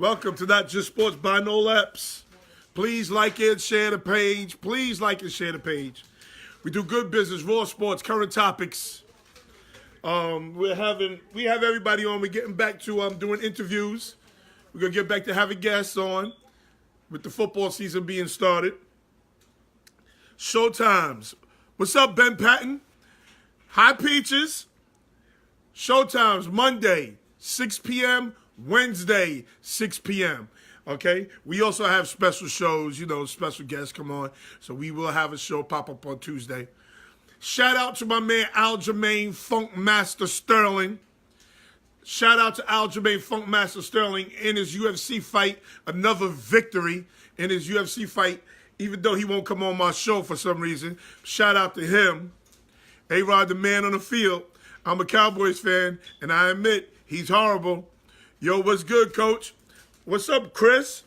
Welcome to Not Just Sports by No Laps. Please like and share the page. Please like and share the page. We do good business, raw sports, current topics. We have everybody on. We're getting back to doing interviews. We're gonna get back to having guests on with the football season being started. Showtimes. What's up, Ben Patton? Hi, Peaches. Showtimes Monday, 6 p.m. Wednesday, 6 p.m. Okay? We also have special shows, special guests come on. So we will have a show pop up on Tuesday. Shout out to my man Aljamain Funk Master Sterling. Shout out to Aljamain Funk Master Sterling in his UFC fight. Another victory in his UFC fight, even though he won't come on my show for some reason. Shout out to him. A-Rod, the man on the field. I'm a Cowboys fan, and I admit he's horrible. Yo, what's good, Coach? What's up, Chris?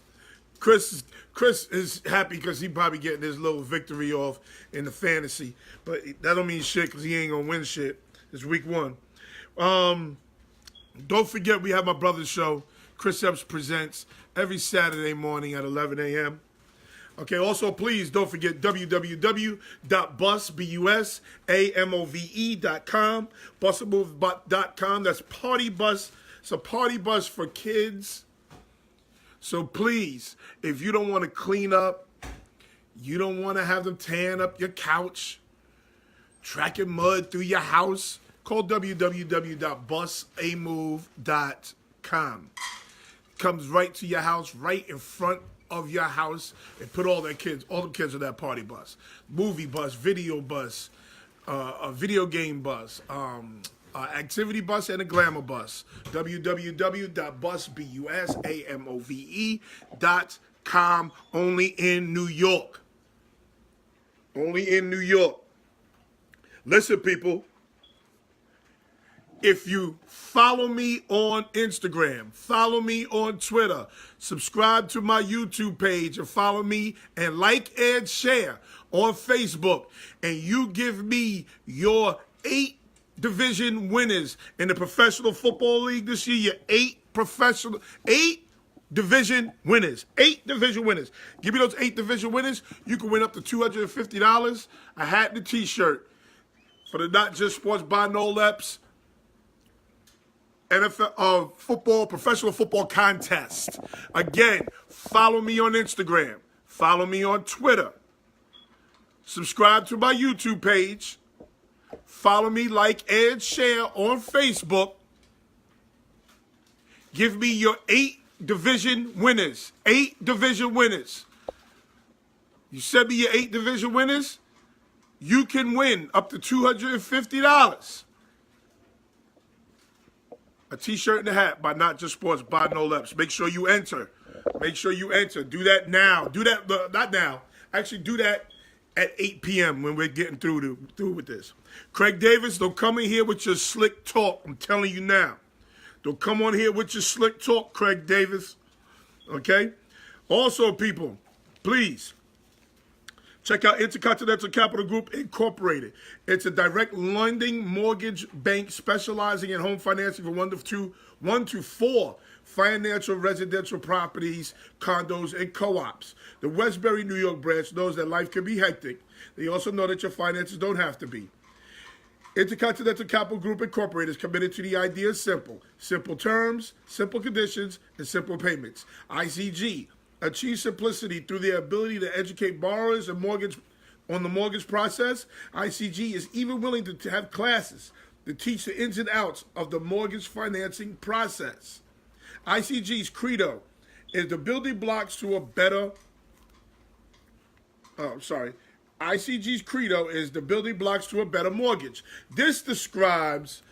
Chris is happy because he probably getting his little victory off in the fantasy. But that don't mean shit because he ain't going to win shit. It's week 1. Don't forget we have my brother's show, Chris Epps Presents, every Saturday morning at 11 a.m. Okay, also, please don't forget www.bussamove.com, bussamove.com. That's Party Bus. It's a party bus for kids. So please, if you don't want to clean up, you don't want to have them tearing up your couch, tracking mud through your house, call www.bussamove.com. Comes right to your house, right in front of your house, and put all the kids on that party bus. Movie bus, video bus, a video game bus, activity bus, and a glamour bus. www.bussamove.com. Only in New York. Only in New York. Listen, people. If you follow me on Instagram, follow me on Twitter, subscribe to my YouTube page, and follow me and like and share on Facebook, and you give me your 8 division winners in the Professional Football League this year, your 8 division winners. 8 division winners. Give me those 8 division winners. You can win up to $250, a hat and a t-shirt for the Not Just Sports by No Laps NFL football, professional football contest. Again, follow me on Instagram. Follow me on Twitter. Subscribe to my YouTube page. Follow me, like, and share on Facebook. Give me your 8 division winners. 8 division winners. You send me your 8 division winners, you can win up to $250. A t-shirt and a hat by Not Just Sports by No Laps. Make sure you enter. Make sure you enter. Do that now. Do that, not now. Actually, do that at 8 p.m. when we're getting through with this. Craig Davis, don't come in here with your slick talk. I'm telling you now. Don't come on here with your slick talk, Craig Davis. Okay? Also, people, please, check out Intercontinental Capital Group Incorporated. It's a direct lending mortgage bank specializing in home financing for 1 to 4 financial residential properties, condos, and co-ops. The Westbury, New York branch knows that life can be hectic. They also know that your finances don't have to be. Intercontinental Capital Group Incorporated is committed to the idea of simple. Simple terms, simple conditions, and simple payments. ICG. Achieve simplicity through their ability to educate borrowers and on the mortgage process. ICG is even willing to have classes to teach the ins and outs of the mortgage financing process. ICG's credo is the building blocks to a better. ICG's credo is the building blocks to a better mortgage. This describes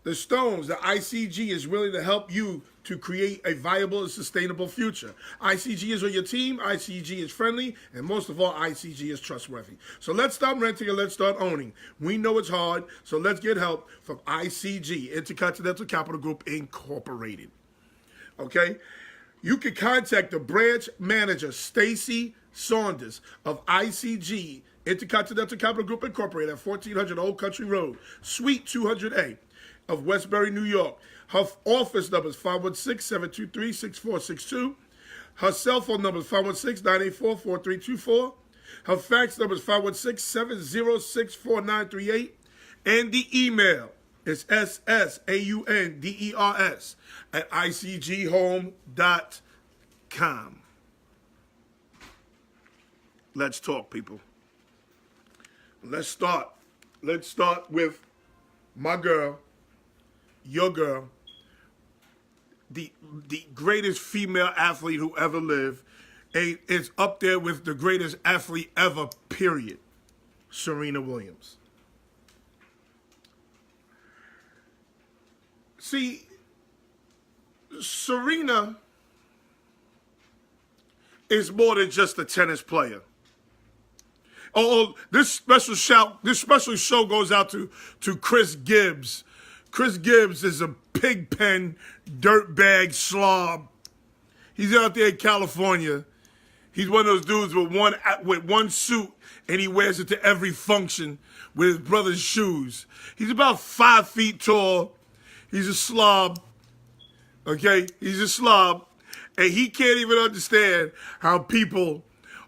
the stones that ICG is willing to help you to create a viable and sustainable future. ICG is on your team, ICG is friendly, and most of all, ICG is trustworthy. So let's stop renting and let's start owning. We know it's hard, so let's get help from ICG, Intercontinental Capital Group Incorporated. Okay? You can contact the branch manager, Stacy Saunders of ICG, Intercontinental Capital Group Incorporated at 1400 Old Country Road, Suite 200A. of Westbury, New York. Her office number is 516-723-6462. Her cell phone number is 516-984-4324. Her fax number is 516-706-4938. And the email is ssaunders@icghome.com. Let's talk, people. Let's start. Let's start with my girl, your girl, the greatest female athlete who ever lived. Is up there with the greatest athlete ever, period. Serena Williams. See, Serena is more than just a tennis player. Oh, this special show goes out to Chris Gibbs. Chris Gibbs is a pigpen, dirtbag slob. He's out there in California. He's one of those dudes with one suit, and he wears it to every function with his brother's shoes. He's about 5 feet tall. He's a slob. Okay? He's a slob. And he can't even understand how people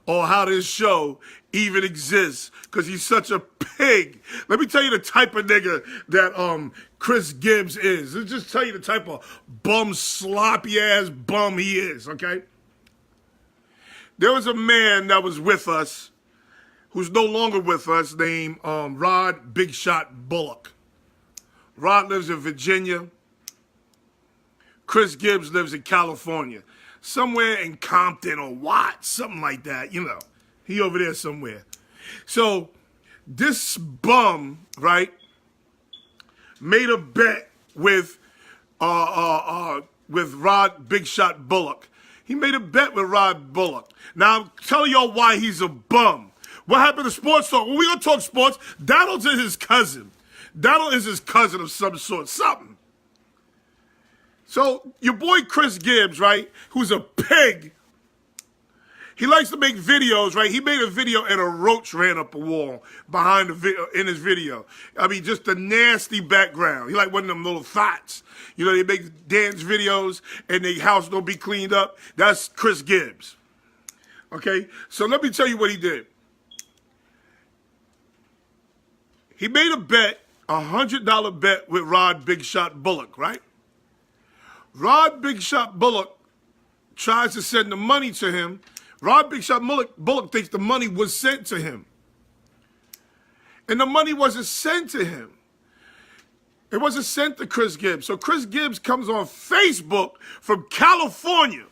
or how this show even exists because he's such a pig. Let me tell you the type of nigga that Chris Gibbs is. Let's just tell you the type of bum, sloppy-ass bum he is, okay? There was a man that was with us who's no longer with us named Rod Big Shot Bullock. Rod lives in Virginia. Chris Gibbs lives in California. Somewhere in Compton or Watts, something like that, you know. He over there somewhere. So this bum, right, made a bet with Rod Big Shot Bullock. He made a bet with Rod Bullock. Now, I'm telling y'all why he's a bum. What happened to Sports Talk? When we gonna talk sports, Donald's his cousin. Donald is his cousin of some sort, something. So your boy Chris Gibbs, right, who's a pig, he likes to make videos, right? He made a video and a roach ran up a wall behind the video, in his video. I mean, just a nasty background. He like one of them little thoughts. You know, they make dance videos and their house don't be cleaned up. That's Chris Gibbs. Okay? So let me tell you what he did. He made a bet, a $100 bet with Rod Big Shot Bullock, right? Rod Big Shot Bullock tries to send the money to him. Rod Big Shot Bullock thinks the money was sent to him. And the money wasn't sent to him. It wasn't sent to Chris Gibbs. So Chris Gibbs comes on Facebook from California.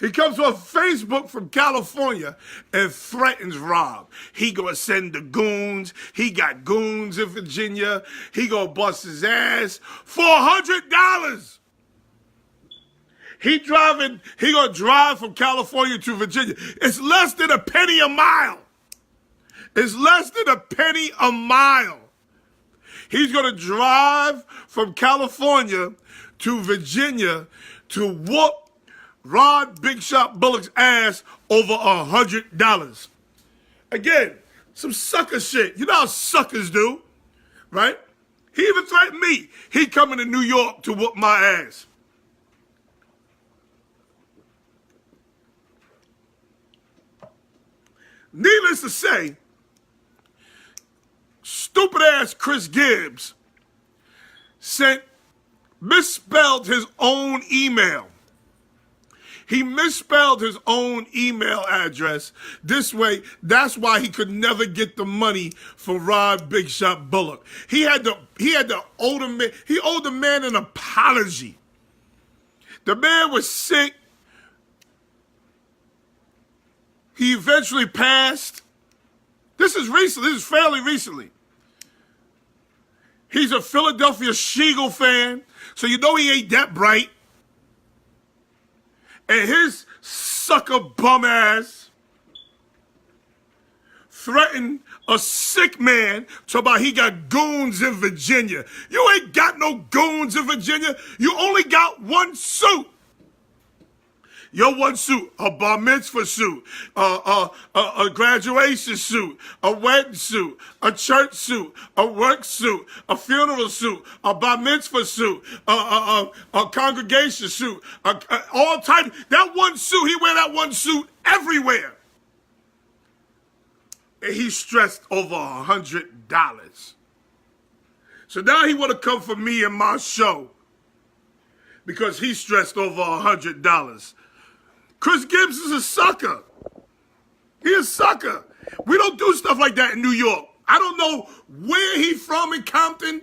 He comes on Facebook from California and threatens Rob. He gonna send the goons. He got goons in Virginia. He gonna bust his ass for $100. He gonna drive from California to Virginia. It's less than a penny a mile. It's less than a penny a mile. He's gonna drive from California to Virginia to whoop Rod Big Shot Bullock's ass over $100. Again, some sucker shit. You know how suckers do, right? He even threatened me. He coming to New York to whoop my ass. Needless to say, stupid ass Chris Gibbs misspelled his own email. He misspelled his own email address. This way, that's why he could never get the money from Rod Big Shot Bullock. He owed the man an apology. The man was sick. He eventually passed. This is recent. This is fairly recently. He's a Philadelphia Eagle fan, so you know he ain't that bright. And his sucker bum ass threatened a sick man talking about he got goons in Virginia. You ain't got no goons in Virginia. You only got one suit. Your one suit, a bar mitzvah suit, a graduation suit, a wedding suit, a church suit, a work suit, a funeral suit, a bar mitzvah suit, a congregation suit, all types. That one suit, he wear that one suit everywhere. And he stressed over $100. So now he want to come for me and my show because he stressed over $100. Chris Gibbs is a sucker. He a sucker. We don't do stuff like that in New York. I don't know where he from in Compton,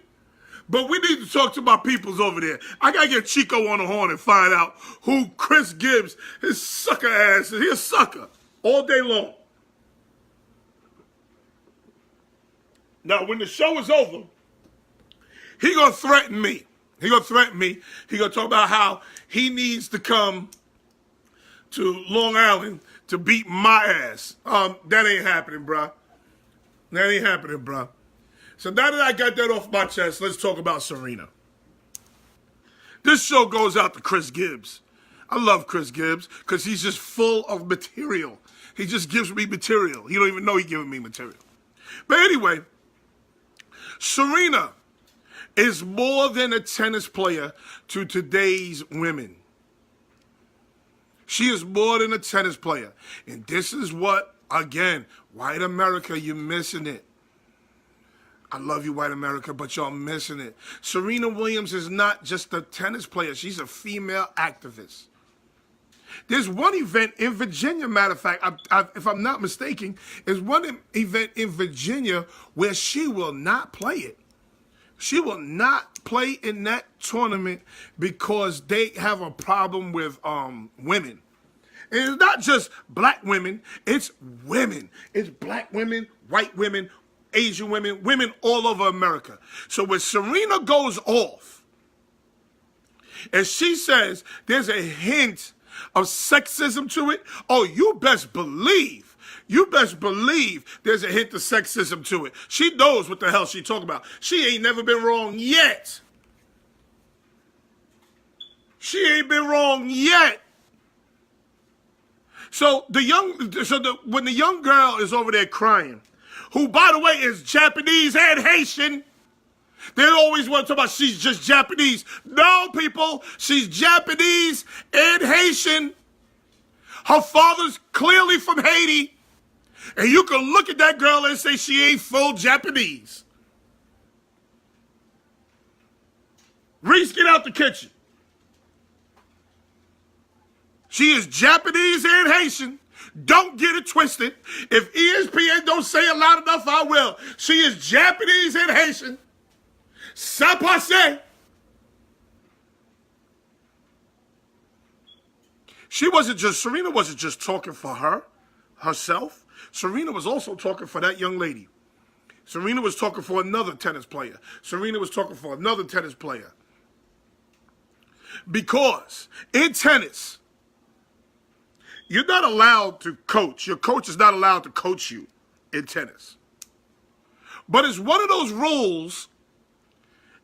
but we need to talk to my peoples over there. I got to get Chico on the horn and find out who Chris Gibbs, his sucker ass is. He a sucker all day long. Now, when the show is over, he going to threaten me. He going to threaten me. He going to talk about how he needs to come to Long Island to beat my ass. That ain't happening, bruh. That ain't happening, bruh. So now that I got that off my chest, let's talk about Serena. This show goes out to Chris Gibbs. I love Chris Gibbs because he's just full of material. He just gives me material. He don't even know he's giving me material. But anyway, Serena is more than a tennis player to today's women. She is more than a tennis player. And this is what, again, white America, you're missing it. I love you, white America, but y'all missing it. Serena Williams is not just a tennis player. She's a female activist. There's one event in Virginia, matter of fact, if I'm not mistaken, there's one event in Virginia where she will not play it. She will not play in that tournament because they have a problem with women. And it's not just black women, it's women. It's black women, white women, Asian women, women all over America. So when Serena goes off and she says there's a hint of sexism to it, oh, you best believe there's a hint of sexism to it. She knows what the hell she talking about. She ain't never been wrong yet. She ain't been wrong yet. So when the young girl is over there crying, who by the way is Japanese and Haitian, they always want to talk about she's just Japanese. No, people, she's Japanese and Haitian. Her father's clearly from Haiti. And you can look at that girl and say she ain't full Japanese. Reese, get out the kitchen. She is Japanese and Haitian. Don't get it twisted. If ESPN don't say it loud enough, I will. She is Japanese and Haitian. Ça passe. Serena wasn't just talking for herself. Serena was also talking for that young lady. Serena was talking for another tennis player. Serena was talking for another tennis player. Because in tennis, you're not allowed to coach. Your coach is not allowed to coach you in tennis. But it's one of those rules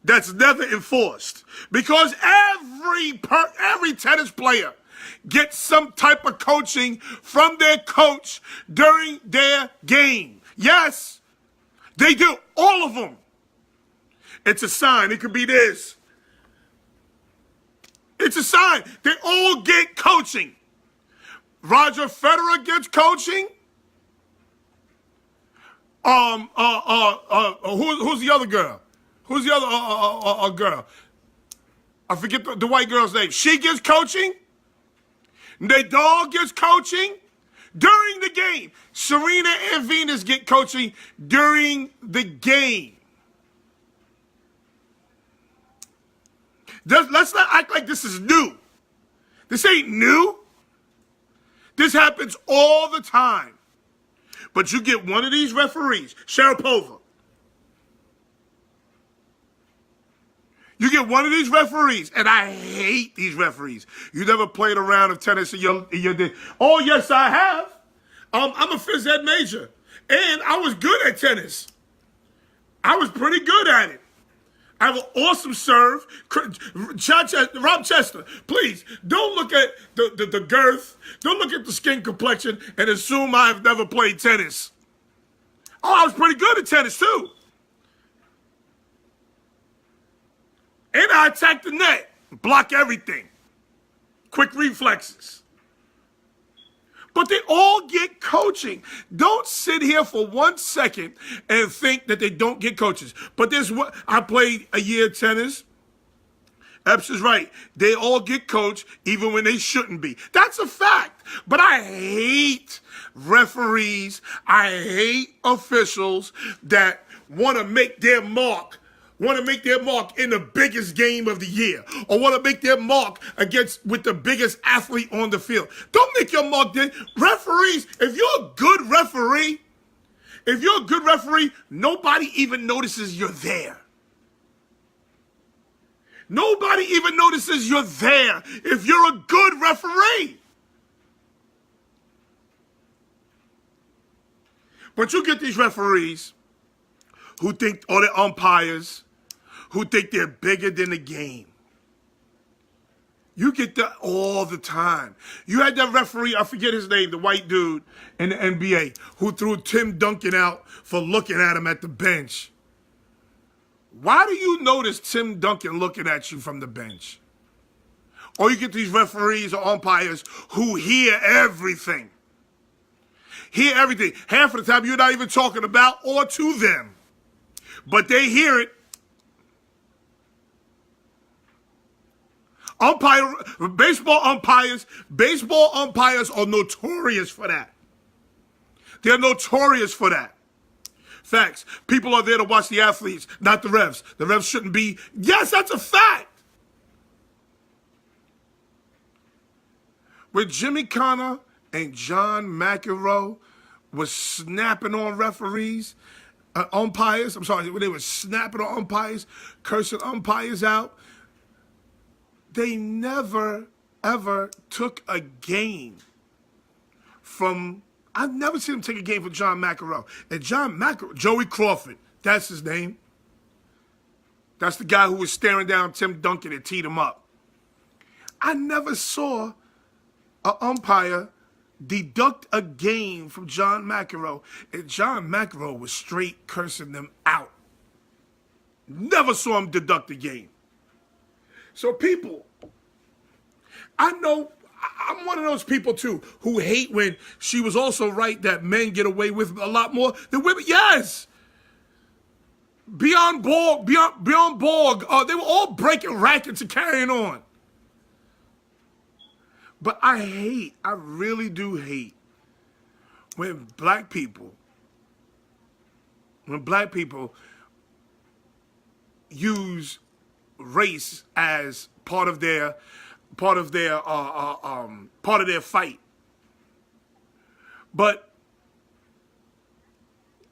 that's never enforced. Because every tennis player gets some type of coaching from their coach during their game. Yes, they do. All of them. It's a sign. It could be this. It's a sign. They all get coaching. Roger Federer gets coaching. Who's the other girl? Who's the other girl? I forget the white girl's name. She gets coaching. Nadal gets coaching during the game. Serena and Venus get coaching during the game. Let's not act like this is new. This ain't new. This happens all the time. But you get one of these referees, Sharapova. You get one of these referees, and I hate these referees. You never played a round of tennis in your day. Oh, yes, I have. I'm a phys ed major, and I was good at tennis. I was pretty good at it. I have an awesome serve. Rob Chester, please, don't look at the girth. Don't look at the skin complexion and assume I've never played tennis. Oh, I was pretty good at tennis, too. And I attack the net. Block everything. Quick reflexes. But they all get coaching. Don't sit here for 1 second and think that they don't get coaches. But there's what I played a year of tennis. Epps is right. They all get coached even when they shouldn't be. That's a fact. But I hate referees. I hate officials that want to make their mark in the biggest game of the year, or want to make their mark with the biggest athlete on the field. Don't make your mark there. Referees, if you're a good referee, nobody even notices you're there. Nobody even notices you're there if you're a good referee. But you get these referees who think, or the umpires, who think they're bigger than the game. You get that all the time. You had that referee, I forget his name, the white dude in the NBA, who threw Tim Duncan out for looking at him at the bench. Why do you notice Tim Duncan looking at you from the bench? Or you get these referees or umpires who hear everything. Hear everything. Half of the time you're not even talking about or to them. But they hear it. Baseball umpires are notorious for that. They're notorious for that. Facts. People are there to watch the athletes, not the refs. The refs shouldn't be. Yes, that's a fact. When Jimmy Connor and John McEnroe was snapping on referees, umpires, when they were snapping on umpires, cursing umpires out, they never, ever took a game from, I've never seen him take a game from John McEnroe. And John McEnroe, Joey Crawford, that's his name. That's the guy who was staring down Tim Duncan and teed him up. I never saw an umpire deduct a game from John McEnroe, and John McEnroe was straight cursing them out. Never saw him deduct a game. So people, I know I'm one of those people too who hate when she was also right that men get away with a lot more than women. Yes. Beyond Borg, they were all breaking rackets and carrying on. But I really do hate when black people use race as part of their fight. But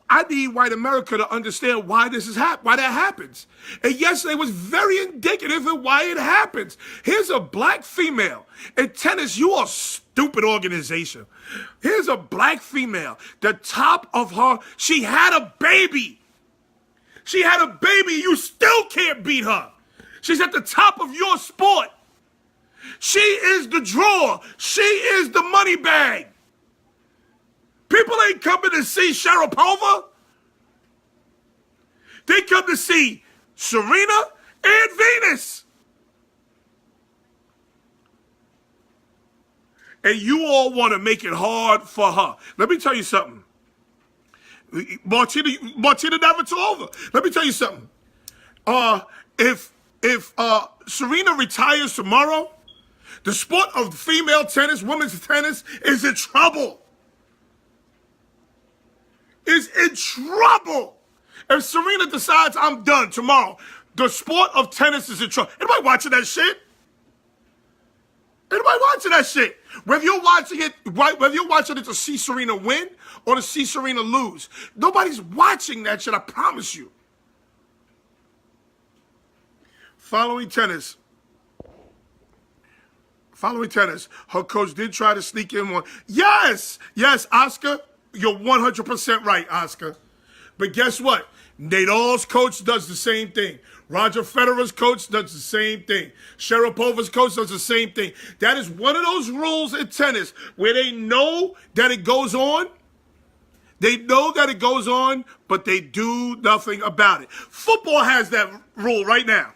I need white America to understand why why that happens. And yesterday was very indicative of why it happens. Here's a black female. In tennis, you are a stupid organization. Here's a black female. The top of her, she had a baby. She had a baby. You still can't beat her. She's at the top of your sport. She is the draw. She is the money bag. People ain't coming to see Sharapova. They come to see Serena and Venus. And you all want to make it hard for her. Let me tell you something. Martina Navratilova. Let me tell you something. If Serena retires tomorrow, the sport of female tennis, women's tennis, is in trouble. Is in trouble. If Serena decides I'm done tomorrow, the sport of tennis is in trouble. Anybody watching that shit? Anybody watching that shit? Whether you're watching it to see Serena win or to see Serena lose, nobody's watching that shit, I promise you. Following tennis, her coach did try to sneak in one. Yes, Oscar, you're 100% right, Oscar. But guess what? Nadal's coach does the same thing. Roger Federer's coach does the same thing. Sharapova's coach does the same thing. That is one of those rules in tennis where they know that it goes on. They know that it goes on, but they do nothing about it. Football has that rule right now.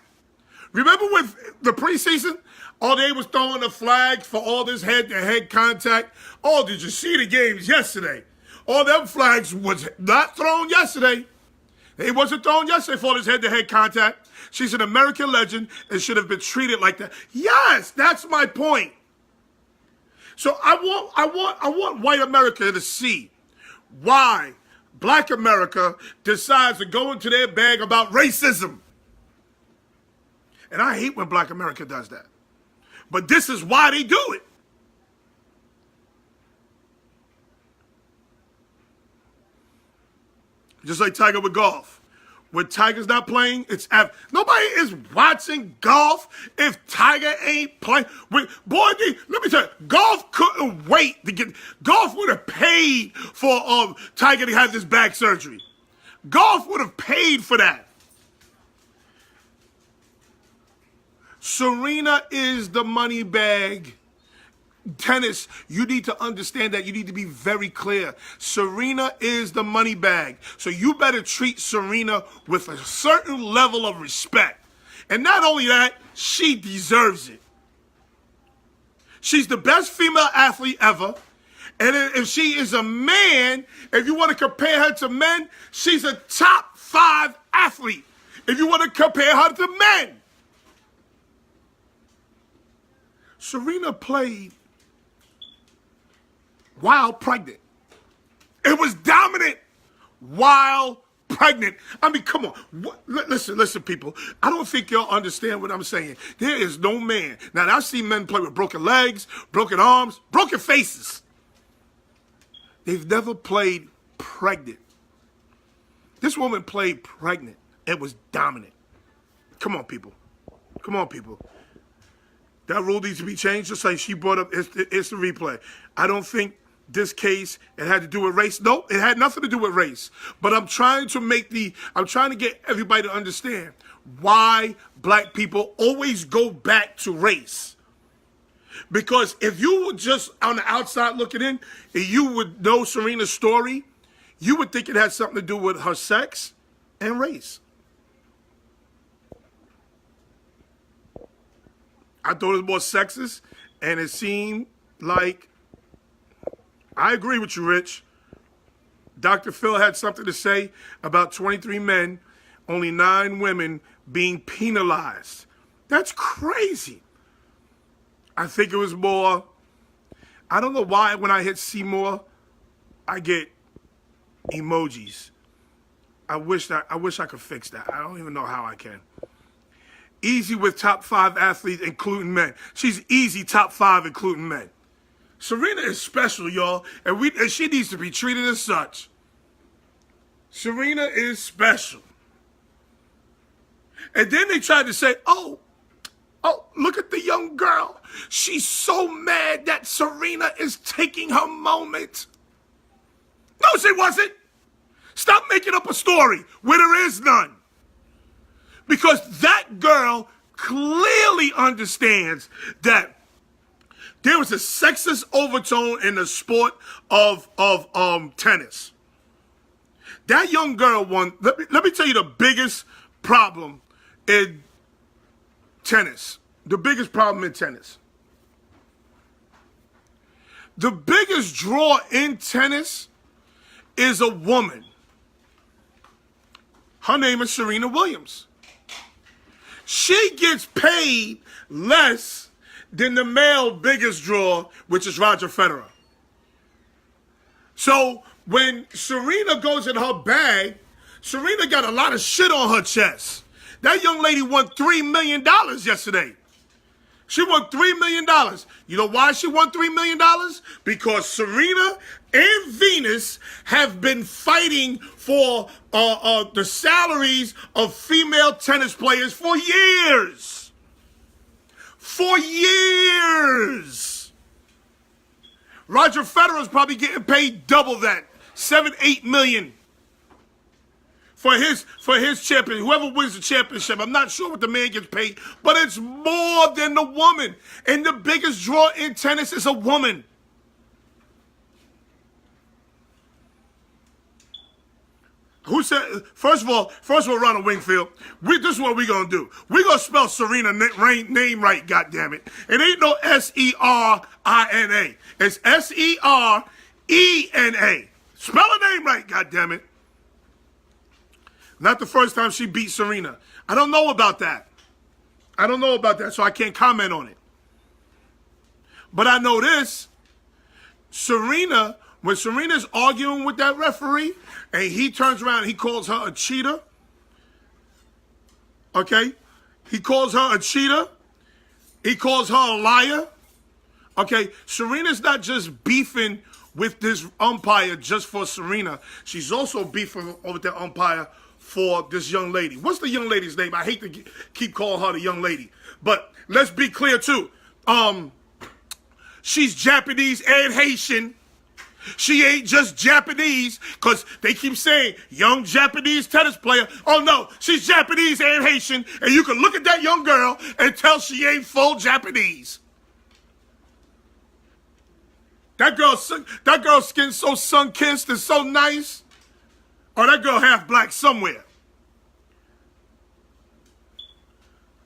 Remember with the preseason? Oh, they was throwing the flags for all this head-to-head contact. Oh, did you see the games yesterday? All them flags was not thrown yesterday. They wasn't thrown yesterday for all this head-to-head contact. She's an American legend and should have been treated like that. Yes, that's my point. So I want white America to see why black America decides to go into their bag about racism. And I hate when black America does that. But this is why they do it. Just like Tiger with golf. When Tiger's not playing, nobody is watching golf if Tiger ain't playing. Boy, let me tell you, golf couldn't wait to get. Golf would have paid for Tiger to have this back surgery. Golf would have paid for that. Serena is the money bag. Tennis, you need to understand that. You need to be very clear. Serena is the money bag. So you better treat Serena with a certain level of respect. And not only that, she deserves it. She's the best female athlete ever. And if she is a man, if you want to compare her to men, she's a top 5 athlete. If you want to compare her to men. Serena played while pregnant. It was dominant while pregnant. I mean, come on. Listen, people. I don't think y'all understand what I'm saying. There is no man. Now, I've seen men play with broken legs, broken arms, broken faces. They've never played pregnant. This woman played pregnant. It was dominant. Come on, people. Come on, people. That rule needs to be changed, just like she brought up it's the replay. I don't think this case, it had to do with race. No, it had nothing to do with race. But I'm trying to get everybody to understand why black people always go back to race. Because if you were just on the outside looking in, and you would know Serena's story, you would think it had something to do with her sex and race. I thought it was more sexist, and it seemed like, I agree with you, Rich. Dr. Phil had something to say about 23 men, only 9 women being penalized. That's crazy. I think it was more, I don't know why when I hit see more, I get emojis. I wish I could fix that. I don't even know how I can. Easy with top 5 athletes, including men. She's easy top 5, including men. Serena is special, y'all, and she needs to be treated as such. Serena is special. And then they tried to say, oh, look at the young girl. She's so mad that Serena is taking her moment. No, she wasn't. Stop making up a story where there is none. Because that girl clearly understands that there was a sexist overtone in the sport of tennis. That young girl won. Let me tell you the biggest problem in tennis. The biggest problem in tennis. The biggest draw in tennis is a woman. Her name is Serena Williams. She gets paid less than the male biggest draw, which is Roger Federer. So when Serena goes in her bag, Serena got a lot of shit on her chest. That young lady won $3 million yesterday. She won $3 million. You know why she won $3 million? Because Serena and Venus have been fighting for the salaries of female tennis players for years. For years. Roger Federer is probably getting paid double that, $7-8 million for his champion, whoever wins the championship. I'm not sure what the man gets paid, but it's more than the woman. And the biggest draw in tennis is a woman. Who said? First of all, Ronald Wingfield. This is what we're gonna do. We're gonna spell Serena name right. Goddammit. It ain't no SERINA. It's SERENA. Spell her name right. Goddammit. Not the first time she beat Serena. I don't know about that. So I can't comment on it. But I know this. Serena, when Serena's arguing with that referee, and he turns around and he calls her a cheater, okay? He calls her a cheater. He calls her a liar. Okay? Serena's not just beefing with this umpire just for Serena. She's also beefing with the umpire for this young lady. What's the young lady's name? I hate to keep calling her the young lady. But let's be clear, too. She's Japanese and Haitian. She ain't just Japanese, because they keep saying young Japanese tennis player. Oh, no, she's Japanese and Haitian, and you can look at that young girl and tell she ain't full Japanese. That girl's skin so sun-kissed and so nice. Or that girl half black somewhere.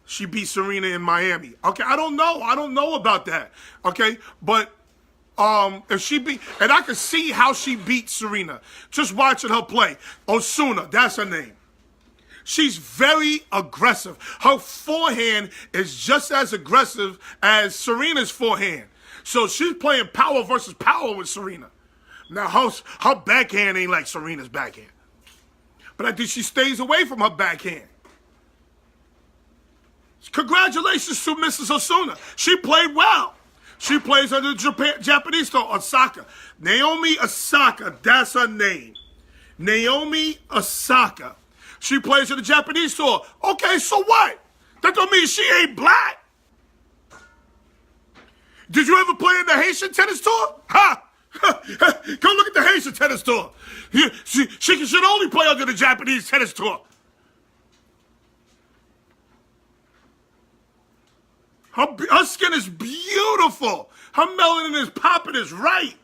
She beat Serena in Miami. Okay, I don't know about that. Okay, but if she beat, and I can see how she beat Serena. Just watching her play. Osuna, that's her name. She's very aggressive. Her forehand is just as aggressive as Serena's forehand. So she's playing power versus power with Serena. Now, her backhand ain't like Serena's backhand. But I think she stays away from her backhand. Congratulations to Mrs. Osuna. She played well. She plays under the Japanese star, Osaka. Naomi Osaka, that's her name. Naomi Osaka. She plays in the Japanese tour. Okay, so what? That don't mean she ain't black. Did you ever play in the Haitian tennis tour? Ha! Come look at the Haitian tennis tour. She should only play under the Japanese tennis tour. Her skin is beautiful. Her melanin is popping, is right.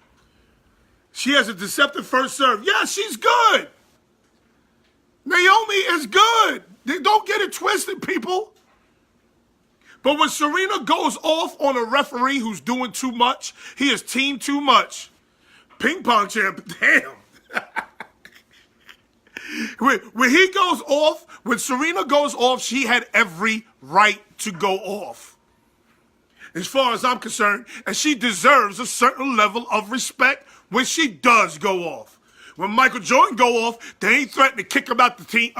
She has a deceptive first serve. Yeah, she's good. Naomi is good. Don't get it twisted, people. But when Serena goes off on a referee who's doing too much, he has teamed too much. Ping pong champ, damn. When he goes off, when Serena goes off, she had every right to go off. As far as I'm concerned, and she deserves a certain level of respect when she does go off. When Michael Jordan go off, they ain't threatening to kick him out the team,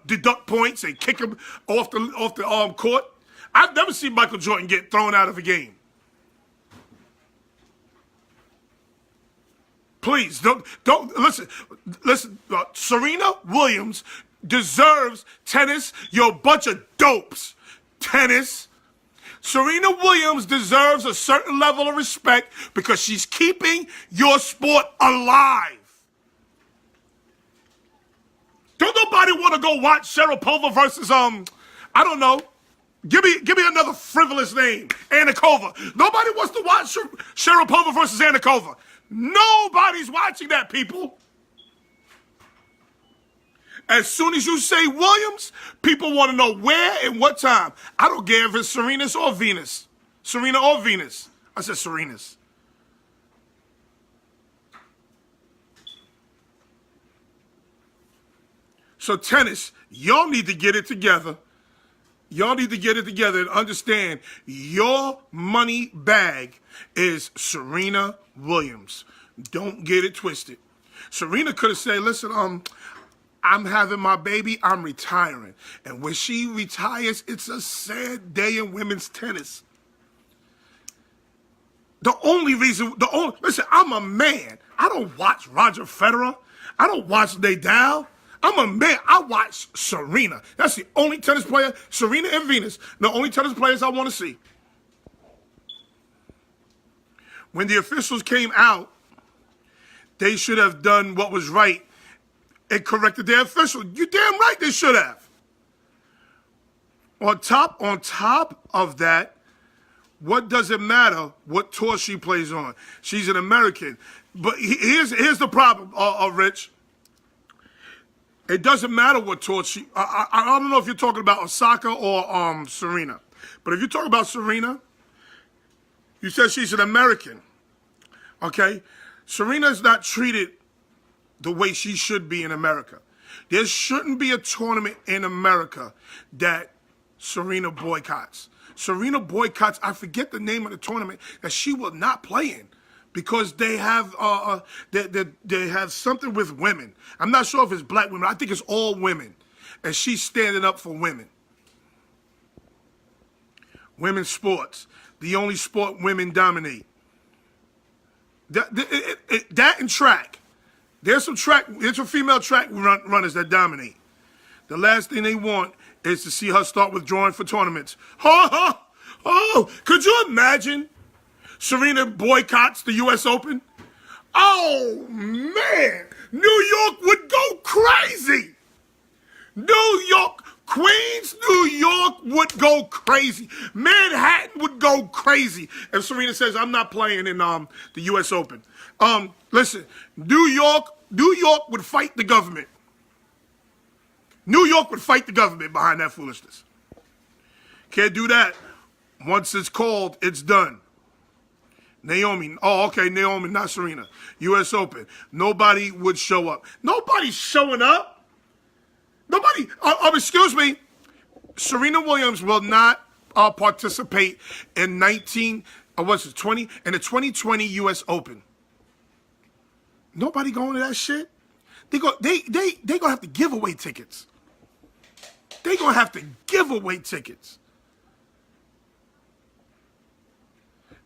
deduct points and kick him off the court. I've never seen Michael Jordan get thrown out of a game. Please don't listen. Serena Williams deserves tennis. You're a bunch of dopes. Tennis. Serena Williams deserves a certain level of respect because she's keeping your sport alive. Don't nobody want to go watch Sharapova versus I don't know. Give me another frivolous name. Anikova. Nobody wants to watch Sharapova versus Anikova. Nobody's watching that, people. As soon as you say Williams, people want to know where and what time. I don't care if it's Serena or Venus. Serena or Venus. I said Serena's. So tennis, y'all need to get it together. Y'all need to get it together and understand your money bag is Serena Williams. Don't get it twisted. Serena could have said, listen, I'm having my baby, I'm retiring. And when she retires, it's a sad day in women's tennis. Listen, I'm a man. I don't watch Roger Federer. I don't watch Nadal. I'm a man. I watch Serena. That's the only tennis player, Serena and Venus, the only tennis players I want to see. When the officials came out, they should have done what was right and corrected their official. You damn right they should have. On top of that, what does it matter what tour she plays on? She's an American. But here's the problem, Rich. It doesn't matter what tour she. I don't know if you're talking about Osaka or Serena, but if you're talking about Serena, you said she's an American. Okay, Serena's not treated the way she should be in America. There shouldn't be a tournament in America that Serena boycotts. Serena boycotts, I forget the name of the tournament that she will not play in because they have they have something with women. I'm not sure if it's black women. I think it's all women. And she's standing up for women. Women's sports. The only sport women dominate. That and track. There's some female track runners that dominate. The last thing they want is to see her start withdrawing for tournaments. Could you imagine Serena boycotts the U.S. Open? Oh, man. New York would go crazy. New York, Queens, New York would go crazy. Manhattan would go crazy if Serena says, I'm not playing in the U.S. Open. Listen, New York would fight the government. New York would fight the government behind that foolishness. Can't do that. Once it's called, it's done. Naomi. Oh, okay, Naomi, not Serena. U.S. Open. Nobody would show up. Nobody's showing up. Nobody. Excuse me. Serena Williams will not participate in 2020 U.S. Open. Nobody going to that shit. They gonna have to give away tickets. They gonna have to give away tickets.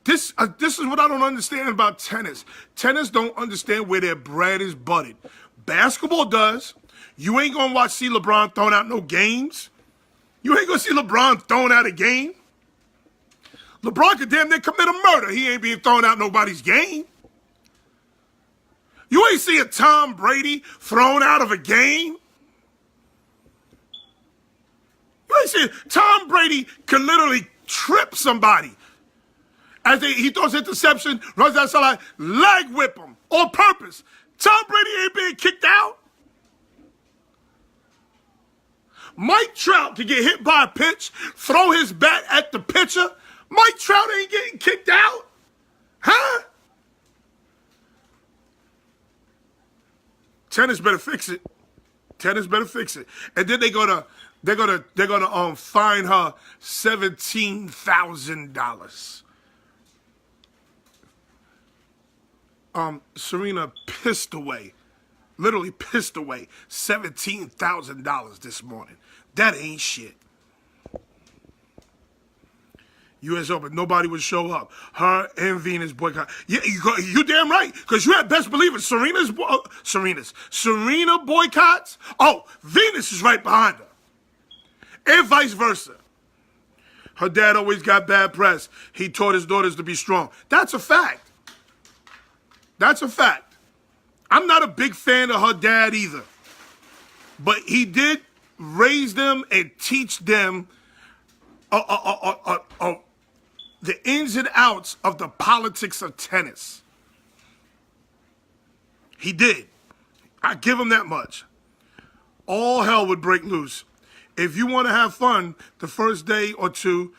This is what I don't understand about tennis. Tennis don't understand where their bread is buttered. Basketball does. You ain't gonna see LeBron throwing out no games. You ain't gonna see LeBron throwing out a game. LeBron could damn near commit a murder. He ain't being thrown out nobody's game. You ain't see a Tom Brady thrown out of a game. You ain't see Tom Brady can literally trip somebody. As he throws interception, runs outside, leg whip him on purpose. Tom Brady ain't being kicked out. Mike Trout can get hit by a pitch, throw his bat at the pitcher. Mike Trout ain't getting kicked out. Huh? Tennis better fix it. Tennis better fix it. And then they're gonna fine her $17,000. Serena literally pissed away $17,000 this morning. That ain't shit. U.S. Open, nobody would show up. Her and Venus boycott. Yeah, you damn right, because you had best believe it. Serena boycotts. Oh, Venus is right behind her. And vice versa. Her dad always got bad press. He taught his daughters to be strong. That's a fact. That's a fact. I'm not a big fan of her dad either. But he did raise them and teach them the ins and outs of the politics of tennis. He did. I give him that much. All hell would break loose. If you want to have fun the first day or two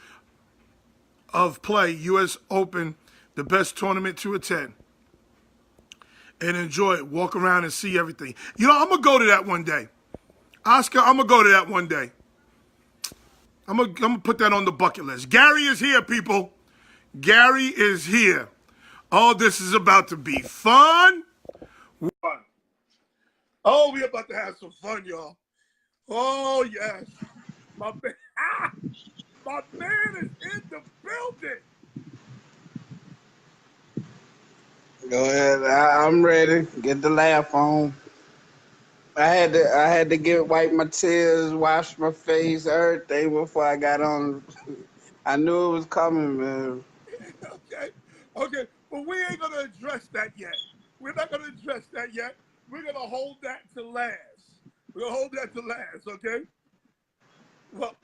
of play, U.S. Open, the best tournament to attend. And enjoy it. Walk around and see everything. You know, I'm going to go to that one day. Oscar, I'm going to go to that one day. I'm gonna put that on the bucket list. Gary is here, people. Gary is here. Oh, this is about to be fun. Oh, we about to have some fun, y'all. Oh, yes. My man is in the building. Go ahead. I'm ready. Get the laugh on. I had to wipe my tears, wash my face, everything before I got on. I knew it was coming, man. Okay. But we ain't gonna address that yet. We're not gonna address that yet. we're gonna hold that to last. We're gonna hold that to last, okay? Well,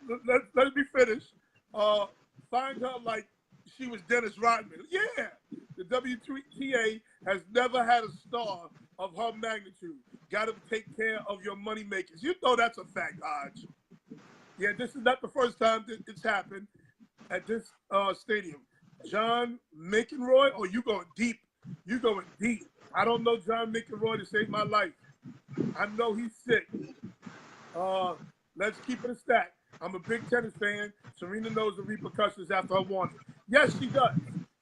let me finish. Find her like she was Dennis Rodman. Yeah, the WTA has never had a star of her magnitude. Got to take care of your money makers. You know that's a fact, Hodge. Yeah, this is not the first time that it's happened at this stadium. John McEnroy, oh, you going deep. You going deep. I don't know John McEnroy to save my life. I know he's sick. Let's keep it a stack. I'm a big tennis fan. Serena knows the repercussions after her warning. Yes, she does.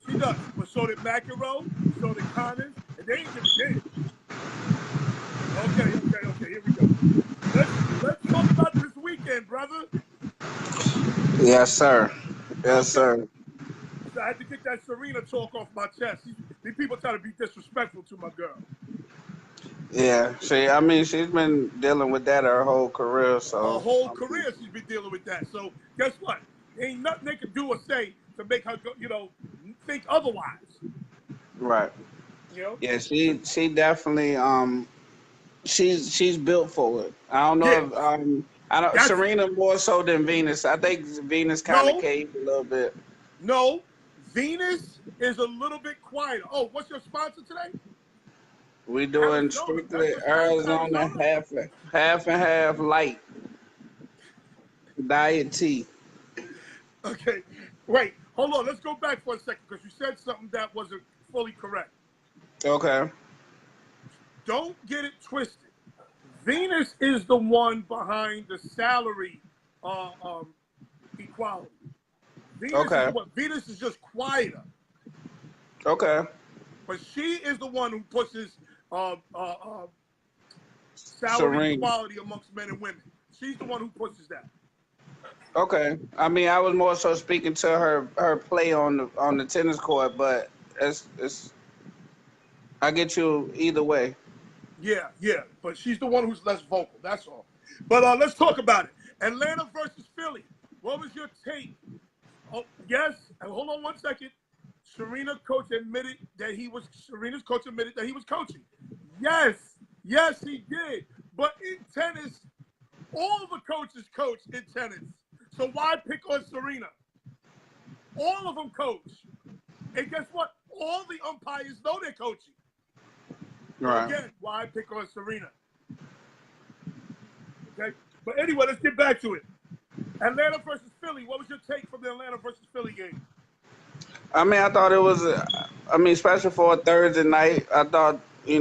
She does. But so did McEnroe, so did Connors, and they ain't give a damn. Okay. Here we go. Let's talk about this weekend, brother. Yes, sir. Yes, Okay. sir. So I had to get that Serena talk off my chest. These people try to be disrespectful to my girl. Yeah. I mean, she's been dealing with that her whole career. Her So. whole career she's been dealing with that. So guess what? Ain't nothing they can do or say to make her go, think otherwise. Right. You know? Yeah. She definitely she's built for it. I don't know Yeah. if I don't That's Serena more so than Venus. I think Venus kind of no, caved a little bit. no. Venus is a little bit quieter. Oh, what's your sponsor today? We doing Arizona. That's strictly your sponsor, Arizona Arizona? half and half light diet tea. Okay. Wait, hold on. Let's go back for a second because you said something that wasn't fully correct. Okay. Don't get it twisted. Venus is the one behind the salary equality. Venus is Okay. the one. Venus is just quieter, Okay. but she is the one who pushes salary Serene. equality amongst men and women. She's the one who pushes that. Okay. I mean, I was more so speaking to her play on the tennis court, but it's I get you either way. Yeah. But she's the one who's less vocal. That's all. But let's talk about it. Atlanta versus Philly. What was your take? Oh, yes. Hold on one second. Serena's coach admitted that he was coaching. Yes, he did. But in tennis, all the coaches coach in tennis. So why pick on Serena? All of them coach. And guess what? All the umpires know they're coaching. So Right. again, why pick on Serena? Okay. But anyway, let's get back to it. Atlanta versus Philly. What was your take from the Atlanta versus Philly game? I mean, I thought it was. I mean, especially for a Thursday night, I thought it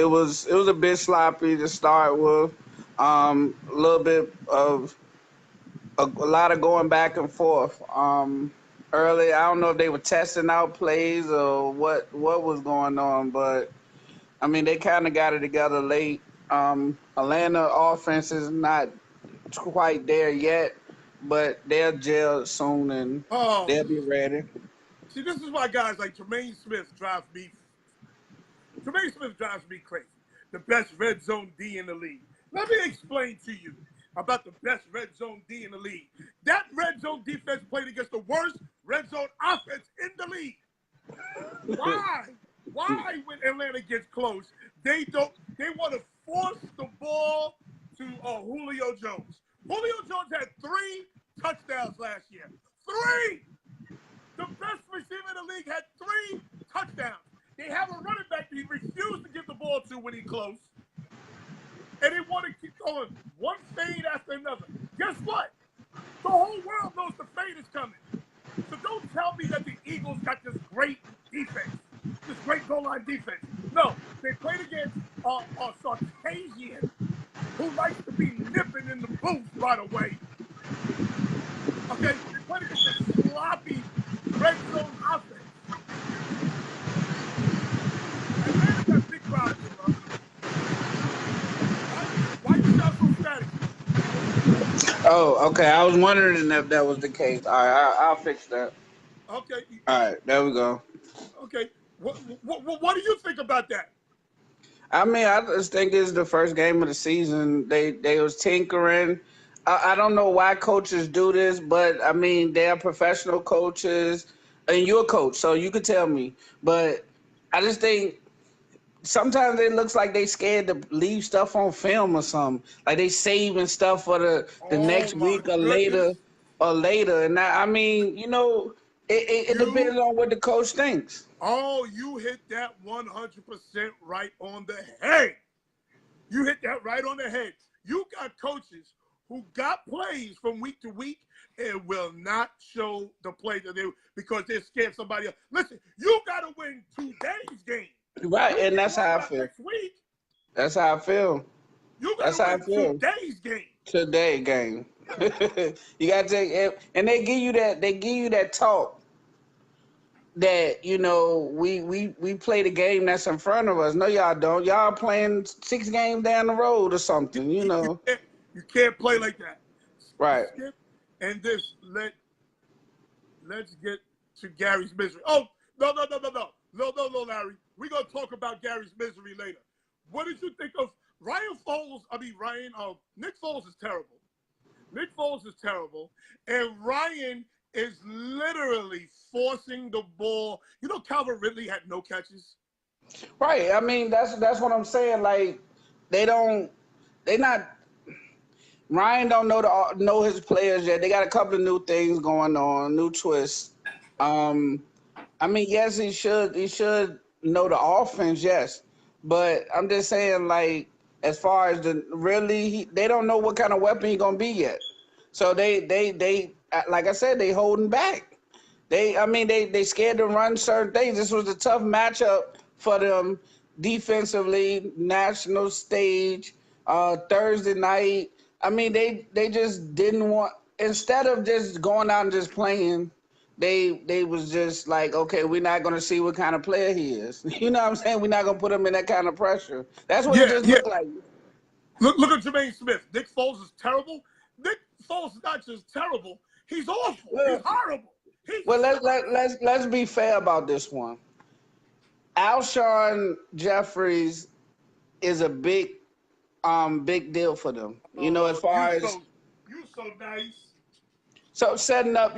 was a bit sloppy to start with. A little bit of a lot of going back and forth. Early, I don't know if they were testing out plays or what was going on, but I mean, they kind of got it together late. Atlanta offense is not quite there yet, but they'll gel soon and Oh, they'll be ready. see, this is why guys like Tremaine Smith drives me crazy. The best red zone D in the league. Let me explain to you about the best red zone D in the league. That red zone defense played against the worst red zone offense in the league. Why? Why when Atlanta gets close, they want to force the ball to Julio Jones. Julio Jones had 3 touchdowns last year. 3! The best receiver in the league had 3 touchdowns. They have a running back that he refused to give the ball to when he close. And they want to keep going one fade after another. Guess what? The whole world knows the fade is coming. So don't tell me that the Eagles got this great defense, this great goal line defense. No, they played against a Sarkisian who likes to be nipping in the booth right away. Okay, they played against a sloppy red zone offense. Atlanta got big problems, bro. Why you sound so staticky? Oh, okay. I was wondering if that was the case. All right, I'll fix that. Okay, All right, there we go. okay. What do you think about that? I mean, I just think this is the first game of the season. They was tinkering. I don't know why coaches do this, but I mean, they're professional coaches, and you're a coach, so you could tell me. But I just think sometimes it looks like they scared to leave stuff on film or something. Like they saving stuff for the Oh next my week or later goodness. or later. And I mean, it You depends on what the coach thinks. you hit that 100% right on the head. You hit that right on the head. You got coaches who got plays from week to week and will not show the play that they because they're scared somebody else. Listen, you got to win today's game. Right, You and can't that's worry how I about feel. next week. That's how I feel. You got That's to how I win feel. today's game. Today game. You gotta take it, and they give you that talk that we play the game that's in front of us. No, y'all don't. Y'all playing 6 games down the road or You, something. you, you can't you can't play like that. Right. Skip and this let's get to Gary's misery. Oh, no, Larry. We're gonna talk about Gary's misery later. What did you think of Ryan Foles? I mean Ryan, Nick Foles is terrible. Nick Foles is terrible. And Ryan is literally forcing the ball. You know Calvin Ridley had no catches. Right. I mean, that's what I'm saying. Like they don't. They not. Ryan don't know his players yet. They got a couple of new things going on, new twists. Um, I mean, yes, he should know the offense, yes, but I'm just saying, like, as far as they don't know what kind of weapon he's gonna be yet. So they like I said, they holding back. I mean, they scared to run certain things. This was a tough matchup for them defensively, national stage, Thursday night. I mean, they just didn't want, instead of just going out and just playing, they was just like, okay, we're not gonna see what kind of player he is. You know what I'm saying? We're not gonna put him in that kind of pressure. That's what it Yeah, just yeah. looked like. Look at Jermaine Smith. Nick Foles is terrible. Nick Foles is not just terrible. He's awful. He's Well, horrible. He's well, let's be fair about this one. Alshon Jeffries is a big deal for them. As oh, far as you so nice. so setting up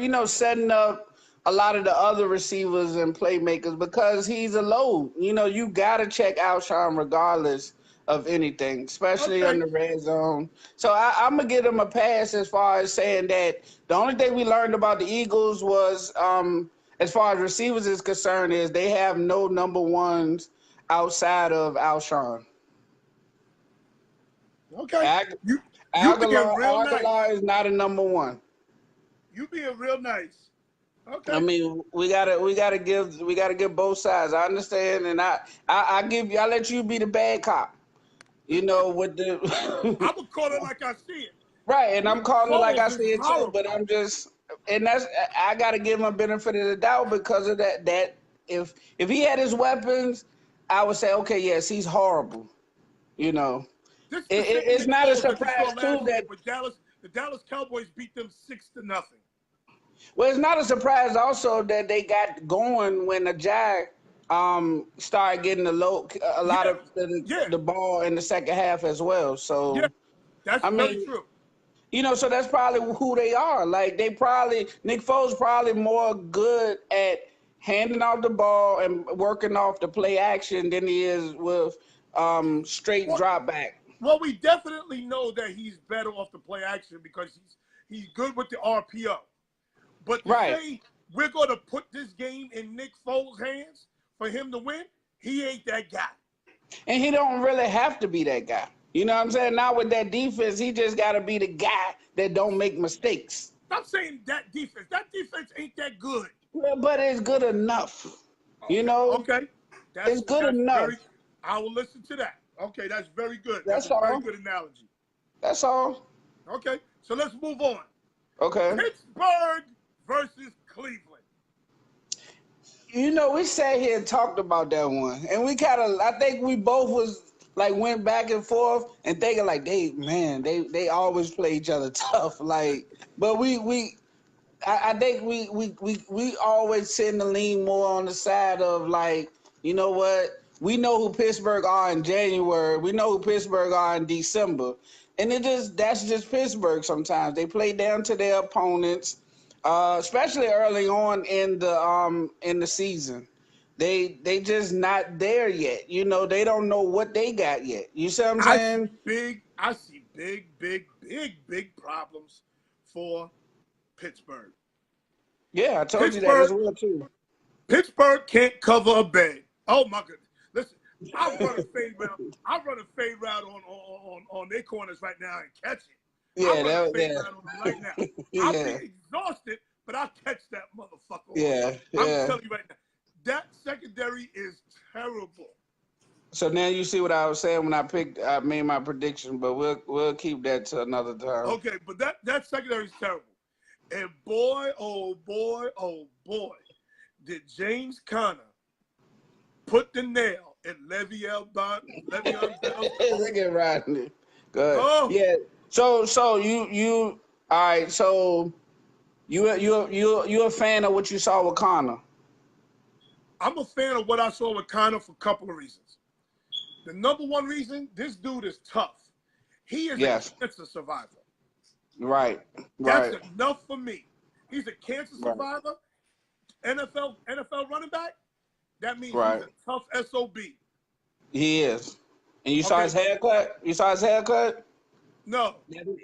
a lot of the other receivers and playmakers because he's a load. You gotta check Alshon regardless of anything, especially in Okay. the red zone. So I'm gonna give him a pass as far as saying that the only thing we learned about the Eagles was, as far as receivers is concerned, is they have no number ones outside of Alshon. Okay. Ag- You being real Aguilar nice. is not a number one. You being real nice. I Okay. mean, we gotta give both sides. I understand, and I let you be the bad cop. With the I'm gonna call it like I see it. right, and I'm Nick calling it like I Foles is see it too. But horrible. I'm just, and I gotta give him a benefit of the doubt because of that. That if he had his weapons, I would say, okay, yes, he's horrible. You know, This is it, the it, same it's Nick not a Foles that you saw surprise too last year, that but the Dallas Cowboys beat them 6-0. well, it's not a surprise also that they got going when the Jag started getting a lot Yeah, of the, yeah, the ball in the second half as well. yeah. So That's I very mean, true. so that's probably who they are. Like Nick Foles probably more good at handing off the ball and working off the play action than he is with straight Well, drop back. well, we definitely know that he's better off the play action because he's good with the RPO. But to Right. say we're going to put this game in Nick Foles' hands for him to win, he ain't that guy. And he don't really have to be that guy. You know what I'm saying? Now with that defense, he just got to be the guy that don't make mistakes. Stop saying that defense. That defense ain't that good. Well, but it's good enough. You Okay, know, okay. it's good That's enough. very. I will listen to that. Okay, that's very good. That's That's a very all. good analogy. That's all. Okay, so let's move on. Okay. Pittsburgh versus Cleveland. We sat here and talked about that one, and I think we both was like went back and forth and thinking like they always play each other tough. Like, but I think we always tend to lean more on the side of like, you know what? We know who Pittsburgh are in January. We know who Pittsburgh are in December. And that's just Pittsburgh sometimes. They play down to their opponents, especially early on in the season. They just not there yet. You know, they don't know what they got yet. You see what I'm I saying? see big problems for Pittsburgh. Yeah, I told you that as Pittsburgh, well too. Pittsburgh can't cover a bed. Oh my goodness! Listen, I run a fade route. I run a fade route on their corners right now and catch it. I Yeah, run a that fade route on them right now. I'll be yeah, exhausted, but I'll catch that motherfucker on. yeah, I'm yeah. telling you right now, that secondary is terrible. So now you see what I was saying when I made my prediction, but we'll keep that to another time. Okay, but that secondary is terrible. And boy, oh boy, oh boy, did James Conner put the nail in Le'Veon Bell's Look at Rodney. Good. oh, Yeah. So you all right, so you a fan of what you saw with Connor. I'm a fan of what I saw with Conner for a couple of reasons. The number one reason, this dude is tough. He is Yes. a cancer survivor. Right. That's Right. enough for me. He's a cancer Right. survivor, NFL running back. That means he's Right. a tough SOB. He is. And you saw Okay, his haircut? You saw his haircut? no.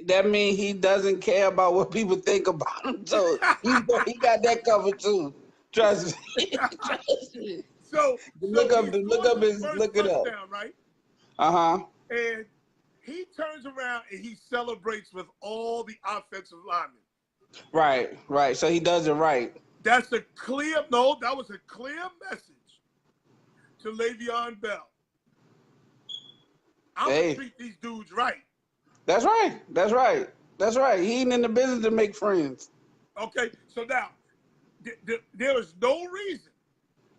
That means he doesn't care about what people think about him. So he got that covered too. Trust me. Trust me. So Look he scores his first look it up. touchdown, right? Uh-huh. And he turns around and he celebrates with all the offensive linemen. Right, right. So he does it right. That was a clear message to Le'Veon Bell. I'm Hey. gonna treat these dudes right. That's right. That's right. That's right. He ain't in the business to make friends. Okay, so now there is no reason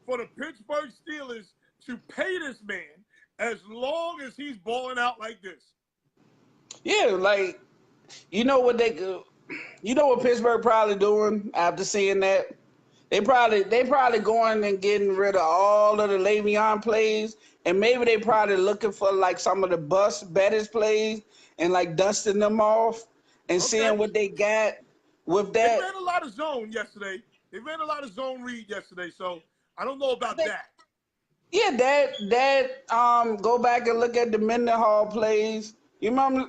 for the Pittsburgh Steelers to pay this man as long as he's balling out like this. Yeah, like you know what Pittsburgh probably doing after seeing that? They probably going and getting rid of all of the Le'Veon plays, and maybe they probably looking for like some of the baddest plays and like dusting them off and Okay, seeing what they got with they that. ran a lot of zone yesterday. They ran a lot of zone read yesterday, so I don't know about that. Yeah, go back and look at the Mendenhall plays. You remember,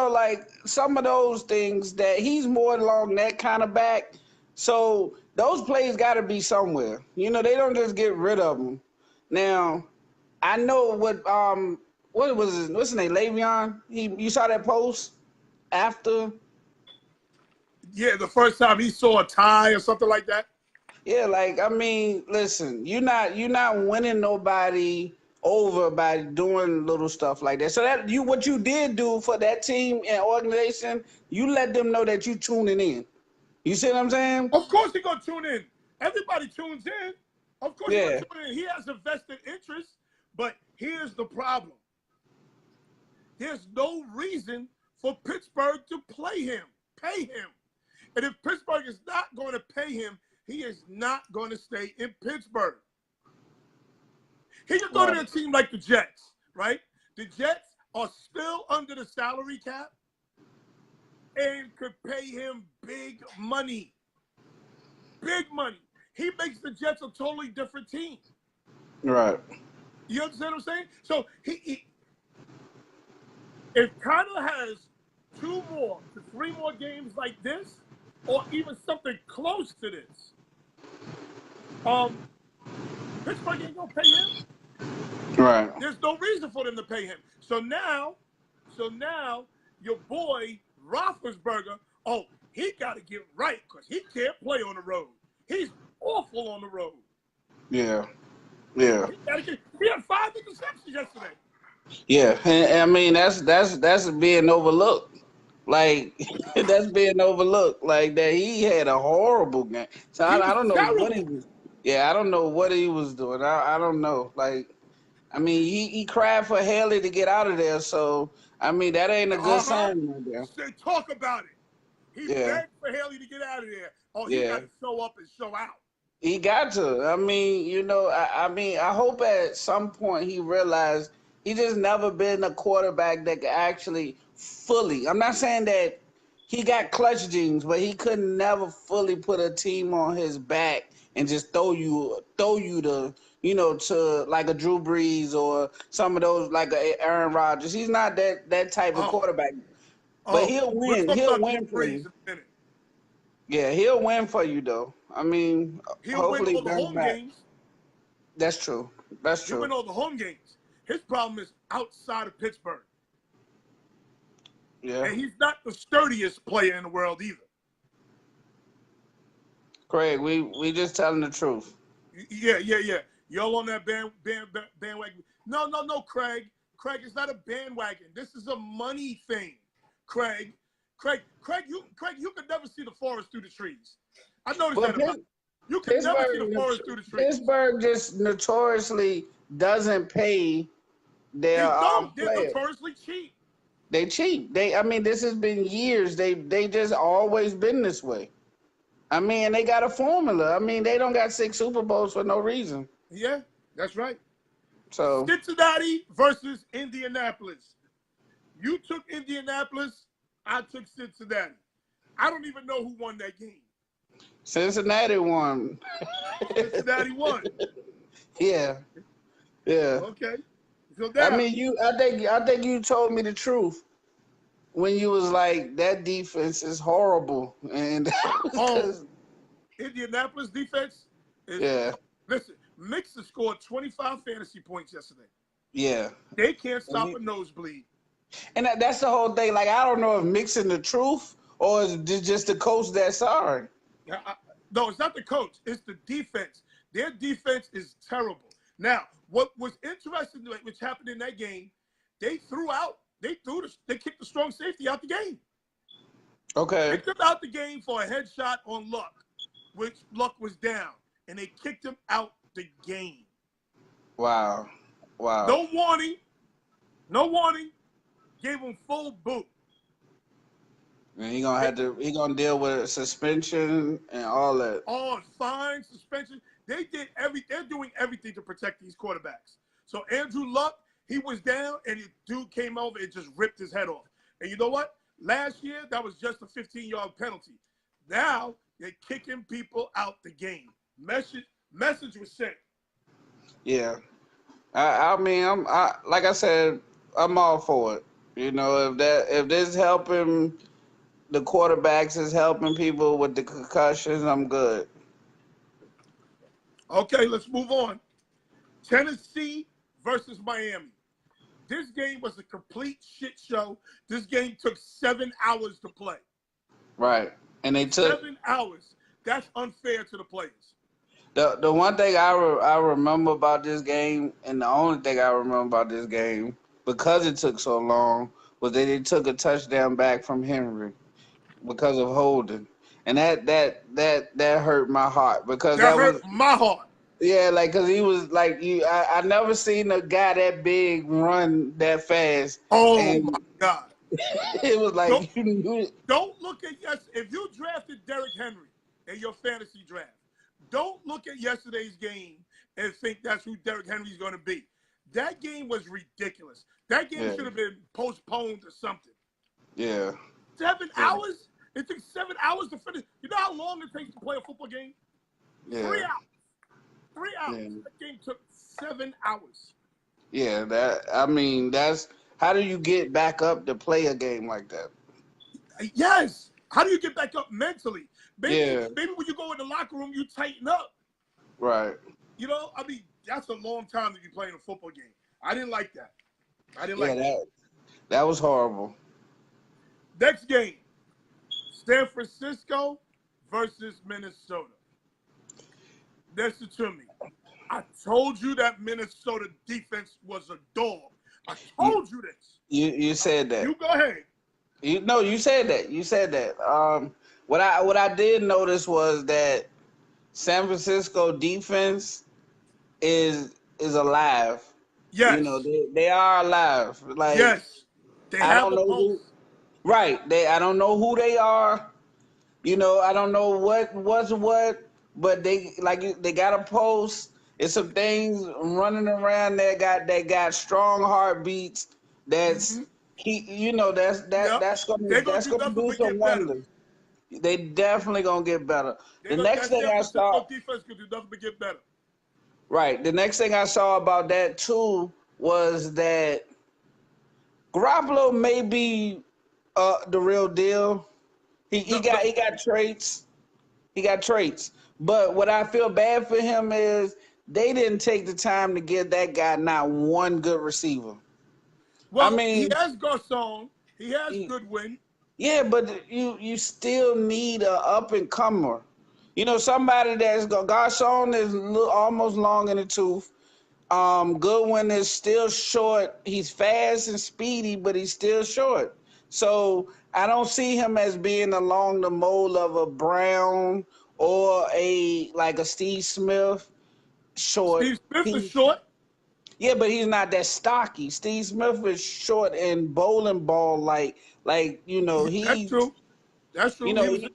like some of those things that he's more along that kind of back. So those plays got to be somewhere. They don't just get rid of them. Now, I know what was what's his name, Le'Veon? You saw that post after? Yeah, the first time he saw a tie or something like that. Yeah, like I mean, listen, you're not winning nobody over by doing little stuff like that. So what you did do for that team and organization, you let them know that you tuning in. You see what I'm saying? Of course he's gonna tune in. Everybody tunes in. Of course he's Yeah. gonna tune in. He has a vested interest, but here's the problem. There's no reason for Pittsburgh to pay him. And if Pittsburgh is not going to pay him, he is not going to stay in Pittsburgh. He can go to a team like the Jets, right? The Jets are still under the salary cap and could pay him big money. Big money. He makes the Jets a totally different team. Right. You understand what I'm saying? So if Connor has 2 more to 3 more games like this, or even something close to this, Pittsburgh ain't gonna pay him. Right. There's no reason for them to pay him. So now your boy Roethlisberger, he got to get right because he can't play on the road. He's awful on the road. Yeah. Yeah. He had 5 interceptions yesterday. Yeah. And I mean that's being overlooked. Like that's being overlooked. Like that he had a horrible game. So I don't know what he was. Yeah, I don't know what he was doing. I don't know. Like, I mean, he cried for Haley to get out of there. So I mean, that ain't a good sign right there. So talk about it. He begged for Haley to get out of there. He got to show up and show out. He got to. I mean, I hope at some point he realized he just never been a quarterback that could actually fully. I'm not saying that he got clutch genes, but he could never fully put a team on his back and just throw you the to like a Drew Brees or some of those like a Aaron Rodgers. He's not that type of Oh, quarterback. But oh, he'll we'll win. talk He'll about Drew win for Brees you. in a minute. Yeah, he'll win for you though. I mean, He'll win hopefully he all the bounce home back. games. That's true. That's He'll win true. all the home games. His problem is outside of Pittsburgh. Yeah. And he's not the sturdiest player in the world either. Craig, we just telling the truth. Yeah. Y'all on that bandwagon. No, Craig. Craig, it's not a bandwagon. This is a money thing. Craig, you could never see the forest through the trees. I noticed Well, that about you. You could never see the forest through the trees. Pittsburgh just notoriously doesn't pay their They don't. They're players. notoriously cheap. They cheap. I mean, this has been years. They just always been this way. I mean, they got a formula. I mean, they don't got 6 Super Bowls for no reason. Yeah, that's right. So Cincinnati versus Indianapolis. You took Indianapolis. I took Cincinnati. I don't even know who won that game. Cincinnati won. Cincinnati won. Yeah. Okay. So now, I mean, I think you told me the truth when you was like, that defense is horrible, and Indianapolis defense is. yeah. Listen, Mixon scored 25 fantasy points yesterday. Yeah. They can't stop a nosebleed. And that's the whole thing. Like, I don't know if mixing the truth or is it just the coach that's sorry. No, it's not the coach. It's the defense. Their defense is terrible. Now, what was interesting, which happened in that game, they kicked the strong safety out the game. Okay. They took out the game for a headshot on Luck, which Luck was down, and they kicked him out the game. Wow. No warning. Gave him full boot. And he gonna deal with suspension and all that. Oh, fine, suspension. They're doing everything to protect these quarterbacks. So Andrew Luck, he was down, and the dude came over and just ripped his head off. And you know what? Last year, that was just a 15-yard penalty. Now, they're kicking people out the game. Message was sent. Yeah. I mean, like I said, I'm all for it. If this is helping the quarterbacks, is helping people with the concussions, I'm good. Okay, let's move on. Tennessee versus Miami. This game was a complete shit show. This game took 7 hours to play. Right. And they took 7 hours. That's unfair to the players. The one thing I remember about this game, and the only thing I remember about this game, because it took so long, was that they took a touchdown back from Henry because of holding, and that hurt my heart because that hurt my heart. Yeah, like because he was like I never seen a guy that big run that fast. Oh my God! It was like don't look at if you drafted Derrick Henry in your fantasy draft. Don't look at yesterday's game and think that's who Derrick Henry's going to be. That game was ridiculous. That game should have been postponed or something. Yeah. 7 hours? It took 7 hours to finish. You know how long it takes to play a football game? Yeah. 3 hours. 3 hours. Yeah. That game took 7 hours. Yeah, that's how do you get back up to play a game like that? Yes. How do you get back up mentally? Maybe when you go in the locker room, you tighten up. Right. I mean, that's a long time to be playing a football game. I didn't like that. That was horrible. Next game, San Francisco versus Minnesota. Listen to me. I told you that Minnesota defense was a dog. I told you this. You said that. You go ahead. You said that. You said that. What I did notice was that San Francisco defense is alive. Yes. They are alive. Like yes. They have a pulse. Right. I don't know who they are. I don't know what's what, but they got a pulse. It's some things running around there they got strong heartbeats. That's that's gonna do some wonders. They definitely gonna get better. The next thing I saw, defense could do nothing but get better. Right. The next thing I saw about that too was that Garoppolo may be the real deal. He The, got traits. He got traits. But what I feel bad for him is they didn't take the time to give that guy not one good receiver. I well, he mean, has Garcon. He has he- Goodwin. yeah, but you still need a up and comer. You know, somebody that's Garcon is almost long in the tooth. Goodwin is still short. He's fast and speedy, but he's still short. So I don't see him as being along the mold of a Brown or a Steve Smith short. Steve Smith is He short. Yeah, but he's not that stocky. Steve Smith is short and bowling ball like That's he true. That's you true. know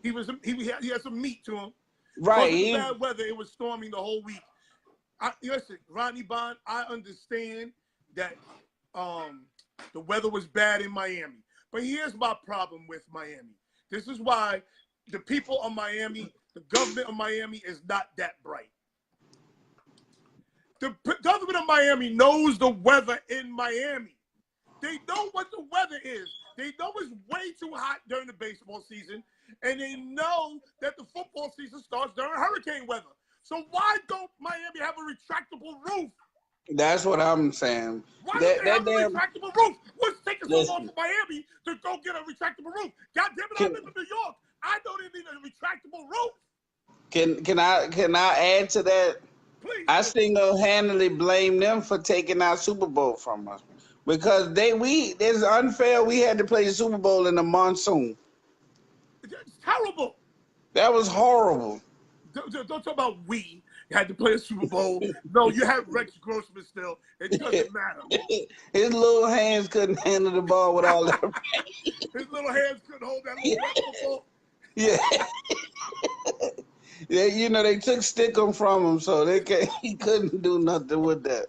He had some meat to him. right. Because of the bad weather, it was storming the whole week. Listen, Rodney Bond, I understand that the weather was bad in Miami. But here's my problem with Miami. This is why the people of Miami, the government of Miami is not that bright. The government of Miami knows the weather in Miami. They know what the weather is. They know it's way too hot during the baseball season, and they know that the football season starts during hurricane weather. So why don't Miami have a retractable roof? That's what I'm saying. Why don't That they have that a damn retractable roof? What's taking so long listen. for Miami to go get a retractable roof? God damn it, I Can live in New York. I know they need a retractable roof. can I add to that? Please I do. single-handedly blame them for taking our Super Bowl from us because it's unfair. We had to play the Super Bowl in the monsoon. It's terrible. That was horrible. Don't talk about we had to play a Super Bowl. No, you had Rex Grossman still. It doesn't matter. His little hands couldn't handle the ball with all that. His little hands couldn't hold that little wet football. Yeah, yeah. They took Stickum from him, so he couldn't do nothing with that.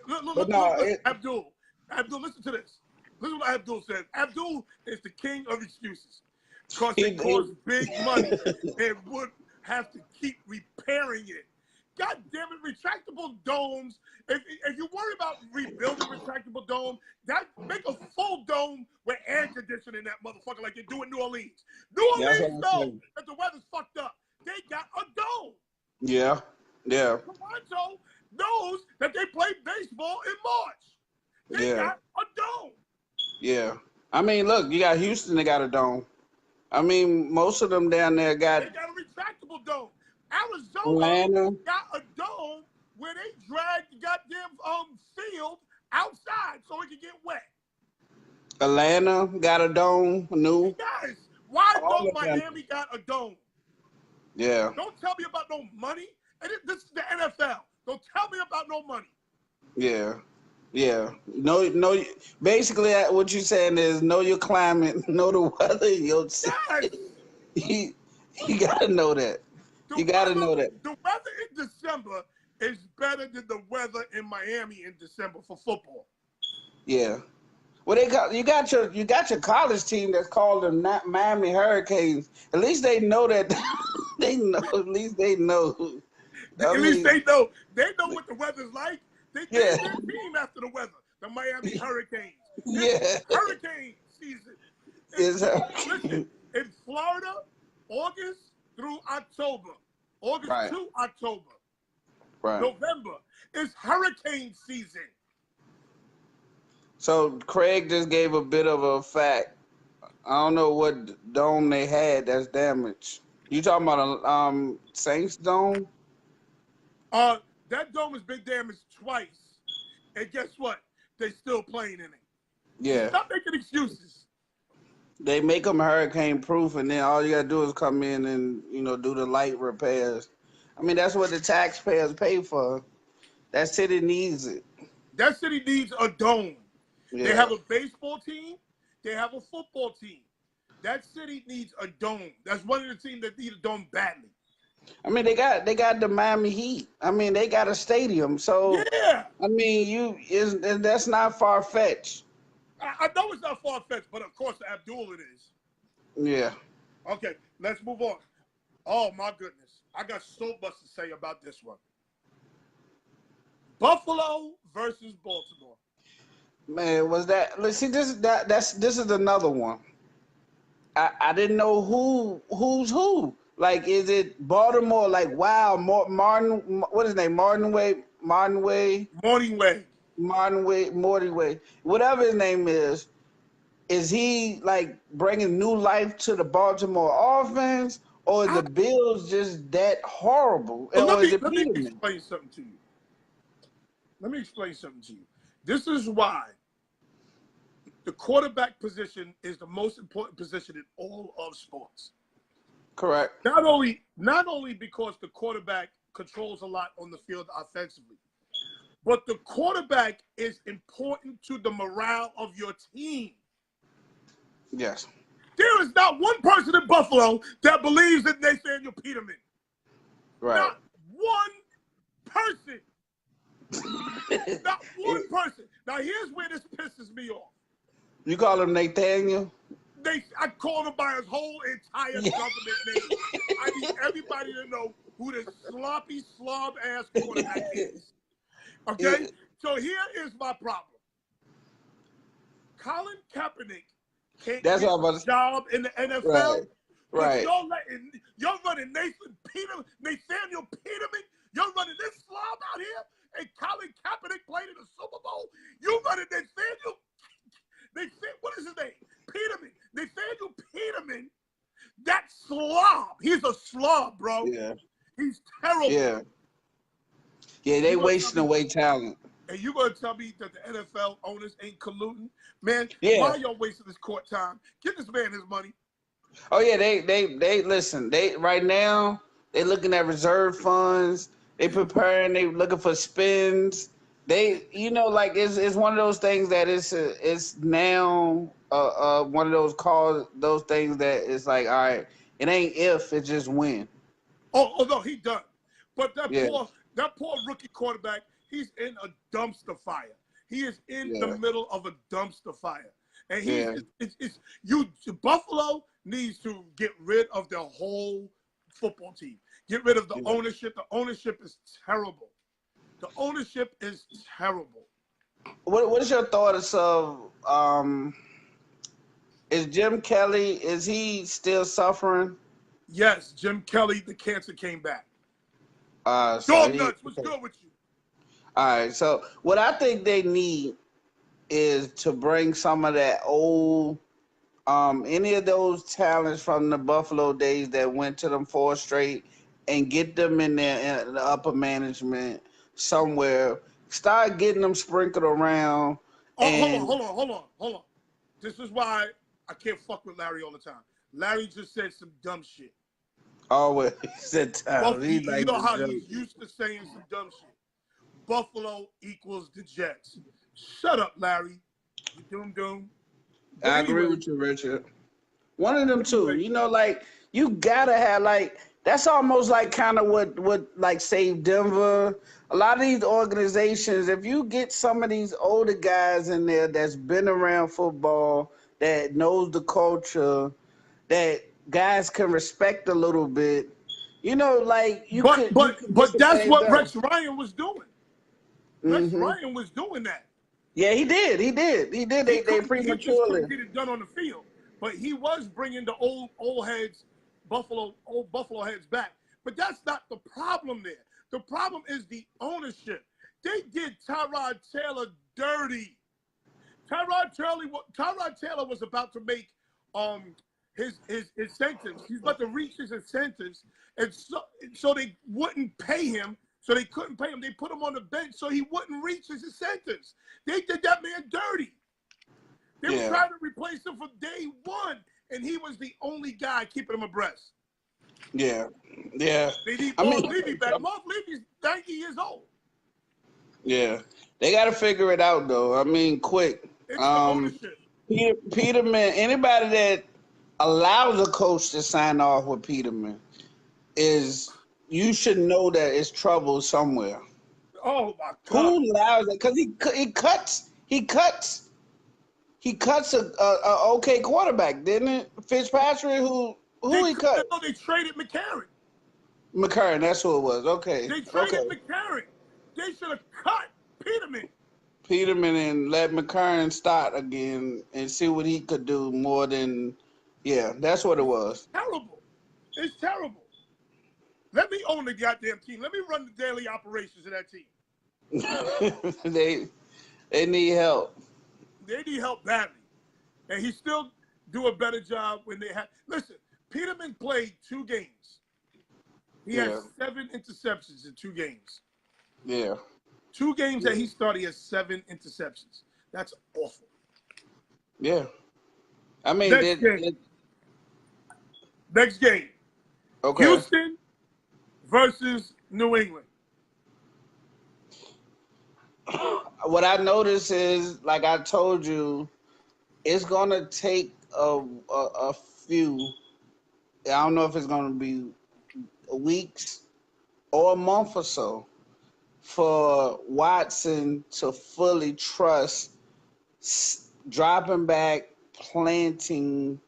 But no, Look, Abdul. Abdul, listen to this. Listen to what Abdul says. Abdul is the king of excuses because it costs big money and would have to keep repairing it. God damn it, retractable domes. If you worry about rebuilding retractable dome, that make a full dome with air conditioning in that motherfucker like they do in New Orleans. New that's what Orleans I'm know saying. that the weather's fucked up. They got a dome. Yeah, yeah, Toronto knows that they play baseball in March. They yeah, got a dome. yeah. I mean, look, you got Houston. They got a dome. I mean, most of them down there got They got a retractable dome. Arizona Atlanta. got a dome where they drag the goddamn field outside so it can get wet. Atlanta got a dome. New. Guys, why All don't of them. Miami got a dome? Yeah, Don't tell me about no money. And this is the NFL. Don't tell me about no money. yeah, yeah. No, no. Basically, what you're saying is know your climate, know the weather in your city. Yes. You, you gotta know that. You gotta know that. The weather in December is better than the weather in Miami in December for football. Yeah. Well, you got your college team that's called the Miami Hurricanes. At least they know that. They know. At least they know. At least they know. They know what the weather's like. They Yeah. named their team after the weather. The Miami Hurricanes. Yeah. It's hurricane season. Listen, in Florida, August through October. August Right. to October. Right. November is hurricane season. So Craig just gave a bit of a fact. I don't know what dome they had that's damaged. You talking about a Saints dome? That dome has been damaged twice. And guess what? They still playing in it. Yeah. Stop making excuses. They make them hurricane proof, and then all you gotta do is come in and do the light repairs. I mean, that's what the taxpayers pay for. That city needs it. That city needs a dome. Yeah. They have a baseball team. They have a football team. That city needs a dome. That's one of the teams that need a dome badly. I mean, they got the Miami Heat. I mean, they got a stadium. So Yeah. I mean, that's not far fetched. I know it's not far-fetched, but of course, Abdul it is. Yeah. Okay, let's move on. Oh, my goodness. I got so much to say about this one. Buffalo versus Baltimore. Man, was that? Let's see. This is another one. I didn't know who's who. Like, is it Baltimore? Like, wow, Martin. What is his name? Morning way. Morty Way. Whatever his name is. Is he like bringing new life to the Baltimore offense, or is the Bills just that horrible, Well, or is it let me Peterman? explain something to you. Let me explain something to you. This is why the quarterback position is the most important position in all of sports. Correct. Not only because the quarterback controls a lot on the field offensively, but the quarterback is important to the morale of your team. Yes. There is not one person in Buffalo that believes in Nathaniel Peterman. Right. Not one person. Not one person. Now, here's where this pisses me off. You call him Nathaniel? I called him by his whole entire government name. I need everybody to know who this sloppy, slob-ass quarterback is. Okay? So here is my problem. Colin Kaepernick can't get a job in the NFL. Right. You're running Nathaniel Peterman. You're running this slob out here, and Colin Kaepernick played in the Super Bowl. You're running Nathaniel. What is his name? Peterman. Nathaniel Peterman. That slob. He's a slob, bro. Yeah. He's terrible. Yeah. Yeah, they wasting away talent. And you gonna tell me that the NFL owners ain't colluding? Man, yeah. Why y'all wasting this court time? Give this man his money. Oh yeah, they listen. They right now they looking at reserve funds. They preparing. They looking for spins. They, like it's one of those things that it's now one of those things that it's like, all right, it ain't if, it's just when. Oh no, he done. But that poor rookie quarterback, he's in a dumpster fire. He is in the middle of a dumpster fire. And Buffalo needs to get rid of their whole football team. Get rid of the ownership. The ownership is terrible. The ownership is terrible. What is your thoughts of is Jim Kelly, is he still suffering? Yes, Jim Kelly, the cancer came back. So nuts, what's good with you? All right, so what I think they need is to bring some of that old, any of those talents from the Buffalo days that went to them 4 straight and get them in there in the upper management somewhere. Start getting them sprinkled around. Hold on. This is why I can't fuck with Larry all the time. Larry just said some dumb shit. Always said time. You know how he's used to saying some dumb shit. Buffalo equals the Jets. Shut up, Larry. You doom. I agree with you, Richard. One of them two. You gotta have that's almost like kind of what like saved Denver. A lot of these organizations, if you get some of these older guys in there that's been around football, that knows the culture, that guys can respect a little bit, But that's what Rex Ryan was doing. Rex Mm-hmm. Ryan was doing that. Yeah, he did. They prematurely. He just couldn't get it done on the field, but he was bringing the old heads, old Buffalo heads back. But that's not the problem there. The problem is the ownership. They did Tyrod Taylor dirty. Tyrod Taylor was about to make his incentives. He's about to reach his incentives, and so they wouldn't pay him. So they couldn't pay him. They put him on the bench so he wouldn't reach his incentives. They did that man dirty. They were trying to replace him from day one, and he was the only guy keeping him abreast. Yeah. They need Marv Levy back. Marv Levy's 90 years old. Yeah. They got to figure it out, though. I mean, quick. It's the ownership. Peterman, anybody that allows a coach to sign off with Peterman you should know that it's trouble somewhere. Oh my God! Who allows it? Because he cuts a okay quarterback, didn't it? Fitzpatrick, who he cut? No, they traded McCarron. McCarron, that's who it was. Okay. They traded McCarron. They should have cut Peterman. Peterman and let McCurran start again and see what he could do more than, yeah, that's what it was. Terrible. It's terrible. Let me own the goddamn team. Let me run the daily operations of that team. they need help. They need help badly. And he still do a better job when they have. Listen, Peterman played 2 games. He has 7 interceptions in 2 games. Yeah. 2 games that he started, he has 7 interceptions. That's awful. Yeah. I mean, Next game. Okay. Houston versus New England. What I noticed is, like I told you, it's gonna take a few. I don't know if it's gonna be weeks or a month or so for Watson to fully trust dropping back, planting,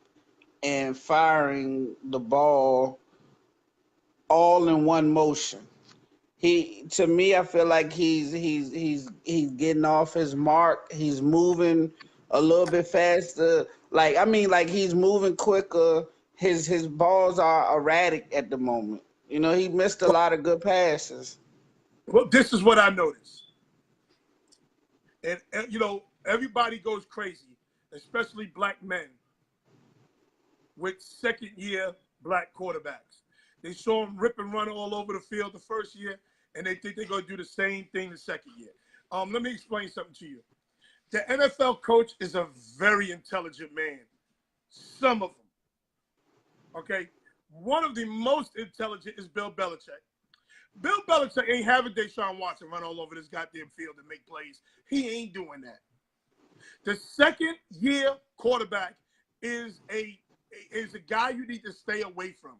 and firing the ball all in one motion. To me, I feel like he's getting off his mark. He's moving a little bit faster. Like he's moving quicker. His balls are erratic at the moment. You know, he missed a lot of good passes. Well, this is what I noticed. And you know, everybody goes crazy, especially black men with second-year black quarterbacks. They saw him rip and run all over the field the first year, and they think they're going to do the same thing the second year. Let me explain something to you. The NFL coach is a very intelligent man. Some of them. Okay? One of the most intelligent is Bill Belichick. Bill Belichick ain't having Deshaun Watson run all over this goddamn field and make plays. He ain't doing that. The second-year quarterback is a guy you need to stay away from,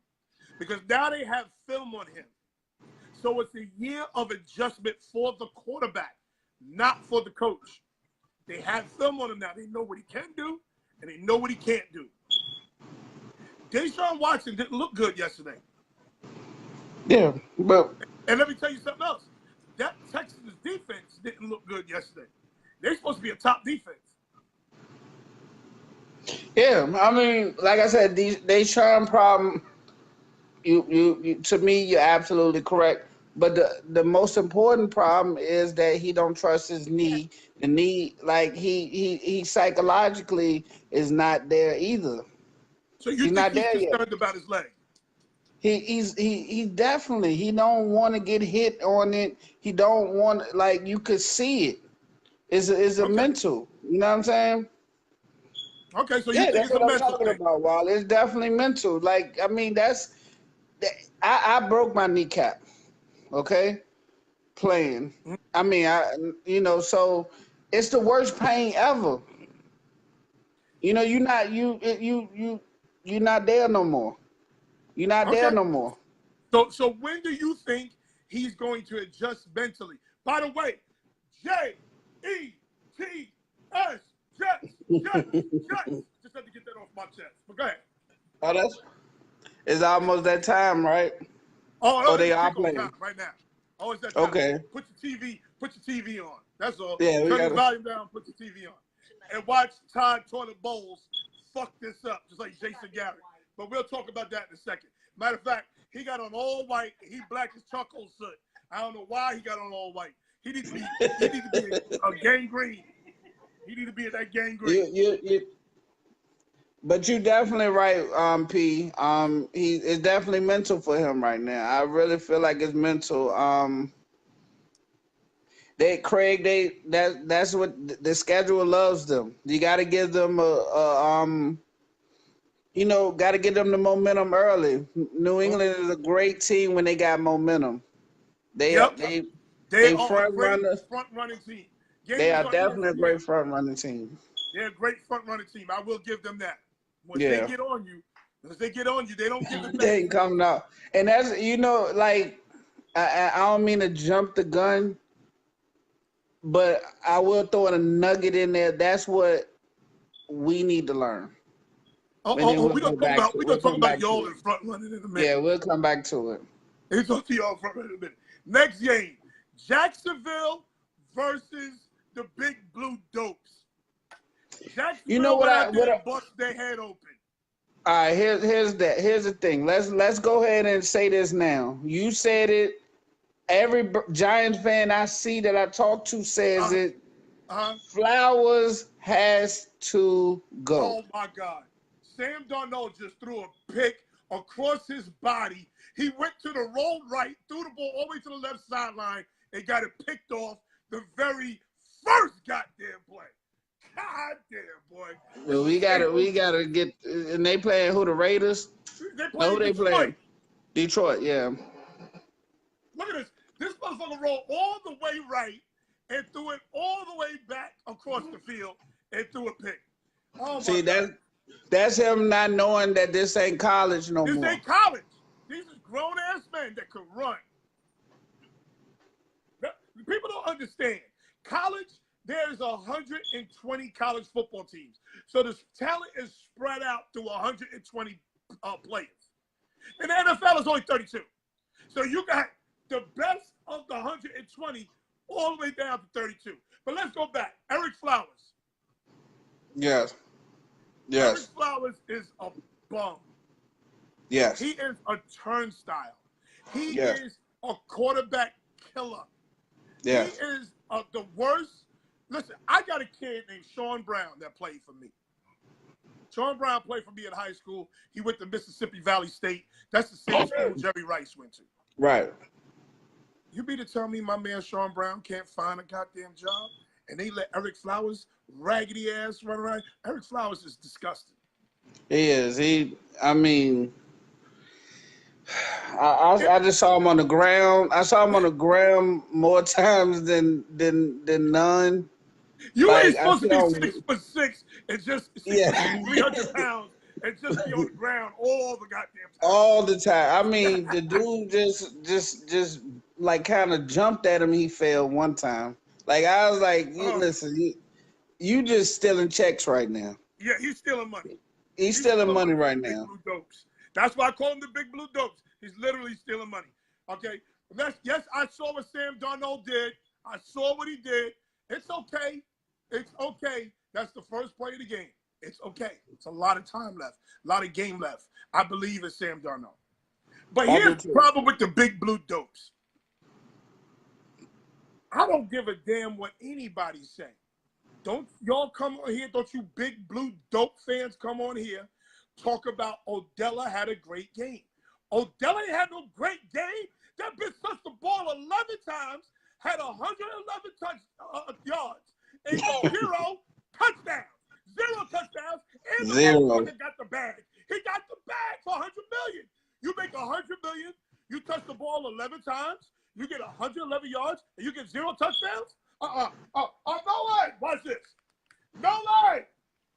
because now they have film on him. So it's a year of adjustment for the quarterback, not for the coach. They have film on him now. They know what he can do, and they know what he can't do. Deshaun Watson didn't look good yesterday. Yeah, but and let me tell you something else. That Texans defense didn't look good yesterday. They're supposed to be a top defense. Yeah, I mean, like I said, Deshaun problem. You to me, you're absolutely correct. But the most important problem is that he don't trust his knee. The knee, like he psychologically is not there either. So you think he's concerned about his leg? He definitely, he don't want to get hit on it. He don't want, like, you could see it. It's a mental. You know what I'm saying? Okay, so you think it's a mental thing? That's what I'm talking about, Wall. It's definitely mental. Like, I mean, I broke my kneecap. Okay, playing. I mean, so it's the worst pain ever. You know, you're not there no more. You're not there no more. So when do you think he's going to adjust mentally? By the way, Jets, Jets. Just had to get that off my chest. But go ahead. Oh, it's almost that time, right? Oh, they are playing right now. Oh, it's that time. Okay. Put your TV on. That's all. Yeah, Turn the volume down, put your TV on. And watch Todd Toilet Bowles fuck this up, just like Jason Garrett. But we'll talk about that in a second. Matter of fact, he got on all white, and he black as charcoal soot. I don't know why he got on all white. He needs to be a gangrene. He needs to be at that gangrene. But you're definitely right, P. It's definitely mental for him right now. I really feel like it's mental. That's what the schedule loves them. You got to give them got to get them the momentum early. New England is a great team when they got momentum. They are a great front running team. They are definitely a great front running team. They're a great front running team. I will give them that. Once they get on you, they don't give it back. They ain't coming out. And that's, like, I don't mean to jump the gun, but I will throw in a nugget in there. That's what we need to learn. We're going to talk about y'all in front running in a minute. Yeah, we'll come back to it. We'll talk to y'all in front running in a minute. Next game, Jacksonville versus the Big Blue Dopes. You know Jacksonville what went I out there what? and bust their head open. All right, here's the thing. Let's go ahead and say this now. You said it. Every Giants fan I see that I talk to says Uh, it. uh, Flowers has to go. oh my God. Sam Darnold just threw a pick across his body. He went to the roll right, threw the ball all the way to the left sideline, and got it picked off the very first goddamn play. God damn, boy. Well, we gotta get. And they playing who, the Raiders? They No, who played they Detroit. playing? Detroit. Yeah. Look at this. This motherfucker rolled all the way right and threw it all the way back across the field and threw a pick. Oh, See, my God. that's him not knowing that this ain't college no This more. ain't college. These are grown-ass men that can run. People don't understand. College, there's 120 college football teams. So the talent is spread out through 120 players. And the NFL is only 32. So you got the best of the 120 all the way down to 32. But let's go back. Eric Flowers. Yes. Eric Flowers is a bum. Yes. He is a turnstile. He Yes. is a quarterback killer. Yes. He is the worst. Listen, I got a kid named Sean Brown that played for me. Sean Brown played for me in high school. He went to Mississippi Valley State. That's the same school Jerry Rice went to. Right. You mean to tell me my man Sean Brown can't find a goddamn job? And they let Eric Flowers, raggedy ass, run around? Eric Flowers is disgusting. He is. I mean, I just saw him on the ground. I saw him on the ground more times than none. You Like, ain't supposed to be 6'6" and just 300 pounds and just be on the ground all the goddamn time. All the time. I mean, the dude just like kind of jumped at him. He fell one time. Like, I was like, listen, you just stealing checks right now. Yeah, he's stealing money. He's stealing money right Big now. Blue Dopes. That's why I call him the Big Blue Dopes. He's literally stealing money. Okay. Yes, I saw what Sam Darnold did. I saw what he did. It's okay. It's okay. That's the first play of the game. It's okay. It's a lot of time left. A lot of game left. I believe in Sam Darnold. But here's the problem with the Big Blue Dopes. I don't give a damn what anybody's saying. Don't y'all come on here, don't you Big Blue Dope fans come on here, talk about Odella had a great game. Odella ain't had no great game. That bitch touched the ball 11 times, had 111 yards, and 0 touchdowns. 0 touchdowns, and the motherfucker got the bag. He got the bag for $100 million. You make $100 million, you touch the ball 11 times, you get 111 yards, and you get 0 touchdowns? No way. Watch this. No way.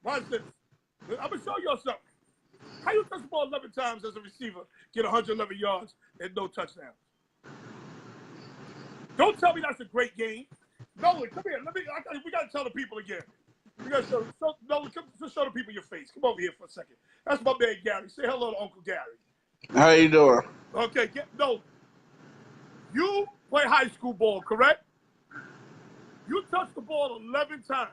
Watch this. I'm going to show y'all something. How you touch the ball 11 times as a receiver, get 111 yards, and no touchdowns? Don't tell me that's a great game. Nolan, come here. We got to tell the people again. We got to Nolan, come show the people your face. Come over here for a second. That's my man Gary. Say hello to Uncle Gary. How you doing? Okay, Nolan. You play high school ball, correct? You touch the ball 11 times.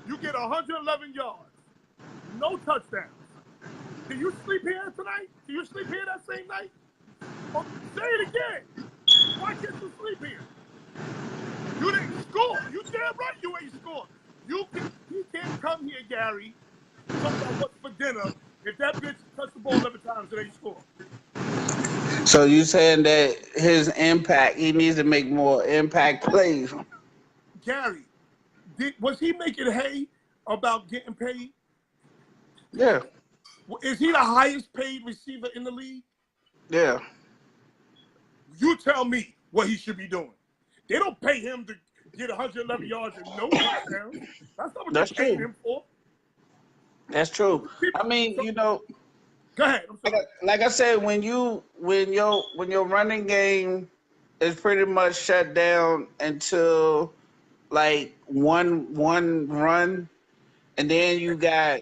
You get 111 yards. No touchdowns. Can you sleep here tonight? Can you sleep here that same night? Oh, say it again. Why can't you sleep here? You didn't score. You damn right you ain't score. You can't come here, Gary, talk about what's for dinner if that bitch touched the ball 11 times and ain't score. So you saying that his impact, he needs to make more impact plays? Gary, was he making hay about getting paid? Yeah. Is he the highest paid receiver in the league? Yeah. You tell me what he should be doing. They don't pay him to get 111 yards and no touchdowns. That's not what they're paying him for. That's true. I mean, you know. Go ahead. Like I said, when your running game is pretty much shut down until like one run, and then you got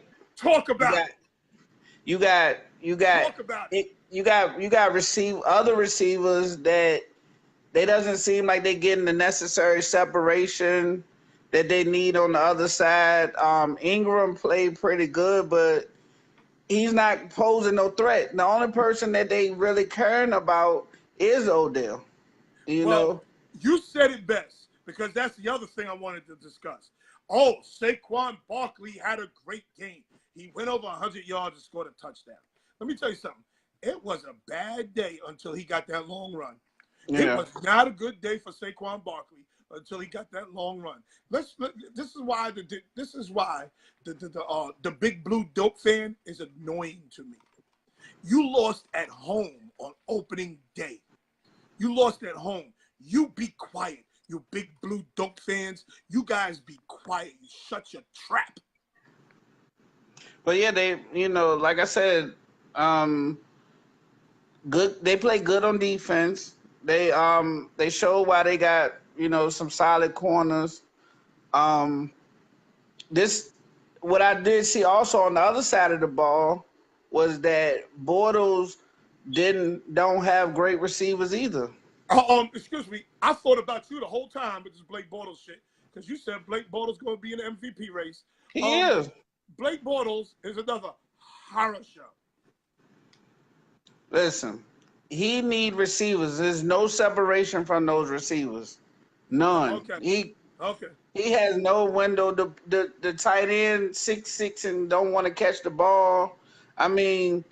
other receivers that They doesn't seem like they're getting the necessary separation that they need on the other side. Ingram played pretty good, but he's not posing no threat. The only person that they really caring about is Odell. You Well, know? you said it best because that's the other thing I wanted to discuss. Oh, Saquon Barkley had a great game. He went over 100 yards and scored a touchdown. Let me tell you something. It was a bad day until he got that long run. It Yeah. was not a good day for Saquon Barkley until he got that long run. This is why the big blue dope fan is annoying to me. You lost at home on opening day. You lost at home. You be quiet. You big blue dope fans. You guys be quiet. You shut your trap. But yeah, they, like I said, good. They play good on defense. They show why they got some solid corners. Um, this what I did see also on the other side of the ball was that Bortles don't have great receivers either. Excuse me. I thought about you the whole time with this Blake Bortles shit because you said Blake Bortles going to be in the MVP race. He is. Blake Bortles is another horror show. Listen, he need receivers. There's no separation from those receivers. None. Okay. He has no window. The tight end 6'6" and don't want to catch the ball. I mean,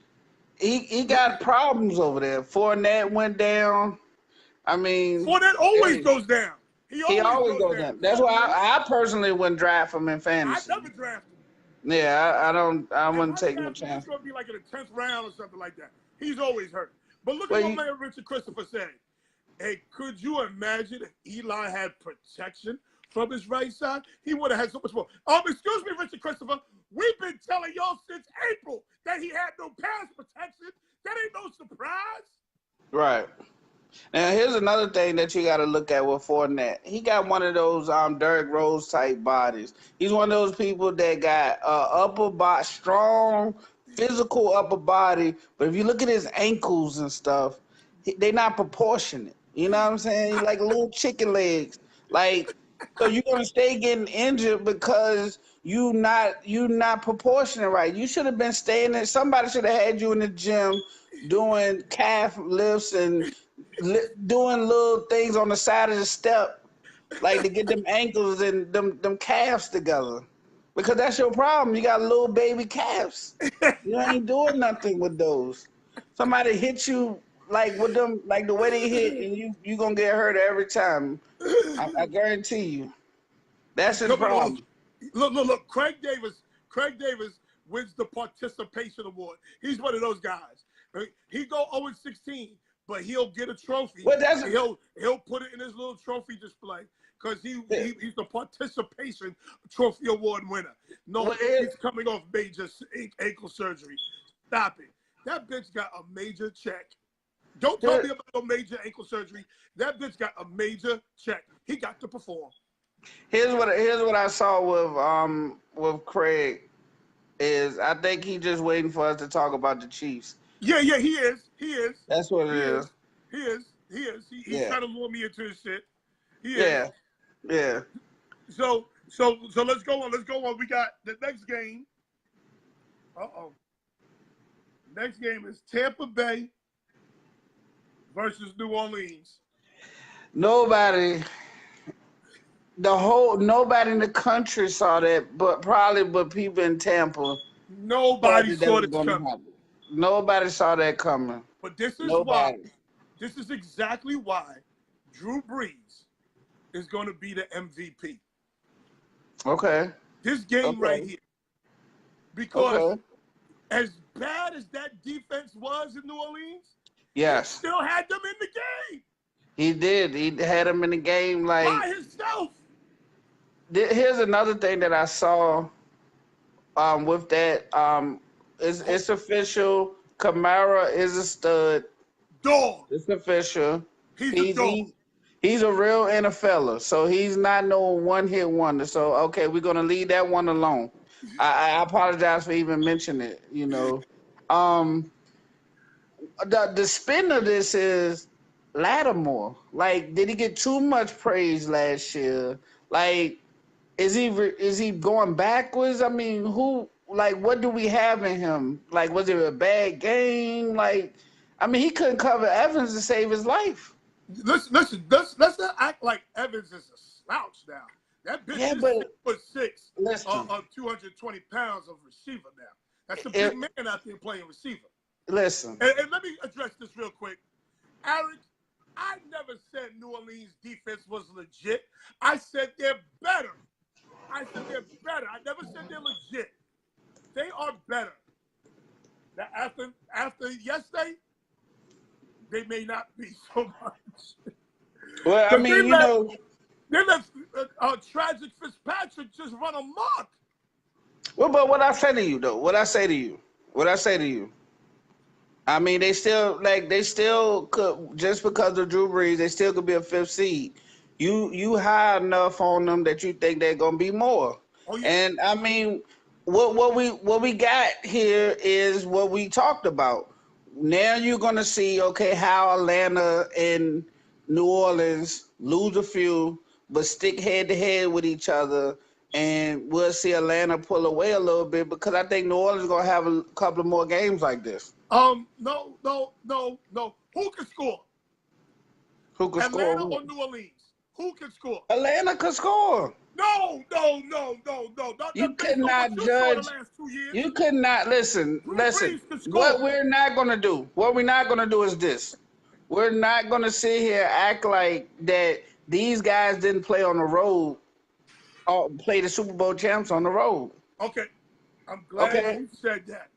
he got problems over there. Fournette went down. I mean, Fournette always goes down. He always goes down. That's why I personally wouldn't draft him in fantasy. I never drafted him. Yeah, I wouldn't take no chance. He's going to be like in the 10th round or something like that. He's always hurt. But look at what man Richard Christopher said. Hey, could you imagine if Eli had protection from his right side? He would have had so much more. Excuse me, Richard Christopher. We've been telling y'all since April that he had no pass protection. That ain't no surprise. Right. Now, here's another thing that you got to look at with Fournette. He got one of those Derrick Rose type bodies. He's one of those people that got upper body, strong, physical upper body. But if you look at his ankles and stuff, they're not proportionate. You know what I'm saying? Like little chicken legs. Like, so you're gonna stay getting injured because you not proportionate right. You should have been staying there. Somebody should have had you in the gym doing calf lifts and doing little things on the side of the step, like to get them ankles and them calves together. Because that's your problem. You got little baby calves. You ain't doing nothing with those. Somebody hit you like with them, like the way they hit, and you gonna get hurt every time. I guarantee you. That's his problem. Look. Craig Davis wins the participation award. He's one of those guys. He go 0-16, but he'll get a trophy. Well, he'll put it in his little trophy display because he's the participation trophy award winner. No, he's coming off major ankle surgery. Stop it. That bitch got a major check. Don't tell me about no major ankle surgery. That bitch got a major check. He got to perform. Here's what I saw with Craig is I think he just waiting for us to talk about the Chiefs. Yeah, he is. That's what it is. He is. He's trying to lure me into his shit. He is. Yeah. So let's go on. We got the next game. Next game is Tampa Bay versus New Orleans. Nobody in the country saw that, but people in Tampa. Nobody saw it coming. Nobody saw that coming. But this is exactly why Drew Brees is going to be the MVP. Okay. This game right here. Because as bad as that defense was in New Orleans, yes, he still had them in the game. He did. He had them in the game like by himself. Here's another thing that I saw with that. It's official. Kamara is a stud. Dog. It's official. He's a dog. He's a real NFLer, so he's not no one-hit wonder. So, okay, we're going to leave that one alone. I apologize for even mentioning it, The spin of this is Lattimore? Like, did he get too much praise last year? Like, is he going backwards? I mean, what do we have in him? Like, was it a bad game? Like, I mean, he couldn't cover Evans to save his life. Listen. Let's not act like Evans is a slouch now. That bitch Yeah, is but 6'6", listen, 220 pounds of receiver now. That's a it, big man out there playing receiver. listen. And let me address this real quick. Eric, I never said New Orleans defense was legit. I said they're better. I never said they're legit. They are better. Now, after yesterday, they may not be so much. Well, I mean, They let Tragic Fitzpatrick just run amok. well, but what I say to you though, what I say to you, I mean, they still could, just because of Drew Brees, they still could be a 5th seed. You high enough on them that you think they're gonna be more. Oh, yeah. And I mean, what we got here is what we talked about. Now you're gonna see, okay, how Atlanta and New Orleans lose a few, but stick head to head with each other, and we'll see Atlanta pull away a little bit because I think New Orleans is gonna have a couple of more games like this. No. Who can score? Who can Atlanta score? or New Orleans? Who can score? Atlanta can score. No. You Not could based on what not you saw the judge. last 2 years. You could not listen. Drew Listen. Brees can What score. we're not gonna do. What we're not gonna do is this. We're not gonna sit here act like that these guys didn't play on the road or play the Super Bowl champs on the road. Okay. I'm glad Okay. you said that.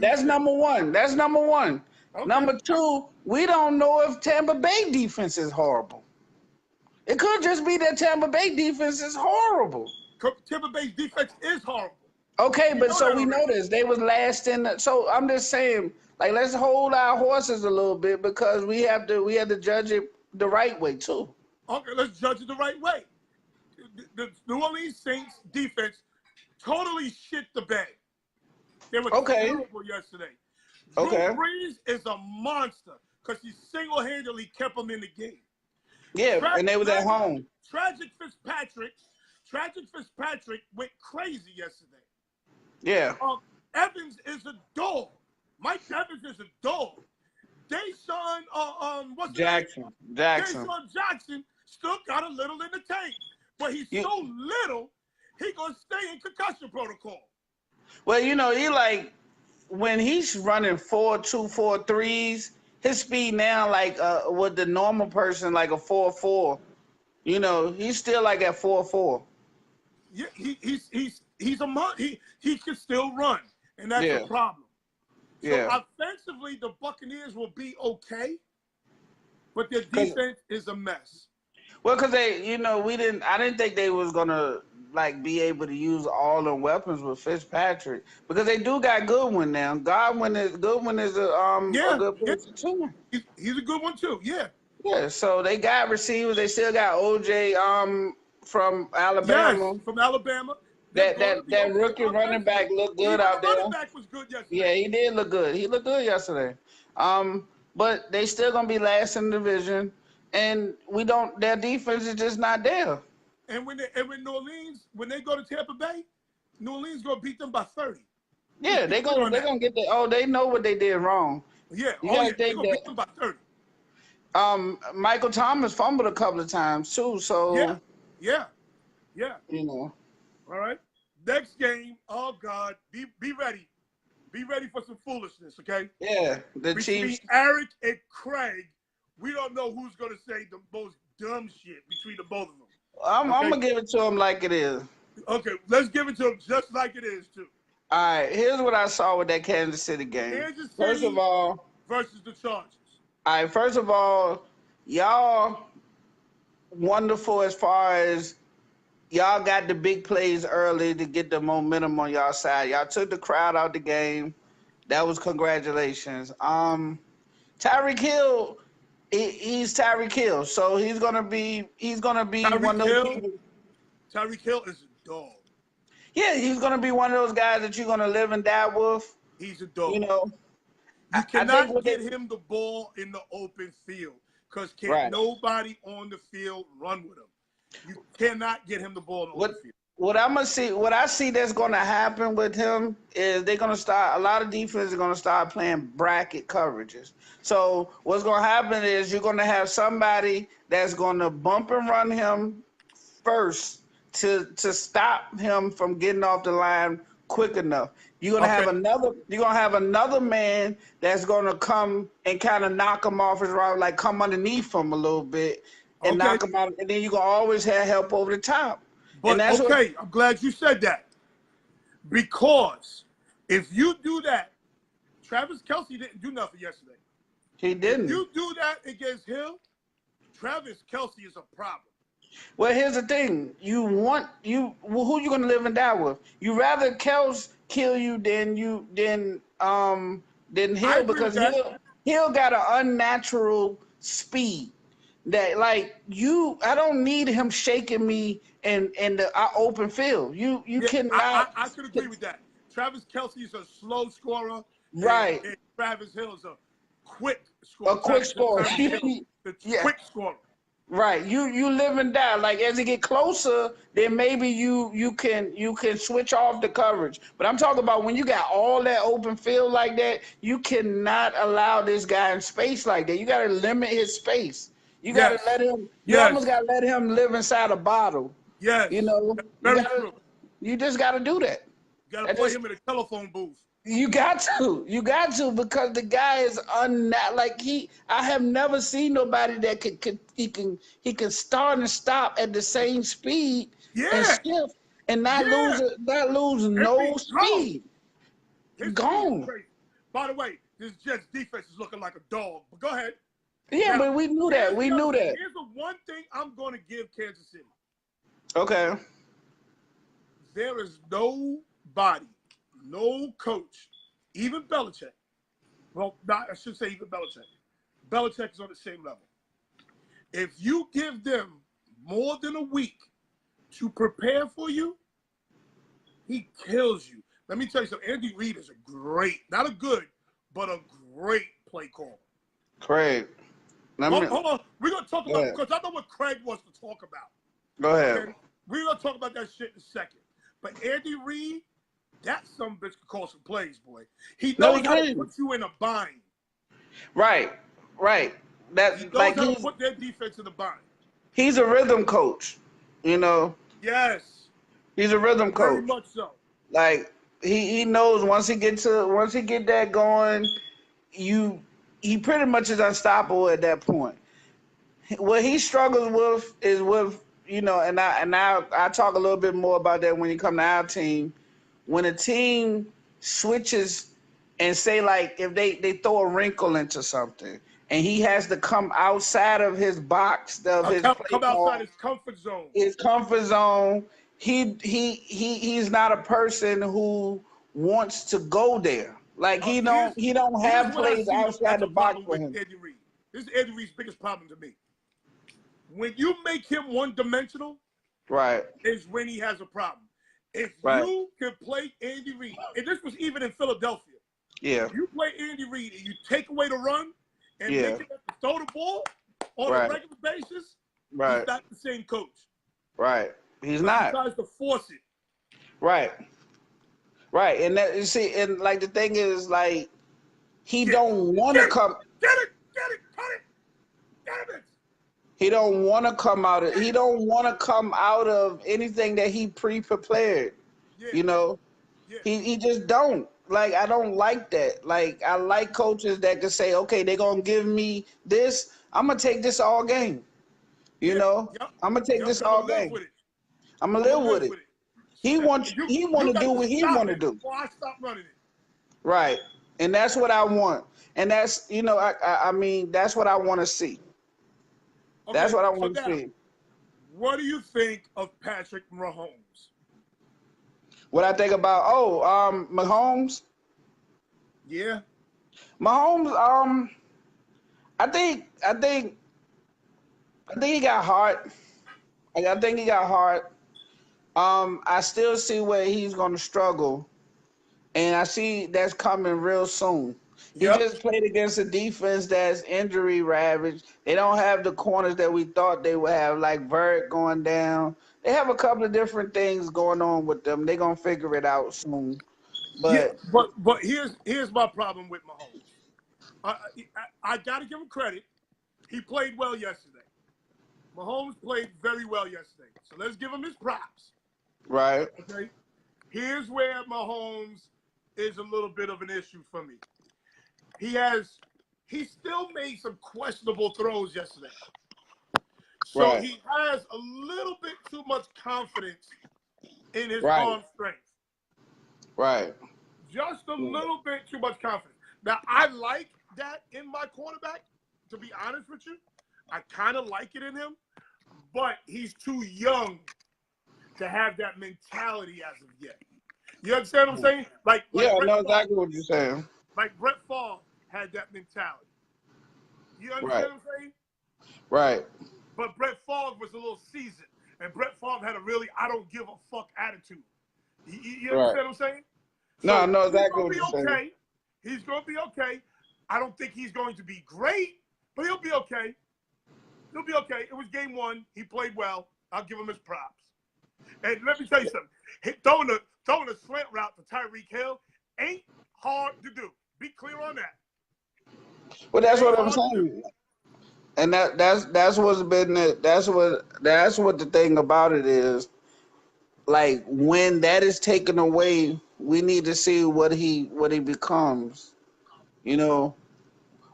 That's said number one. That's number one. Okay. Number two, we don't know if Tampa Bay defense is horrible. It could just be that Tampa Bay defense is horrible. Tampa Bay's defense is horrible. Okay, but so we already. know this. They was last in the, so I'm just saying, like, let's hold our horses a little bit because we have to judge it the right way too. Okay, let's judge it the right way. The New Orleans Saints defense totally shit the bed. They were terrible yesterday. Drew Brees is a monster because he single-handedly kept them in the game. Yeah, and they was at home. Tragic Fitzpatrick went crazy yesterday. Yeah. Evans is a dog. Mike Evans is a dog. Deshaun, Jackson. Deshaun Jackson still got a little in the tank, but he's so little, he gonna stay in concussion protocol. Well, he like when he's running 4.2, 4.3s, his speed now like with the normal person like a 4.4. He's still like at 4.4. Yeah, he's a he can still run, and that's a problem. So offensively, the Buccaneers will be okay, but their defense is a mess. Well, because I didn't think they was gonna like be able to use all the weapons with Fitzpatrick because they do got Goodwin now. Goodwin is a good person too. He's a good one too. Yeah. Yeah. So they got receivers. They still got OJ from Alabama. Yes, from Alabama. That rookie running back looked good out there. Running back was good yesterday. Yeah, he did look good. He looked good yesterday. But they still gonna be last in the division, and their defense is just not there. And when New Orleans, when they go to Tampa Bay, New Orleans gonna beat them by 30. Yeah, they're gonna get they know what they did wrong. Yeah, they're gonna beat them by 30. Michael Thomas fumbled a couple of times too, so yeah. All right. Next game, oh God, be ready. Be ready for some foolishness, okay? Yeah, the Chiefs. Eric and Craig, we don't know who's gonna say the most dumb shit between the both of them. I'm gonna give it to them like it is. Okay, let's give it to them just like it is too. All right, here's what I saw with that Kansas City game. First of all, versus the Chargers. All right, first of all, y'all wonderful as far as y'all got the big plays early to get the momentum on y'all side. Y'all took the crowd out the game. That was congratulations. Tyreek Hill, he's Tyreek Hill, so he's gonna be one of those people. Tyreek Hill is a dog. Yeah, he's gonna be one of those guys that you're gonna live and die with. He's a dog. You I think cannot get him the ball in the open field because can't right. nobody on the field run with him. You cannot get him the ball in the open field. What I see that's gonna happen with him is they're gonna start. A lot of defenses are gonna start playing bracket coverages. So what's gonna happen is you're gonna have somebody that's gonna bump and run him first to stop him from getting off the line quick enough. You're gonna have Okay. another man that's gonna come and kind of knock him off his route, like come underneath him a little bit and Okay. knock him out, and then you're gonna always have help over the top. And But that's what okay, I'm glad you said that. Because if you do that, Travis Kelce didn't do nothing yesterday. he didn't. If you do that against him, Travis Kelce is a problem. Well, here's the thing: who you gonna live and die with? You rather Kels kill you than I Hill, agree with because that. Hill got an unnatural speed that, like, I don't need him shaking me in the open field. You Yeah, cannot. I could agree with that. Travis Kelce is a slow scorer, Right. and Travis Hill is a quick A scorer. quick scorer. Travis Hill, the Yeah. quick scorer. Right, you live and die. Like, as it get closer, then maybe you can switch off the coverage. But I'm talking about when you got all that open field like that, you cannot allow this guy in space like that. You got to limit his space. You got to Yes. let him. You Yes. almost got to let him live inside a bottle. Yes. You know, That's very true. you just got to do that. You got to put him in a telephone booth. You got to, because the guy is like I have never seen nobody that he can start and stop at the same speed and Yeah. shift and not Yeah. lose no speed. His Gone. speed is crazy. By the way, this Jets defense is looking like a dog. But go ahead. Yeah, Now, but we knew that. We knew that. Here's the one thing I'm going to give Kansas City. Okay. There is nobody, no coach, even Belichick. Well, I should say even Belichick. Belichick is on the same level. If you give them more than a week to prepare for you, he kills you. Let me tell you something. Andy Reid is a great, not a good, but a great play caller. Craig. Hold on. We're going to talk about ahead. because I know what Craig wants to talk about. Go ahead. Okay? We're going to talk about that shit in a second. But Andy Reid, that some bitch can call some plays, boy. He knows how to put you in a bind. Right. That's He knows like how to put their defense in a bind. he's a rhythm coach. You know. Yes. He's a rhythm coach. Very much so. Like he knows once he get that going, he pretty much is unstoppable at that point. What he struggles with is with, and I talk a little bit more about that when you come to our team. When a team switches and say, like, if they throw a wrinkle into something and he has to come outside of his box of his come outside his comfort zone. His comfort zone. He's not a person who wants to go there. Like he don't have plays outside the box for him. Andy Reid. This is Andy Reid's biggest problem to me. When you make him one-dimensional, right, is when he has a problem. If you can play Andy Reid, and this was even in Philadelphia, if you play Andy Reid and you take away the run and make him have to throw the ball on a regular basis, he's not the same coach. Right. He's not. He tries to force it. Right. And that, you see, and like the thing is, like, he don't want to come. Get it, cut it, damn it. He don't want to come out of. He don't want to come out of anything that he pre-prepared. Yeah. You know, yeah. he just don't. Like, I don't like that. Like, I like coaches that can say, okay, they're gonna give me this. I'm gonna take this all game. You know, I'm gonna take this all game. I'm gonna live with it. He want to do what he want to do. Before I stop running it. Right, and that's what I want, and that's I mean that's what I want to see. Okay, that's what I want to see. What do you think of Patrick Mahomes? What I think about Mahomes? Yeah. Mahomes, I think he got heart. I think he got heart. I still see where he's going to struggle, and I see that's coming real soon. He Yep. just played against a defense that's injury ravaged. They don't have the corners that we thought they would have, like Vert going down. They have a couple of different things going on with them. They're gonna figure it out soon. Yeah, But but here's my problem with Mahomes. I, I got to give him credit. He played well yesterday. Mahomes played very well yesterday. So let's give him his props. right, Okay. Here's where Mahomes is a little bit of an issue for me. He still made some questionable throws yesterday. So right, he has a little bit too much confidence in his right, arm strength. right, Just a little bit too much confidence. Now, I like that in my quarterback, to be honest with you. I kind of like it in him, but he's too young to have that mentality as of yet. You understand what I'm saying? yeah, I Brett know Favre, exactly what you're saying. like Brett Favre had that mentality. You Right, understand what I'm saying? right, But Brett Favre was a little seasoned, and Brett Favre had a really I don't give a fuck attitude. You right. understand what I'm saying? No, I So know he's exactly gonna what be you're saying. okay. He's gonna be okay. I don't think he's going to be great, but he'll be okay. He'll be okay. It was game one. He played well. I'll give him his props. And let me tell you something. Throwing a slant route to Tyreek Hill ain't hard to do. Be clear on that. Well, It that's ain't what I'm hard to do. saying. And that's what's been that's what the thing about it is. Like when that is taken away, we need to see what he becomes. You know,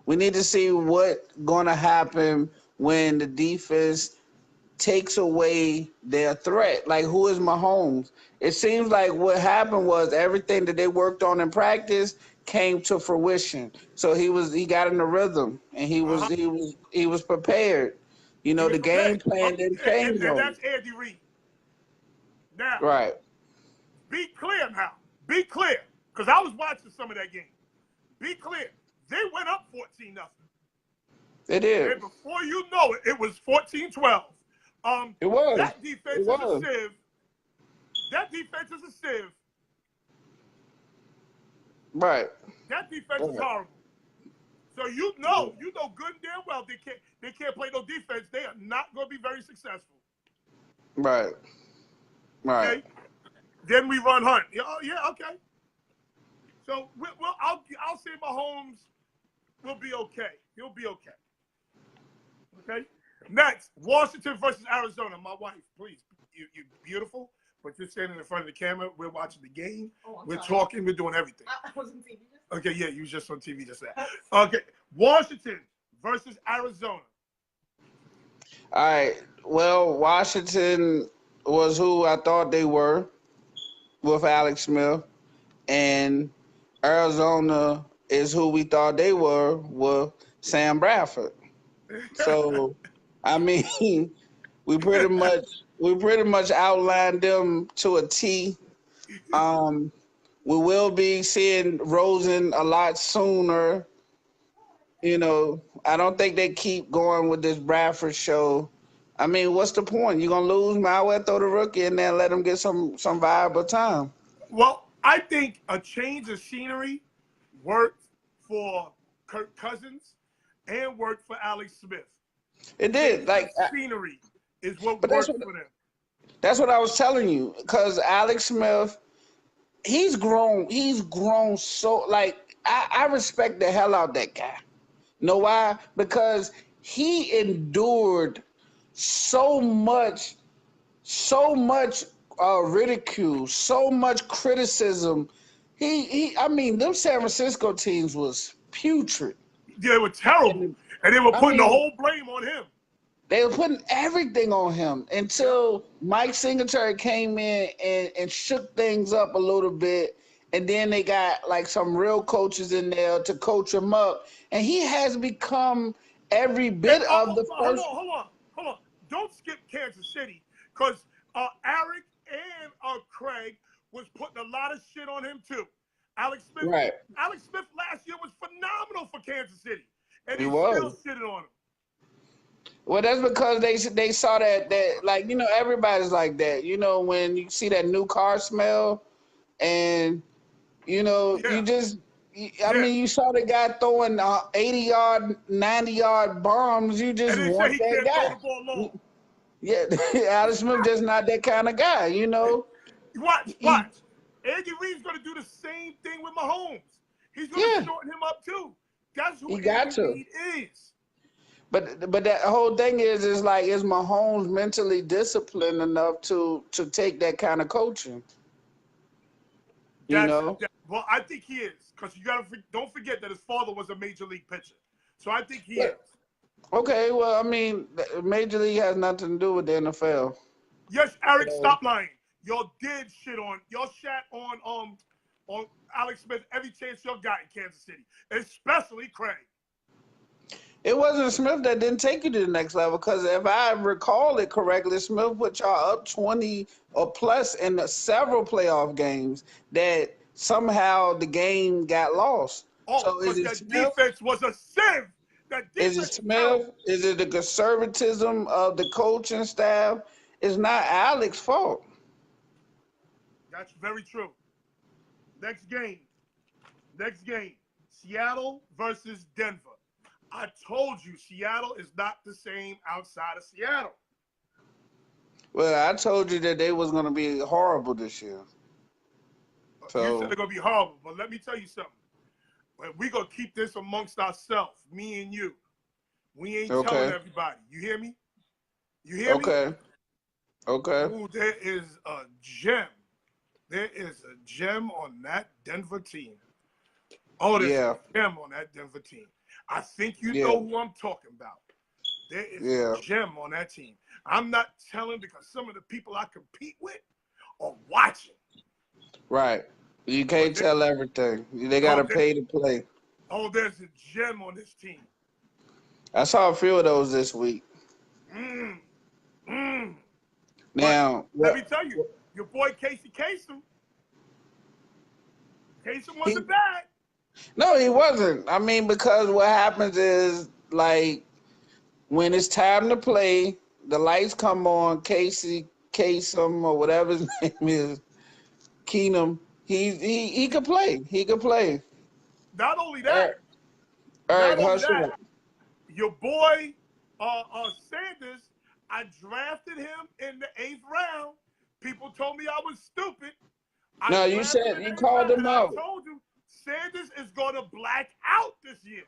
we need to see what gonna happen when the defense takes away their threat. Like who is Mahomes? It seems like what happened was everything that they worked on in practice came to fruition. So he got in the rhythm and Uh-huh. he was prepared. You He know, was the game prepared. plan didn't change And on him. that's Andy Reid. Now, Right. be clear now. Be clear. Because I was watching some of that game. Be clear. They went up 14-0. It did. And before you know it, it was 14-12. It was. That It defense is a was. sieve. That defense is a sieve. Right. That defense is Right. horrible. So you know good and damn well they can't play no defense. They are not going to be very successful. Right. Right. Okay. Then we run Hunt. Oh yeah, okay. So I'll say Mahomes will be okay. He'll be okay. Okay. Next, Washington versus Arizona. My wife, please, you're beautiful, but you're standing in front of the camera. We're watching the game. We're talking. We're doing everything. I was on TV. Okay, yeah, you was just on TV just that. Okay, Washington versus Arizona. All right. Well, Washington was who I thought they were with Alex Smith, and Arizona is who we thought they were with Sam Bradford. So, I mean, we pretty much outlined them to a T. We will be seeing Rosen a lot sooner. You know, I don't think they keep going with this Bradford show. I mean, what's the point? You're gonna lose, might well throw the rookie and then let him get some viable time. Well, I think a change of scenery worked for Kirk Cousins and worked for Alex Smith. It did, Change of like, scenery is what but works for them. that's what I was telling you. Because Alex Smith, he's grown. He's grown so. Like, I respect the hell out of that guy. Know why? Because he endured so much ridicule, so much criticism. I mean, them San Francisco teams was putrid. They were terrible, and they were I putting the mean, whole blame on him. they were putting everything on him Yep. until Mike Singletary came in and shook things up a little bit. And then they got like some real coaches in there to coach him up. And he has become every And bit of the first. hold on. Don't skip Kansas City, because Eric and Craig was putting a lot of shit on him too. Alex Smith, Right. Alex Smith last year was phenomenal for Kansas City, and He they was. still shitted on him. Well, that's because they saw that like, you know, everybody's like that. You know, when you see that new car smell and you know, Yeah. I Yeah. mean, you saw the guy throwing 80-yard, 90-yard bombs. You And just they say want he that can't throw the guy. ball long. Yeah, Alex Smith just not that kind of guy, you know. Watch. Andy Reid's going to do the same thing with Mahomes. He's going to Yeah, shorten him up too. That's who he got Andy to. Reid is. But that whole thing is like, is Mahomes mentally disciplined enough to take that kind of coaching? You know. Well, I think he is, because don't forget that his father was a major league pitcher. So I think he is. Okay, well, I mean, Major League has nothing to do with the NFL. Yes, Eric, So, stop lying. Y'all shat on Alex Smith every chance y'all got in Kansas City, especially Craig. it wasn't Smith that didn't take you to the next level, because if I recall it correctly, Smith put y'all up 20 or plus in several playoff games that somehow the game got lost. Oh, So is because it that Smith? defense was a sieve. That Is it defense is terrible. Smith? Is it the conservatism of the coaching staff? It's not Alex's fault. That's very true. Next game. Seattle versus Denver. I told you Seattle is not the same outside of Seattle. Well, I told you that they was going to be horrible this year. You said So they're going to be horrible, but let me tell you something. We're going to keep this amongst ourselves, me and you. We ain't telling okay, everybody. You hear me? You hear me? okay. Ooh, there is a gem. There is a gem on that Denver team. Oh, there's Yeah, a gem on that Denver team. I think you yeah, know who I'm talking about. There is yeah. a gem on that team. I'm not telling because some of the people I compete with are watching. Right. You But can't tell everything. They got oh, to pay to play. there's a gem on this team. I saw a few of those this week. Mm, mm. But Now, let me tell you, your boy Kasem he wasn't bad. no, he wasn't. I mean, because what happens is, like, when it's time to play, the lights come on. Kasem, or whatever his name is, Keenum. He could play. He could play. Not only that, Eric, Eric not only that, Hustle. your boy Sanders, I drafted him in the 8th round. People told me I was stupid. I No, you drafted him said in you the 8th called round, and him I out. told you Sanders is going to black out this year.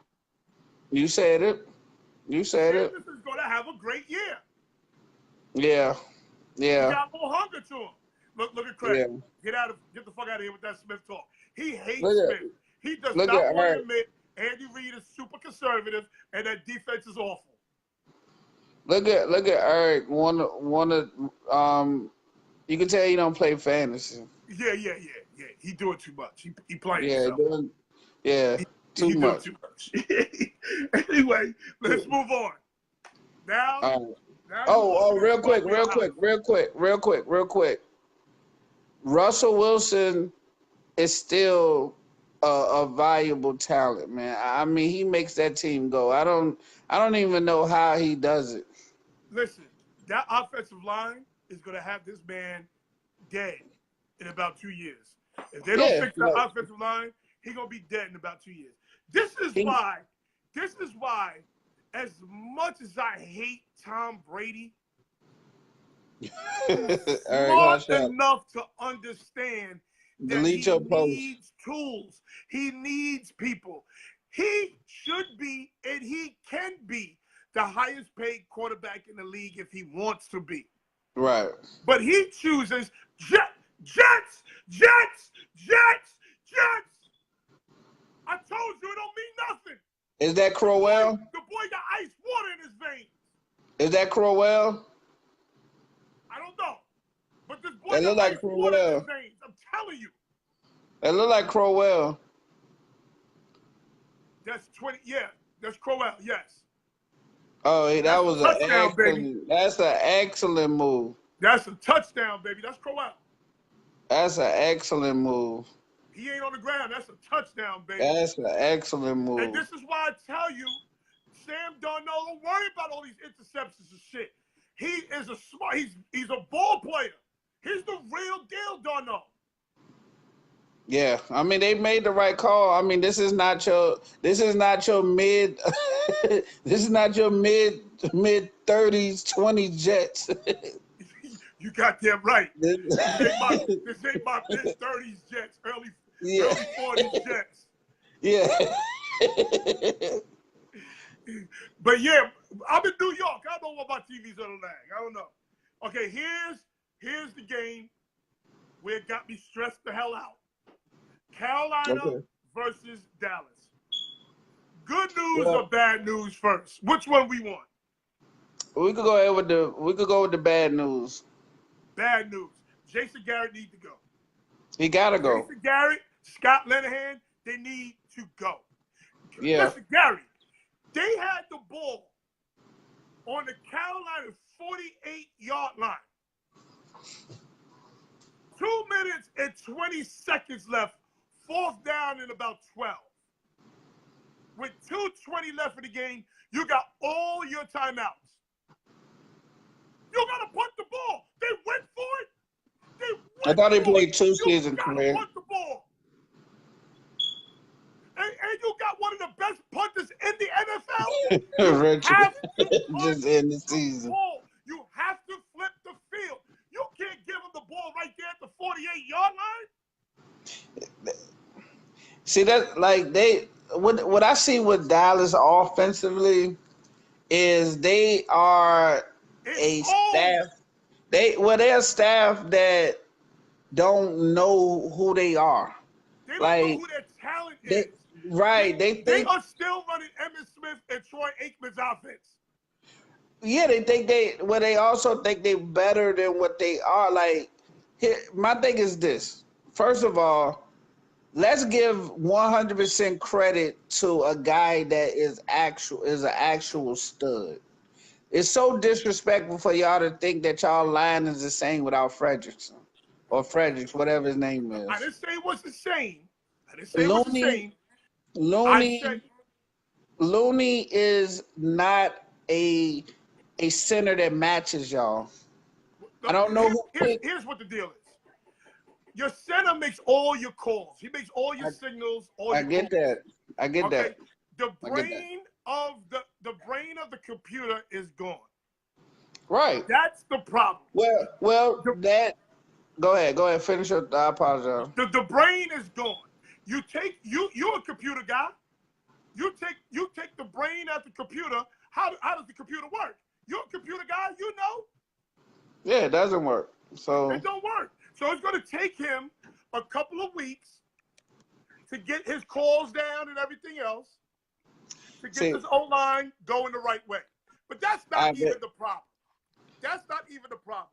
You said it. You said it. Sanders is going to have a great year. Yeah. He Yeah. got more hunger to him. Look at Craig. Yeah. Get the fuck out of here with that Smith talk. He hates Look Smith. at He does look not at want to Eric. admit Andy Reid is super conservative and that defense is awful. Look at Eric. You can tell he don't play fantasy. Yeah. He doing too much. He playing Yeah, himself. too He doing much. too much. Anyway, let's move on. Now, Um, now you oh, walking real into my quick, wheelhouse. real quick. Russell Wilson is still a valuable talent, man. I mean, he makes that team go. I don't even know how he does it. Listen, that offensive line is going to have this man dead in about 2 years. If they don't Yeah, fix that offensive line, he's going to be dead in about 2 years. This is why, as much as I hate Tom Brady, he's Eric, smart hush up. enough to understand that Delete he your post. needs tools. He needs people. He should be, and he can be, the highest paid quarterback in the league if he wants to be. Right. But he chooses Jets. I told you it don't mean nothing. Is that Crowell? The boy got ice water in his veins. Is that Crowell? I don't know. But this boy That got look like ice water in his Crowell. veins. I'm telling you. That look like Crowell. That's 20. Yeah, that's Crowell. Yes. Oh, That's that a was an touchdown, baby. excellent. That's an excellent move. That's a touchdown, baby. That's Crowell. That's an excellent move. He ain't on the ground. That's a touchdown, baby. That's an excellent And move. this is why I tell you, Sam Darnold, don't worry about all these interceptions and shit. He is a smart. He's a ball player. He's the real deal, Darnold. Yeah, I mean they made the right call. I mean this is not your mid this is not your mid 30s 20s Jets. You got damn right. This- This ain't my mid-30s Jets, yeah, early 40s Jets. yeah. But yeah, I'm in New York. I don't know what my TV's on the lag. I don't know. Okay, here's the game where it got me stressed the hell out. Carolina Okay. versus Dallas. Good news or Well, bad news first? Which one we want? we could go with the bad news. Bad news. Jason Garrett need to go. He gotta go. Jason Garrett, Scott Linehan, they need to go. Yeah. Listen, Gary, they had the ball on the Carolina 48-yard line. 2 minutes and 20 seconds left. Fourth down and about 12. With 2:20 left in the game, you got all your timeouts. You got to punt the ball. They went for it. They I went thought he for it. played 2 You seasons, got to career. punt the ball. And you got one of the best punters in the NFL. You Richard have to punt just in the the season. ball. You have to flip the field. You can't give him the ball right there at the 48-yard line. See that like what I see with Dallas offensively is they are a It's staff. old. They're a staff that don't know who they are. They don't know Like who their talent they is. right, they They think are still running Emmitt Smith and Troy Aikman's offense. yeah, they think they also think they're better than what they are. Like my thing is this. First of all, let's give 100% credit to a guy that is an actual stud. It's so disrespectful for y'all to think that y'all line is the same without Fredrickson or Fredericks, whatever his name I is. didn't say it was the same. I didn't say it was the Looney, same. I said, Looney, Looney is not a center that matches y'all. I don't know who picked. here's what the deal is. Your center makes all your calls. He makes all your signals, all I your get calls. that. I get Okay? that. The I get that. brain of the brain of the computer is gone. Right. That's the problem. Well, that. Go ahead. Finish your. I apologize. The brain is gone. You're a computer guy. You take the brain out the computer. How does the computer work? You're a computer guy, you know. Yeah, it doesn't work. So It don't work. So it's going to take him a couple of weeks to get his calls down and everything else, to get this O-line going the right way. But that's not even the problem. That's not even the problem.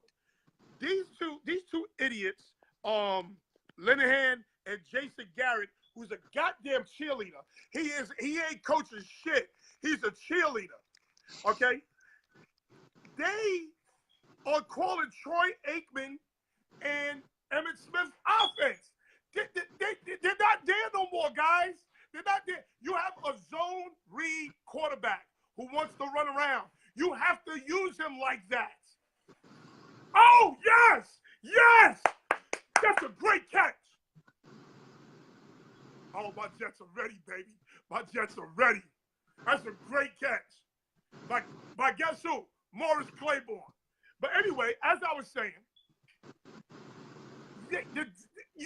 These two idiots, Linehan and Jason Garrett, who's a goddamn cheerleader. He ain't coaching shit. He's a cheerleader. Okay? They are calling Troy Aikman and Emmitt Smith's offense. They're not there no more, guys. They're not there. You have a zone read quarterback who wants to run around. You have to use him like that. Oh, yes! Yes! That's a great catch. Oh, my Jets are ready, baby. My Jets are ready. That's a great catch. By guess who? Morris Claiborne. But anyway, as I was saying,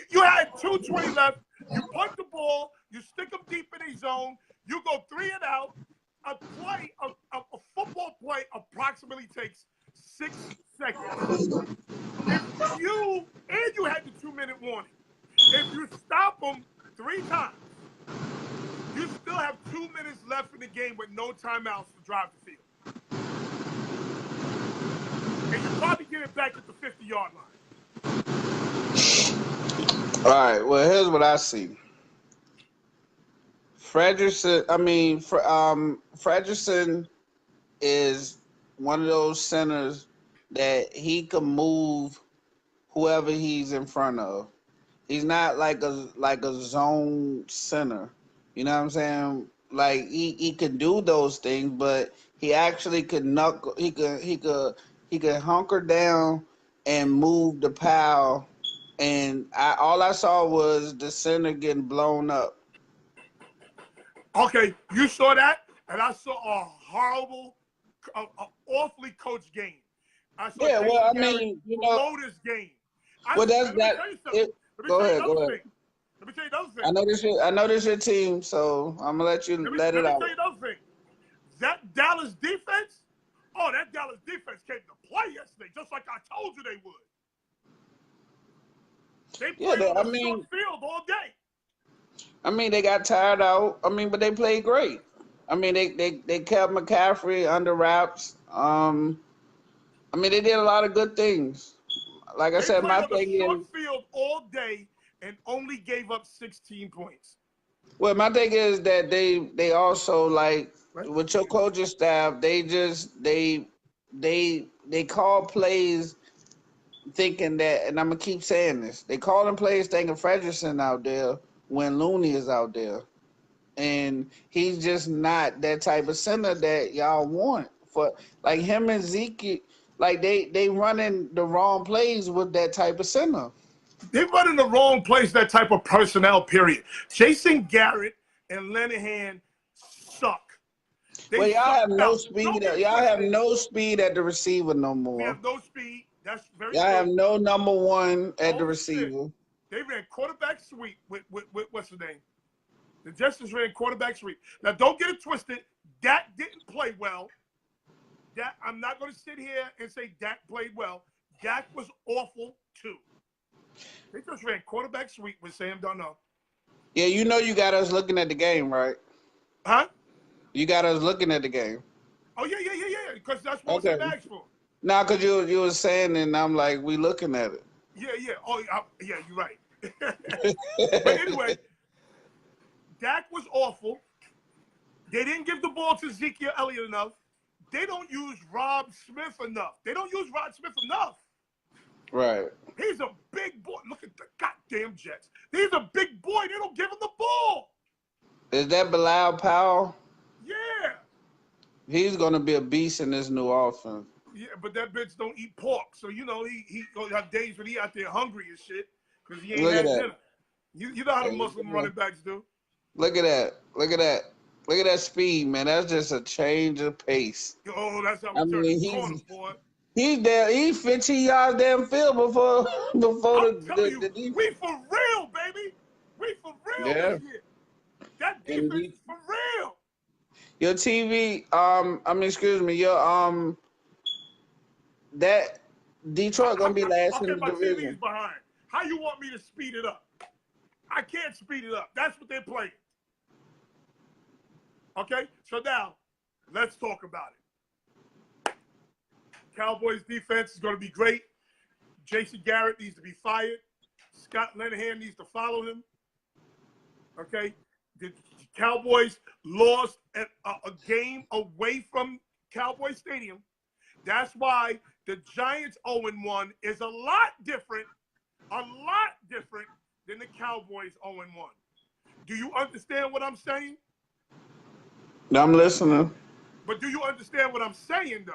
you had 2:20 left. You punt the ball. You stick them deep in the zone. You go 3 and out. A football play approximately takes 6 seconds. If you had the 2-minute warning. If you stop them 3 times, you still have 2 minutes left in the game with no timeouts to drive the field. And you probably get it back at the 50-yard line. all right. Well, here's what I see. Fredrickson is one of those centers that he can move whoever he's in front of. He's not like a zone center. You know what I'm saying? Like he can do those things, but he actually could knuckle. He could hunker down and move the pile and all I saw was the center getting blown up. Okay, you saw that, and I saw a horrible, awfully coached game. I saw Yeah, well, Jason I Garrett mean, blow this game. well, Let me tell you something. Let me Go tell you ahead, go another ahead. thing. Let me tell you another thing. I know this your team, so I'm gonna let you let Let it me out. tell you another thing. That Dallas defense, that Dallas defense came to play yesterday, just like I told you they would. They Yeah, played on a short field all day. they got tired out. But they played great. They kept McCaffrey under wraps. They did a lot of good things. Like I They said, played my on a thing short is, field all day and only gave up 16 points. well, my thing is that they also like Right? with your coaching staff, they call plays thinking that, and I'm gonna keep saying this. They calling plays thinking Frederickson out there when Looney is out there, and he's just not that type of center that y'all want for like him and Zeke. Like they running the wrong plays with that type of center. They run in the wrong place, that type of personnel, period. Jason Garrett and Lenahan suck. They Well, y'all suck. have no Now, speed. don't get it Y'all have twisted. no speed at the receiver no We more. have no speed. That's very Y'all have true. no number one at the Oh, shit. receiver. They ran quarterback sweep with what's the name? The Justice ran quarterback sweep. Now, don't get it twisted. Dak didn't play well. I'm not going to sit here and say Dak played well. Dak was awful, too. They just ran quarterback sweep with Sam Darnold. Yeah, you got us looking at the game, right? Huh? You got us looking at the game. Oh, yeah. Because that's what Okay. Sam asked for. Now, cause you were saying, and I'm like, we looking at it. Yeah. Oh, yeah, you're right. But anyway, Dak was awful. They didn't give the ball to Ezekiel Elliott enough. They don't use Rob Smith enough. Right. He's a big boy. Look at the goddamn Jets. He's a big boy. They don't give him the ball. Is that Bilal Powell? Yeah. He's gonna be a beast in this new offense. Yeah, but that bitch don't eat pork. So, he gonna have days when he out there hungry and shit because he ain't Look at had that. dinner. You know how the Muslim running backs do. Look at that. Look at that. Look at that speed, man. That's just a change of pace. Oh, that's how we I turn the mean, corner, boy. he's there. He's 15 yards down field before I'm telling the you, defense. we for real, baby. We for real Yeah. this year. That And defense is for real. your TV, excuse me, that Detroit gonna be last in Okay, the my TV's division. behind. How you want me to speed it up? I can't speed it up. That's what they're playing. Okay, so now let's talk about it. Cowboys defense is going to be great. Jason Garrett needs to be fired. Scott Linehan needs to follow him. Okay, the Cowboys lost a game away from Cowboy Stadium. That's why the Giants 0-1 is a lot different than the Cowboys 0-1. Do you understand what I'm saying? I'm listening. But do you understand what I'm saying, though?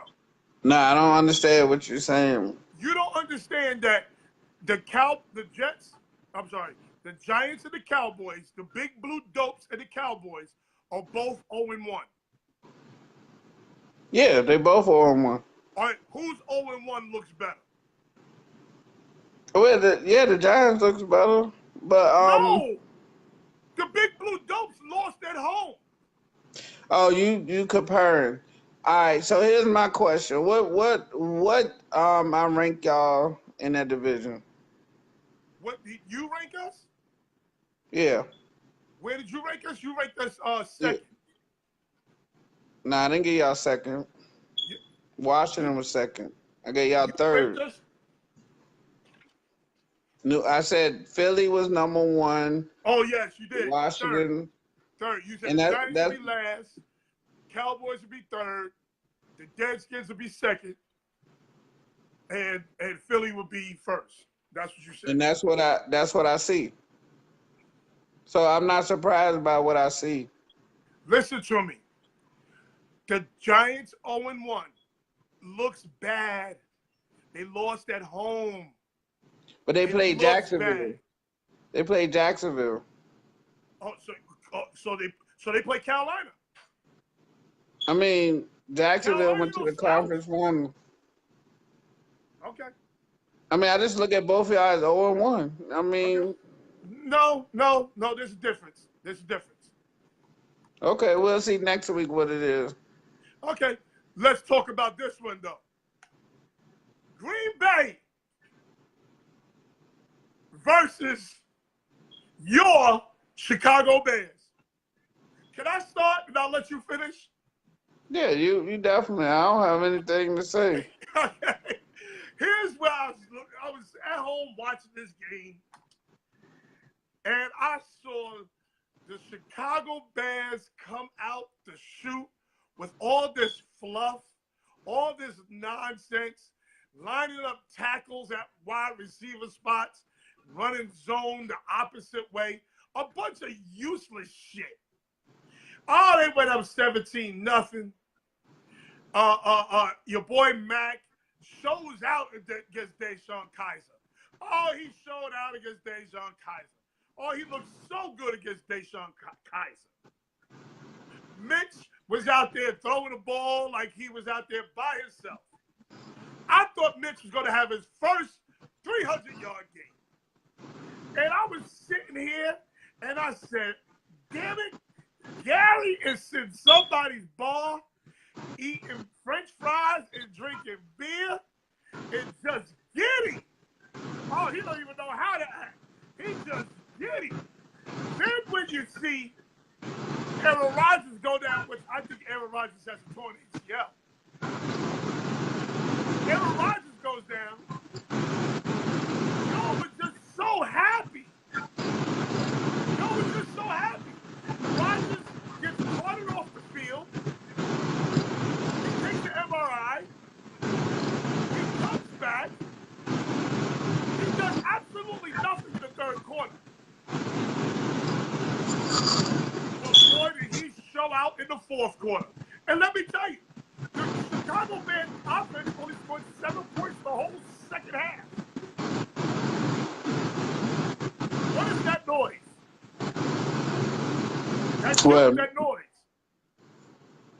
Nah, I don't understand what you're saying. You don't understand that the Giants and the Cowboys, the big blue dopes and the Cowboys are both 0-1. Yeah, they both are on one. All right, whose 0-1 looks better? Well, the Giants looks better, but No! The big blue dopes lost at home. oh, you comparing. All right, so here's my question: I rank y'all in that division? What did you rank us? Yeah, Where did you rank us? You ranked us yeah. second. Nah, I didn't give y'all second. You, you, Washington was second. I gave y'all you ranked third. us? I said Philly was number one. Oh, yes, you did. Washington, Third. You said and the that Giants that would be last, Cowboys would be third, the Deadskins would be second, and Philly would be first. That's what you said. and that's what I see. So I'm not surprised by what I see. Listen to me. The Giants 0-1 looks bad. They lost at home. But they It played looks bad. Jacksonville. They played Jacksonville. Oh, so they play Carolina. I mean, Jacksonville Carolina, went you to know, the slouch. conference final. Okay. I mean, I just look at both of y'all as 0-1. I Okay. mean, No. There's a difference. There's a difference. okay, we'll see next week what it is. Okay. Let's talk about this one though. Green Bay versus your Chicago Bears. Can I start and I'll let you finish? Yeah, you definitely. I don't have anything to say. Okay. Here's where I was at home watching this game, and I saw the Chicago Bears come out to shoot with all this fluff, all this nonsense, lining up tackles at wide receiver spots, running zone the opposite way, a bunch of useless shit. Oh, they went up 17-0. Your boy Mac shows out against Deshaun Kaiser. Oh, he showed out against Deshaun Kaiser. Oh, he looked so good against Deshaun Kaiser. Mitch was out there throwing the ball like he was out there by himself. I thought Mitch was going to have his first 300-yard game. And I was sitting here and I said, damn it, Gary is in somebody's bar eating French fries and drinking beer and just giddy. Oh, he don't even know how to act. He just giddy. Then when you see Aaron Rodgers go down, which I think Aaron Rodgers has a torn ACL. Aaron Rodgers goes down. Joe was just so happy. Joe was just so happy. Rodgers gets carted off the field. He takes the MRI. He comes back. He does absolutely nothing in the third quarter. But boy, did he show out in the fourth quarter. And let me tell you, the Chicago Bears offense only scored 7 points the whole second half. What is that noise? That's that noise.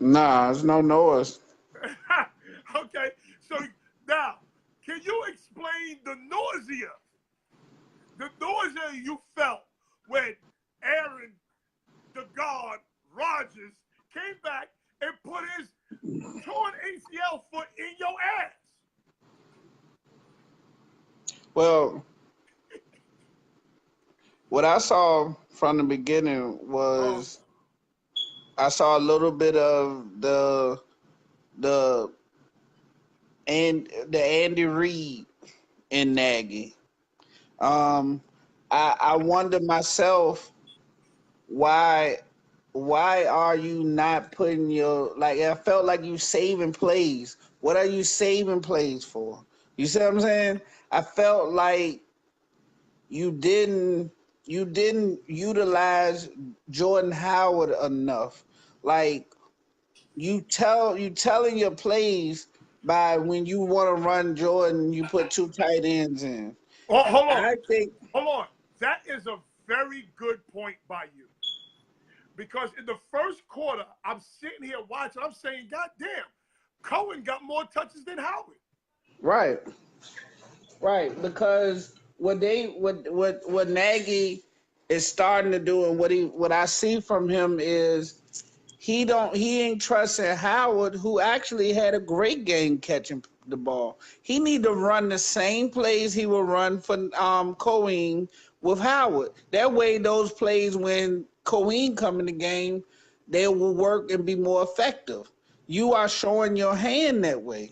Nah, there's no noise. Okay, so now, can you explain the nausea you felt when Aaron, the God, Rodgers, came back and put his torn ACL foot in your ass? Well, what I saw from the beginning was I saw a little bit of the Andy Reid in Nagy. I wonder myself why are you not putting your, like, I felt like you saving plays. What are you saving plays for? You see what I'm saying? I felt like you didn't utilize Jordan Howard enough. Like you telling your plays by when you want to run Jordan, you put 2 tight ends in. Oh, hold on. I think That is a very good point by you. Because in the first quarter, I'm sitting here watching, I'm saying, God damn, Cohen got more touches than Howard. Right. Because what Nagy is starting to do, and what I see from him is he ain't trusting Howard, who actually had a great game catching the ball. He need to run the same plays he will run for Cohen with Howard. That way, those plays when Cohen come in the game, they will work and be more effective. You are showing your hand that way.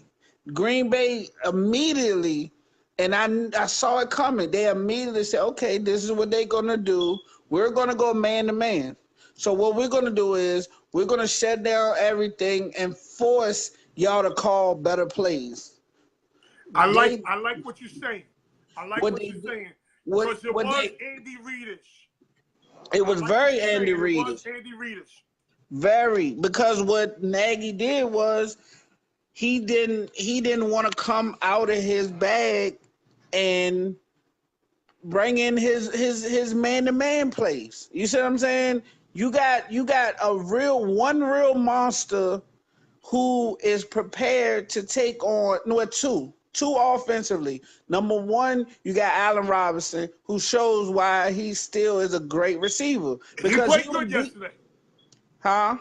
Green Bay immediately, and I saw it coming. They immediately said, okay, this is what they're going to do. We're going to go man to man. So what we're going to do is we're going to shut down everything and force y'all to call better plays. I like what you're saying. I like what you're saying. Because it was Andy Reid-ish. It was very Andy Reid. It was Andy Reid-ish. Very, because what Nagy did was he didn't want to come out of his bag and bring in his man-to-man plays. You see what I'm saying? You got one real monster who is prepared to take on two offensively. Number one, you got Allen Robinson, who shows why he still is a great receiver He because played good yesterday. Huh?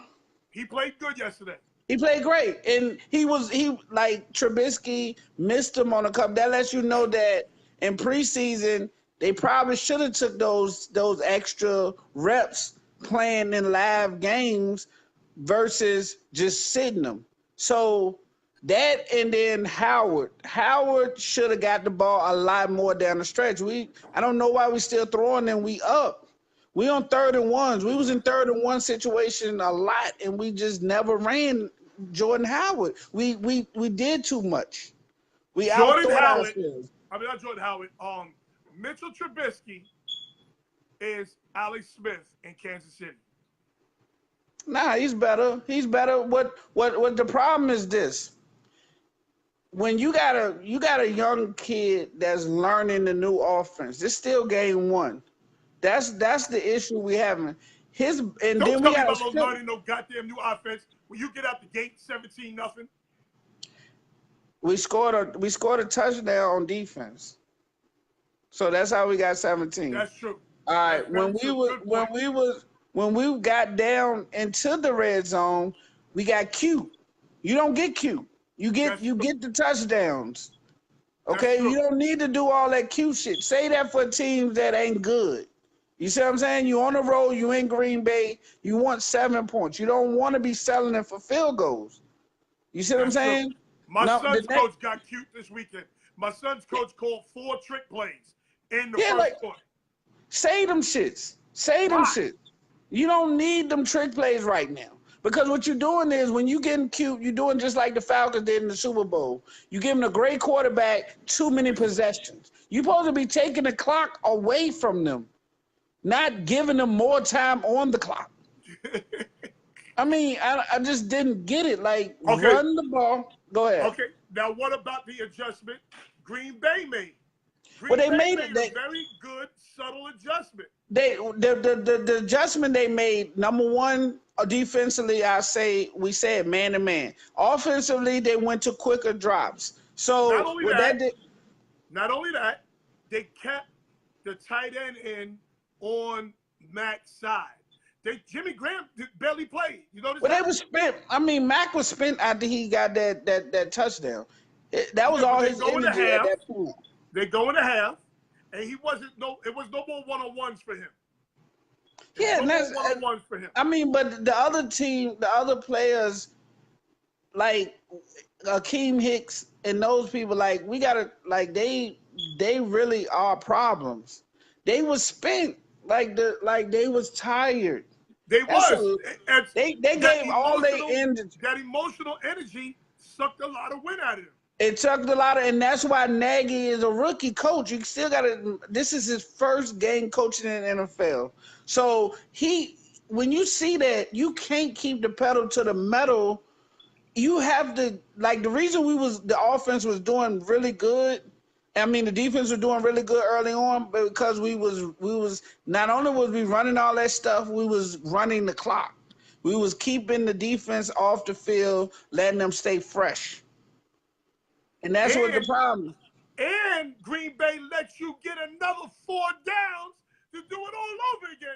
He played good yesterday. He played great, and he like Trubisky missed him on a couple. That lets you know that in preseason they probably should have took those extra reps playing in live games versus just sitting them. So that, and then Howard should have got the ball a lot more down the stretch. I don't know why we still throwing them. We up. We on 3rd and 1s. We was in 3rd and 1 situation a lot, and we just never ran Jordan Howard. We did too much. We Jordan outthought Howard. ourselves. I mean, not Jordan Howard. Mitchell Trubisky is Alex Smith in Kansas City. Nah, he's better. He's better. What the problem is this? When you got a young kid that's learning the new offense, it's still game one. That's the issue we having. Don't tell me about learning no goddamn new offense when you get out the gate 17-0. We scored a touchdown on defense, so that's how we got 17. That's true. All right, when we got down into the red zone, we got cute. You don't get cute. You get the touchdowns. Okay, you don't need to do all that cute shit. Say that for teams that ain't good. You see what I'm saying? You on the road, you in Green Bay, you want 7 points. You don't want to be selling it for field goals. You see what I'm saying? True. My son's coach got cute this weekend. My son's coach called 4 trick plays in the first quarter. Say them shits. Say them shits. You don't need them trick plays right now. Because what you're doing is when you getting cute, you're doing just like the Falcons did in the Super Bowl. You give them a great quarterback, too many possessions. You're supposed to be taking the clock away from them, not giving them more time on the clock. I mean, I just didn't get it. Like, run the ball. Go ahead. Okay, now what about the adjustment Green Bay made? They made a very good, subtle adjustment. The adjustment they made, number one, defensively, we said man-to-man. Offensively, they went to quicker drops. So not only that, they kept the tight end in on Mac's side. Jimmy Graham barely played. You notice that? They was spent. I mean, Mac was spent after he got that touchdown. That was all his energy at that point. They go in the half, and it was no more one-on-ones for him. One-on-ones for him. I mean, but the other players, like Akeem Hicks and those people, like we gotta, like they really are problems. They was spent, like they was tired. They was. They gave all their energy. That emotional energy sucked a lot of wind out of them. It sucked a lot of, and that's why Nagy is a rookie coach. You still got to. This is his first game coaching in the NFL. So when you see that, you can't keep the pedal to the metal. You have to, like, the reason the offense was doing really good. I mean, the defense was doing really good early on because we was not only was we running all that stuff, we was running the clock. We was keeping the defense off the field, letting them stay fresh. And that's what the problem. And Green Bay lets you get another 4 downs to do it all over again.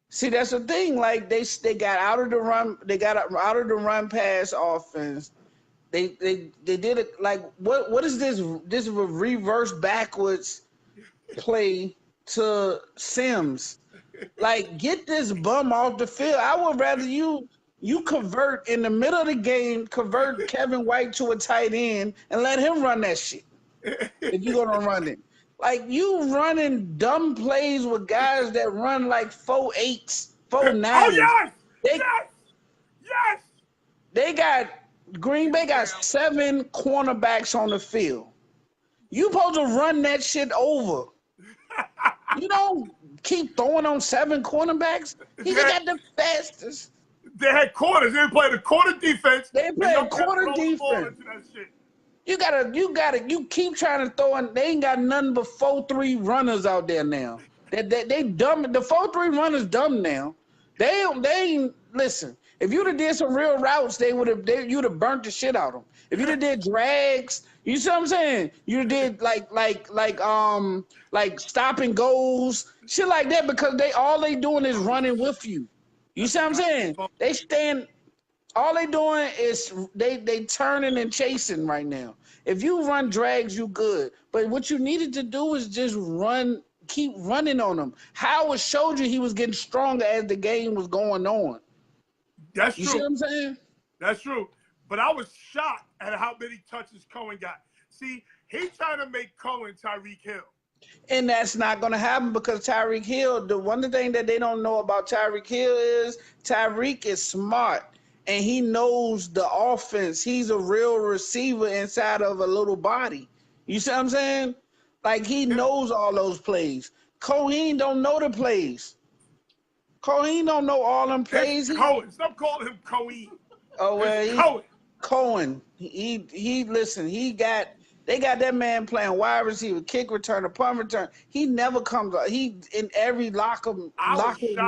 See, that's the thing. Like they got out of the run. They got out of the run pass offense. They did it like what is this? This reverse backwards play to Sims. Like, get this bum off the field. I would rather you convert in the middle of the game, convert Kevin White to a tight end and let him run that shit. If you're gonna run it. Like, you running dumb plays with guys that run like 4.8s, 4.9s. Oh yes! They got Green Bay got 7 cornerbacks on the field. You supposed to run that shit over. You don't keep throwing on 7 cornerbacks. He got the fastest. They had corners. They played a quarter defense. They played a quarter defense. You keep trying to throw in. They ain't got nothing but 4-3 runners out there now. They dumb. The 4-3 runners dumb now. They ain't listen. If you'd have did some real routes, you'd have burnt the shit out of them. If you'd have did drags, you see what I'm saying? You'd have did like stopping goals, shit like that, because all they doing is running with you. You see what I'm saying? They stand. All they doing is they turning and chasing right now. If you run drags, you good. But what you needed to do is just run, keep running on them. Howard showed you he was getting stronger as the game was going on. That's you true. See what I'm saying? That's true. But I was shocked at how many touches Cohen got. See, he's trying to make Cohen Tyreek Hill. And that's not going to happen because Tyreek Hill, the one thing that they don't know about Tyreek Hill is Tyreek is smart. And he knows the offense. He's a real receiver inside of a little body. You see what I'm saying? Like, he knows all those plays. Cohen don't know the plays. Cohen don't know all them plays. Cohen. Stop calling him Cohen. Oh, well, Cohen. He listen, they got that man playing wide receiver, kick returner, punt return. He never comes up. He in every locker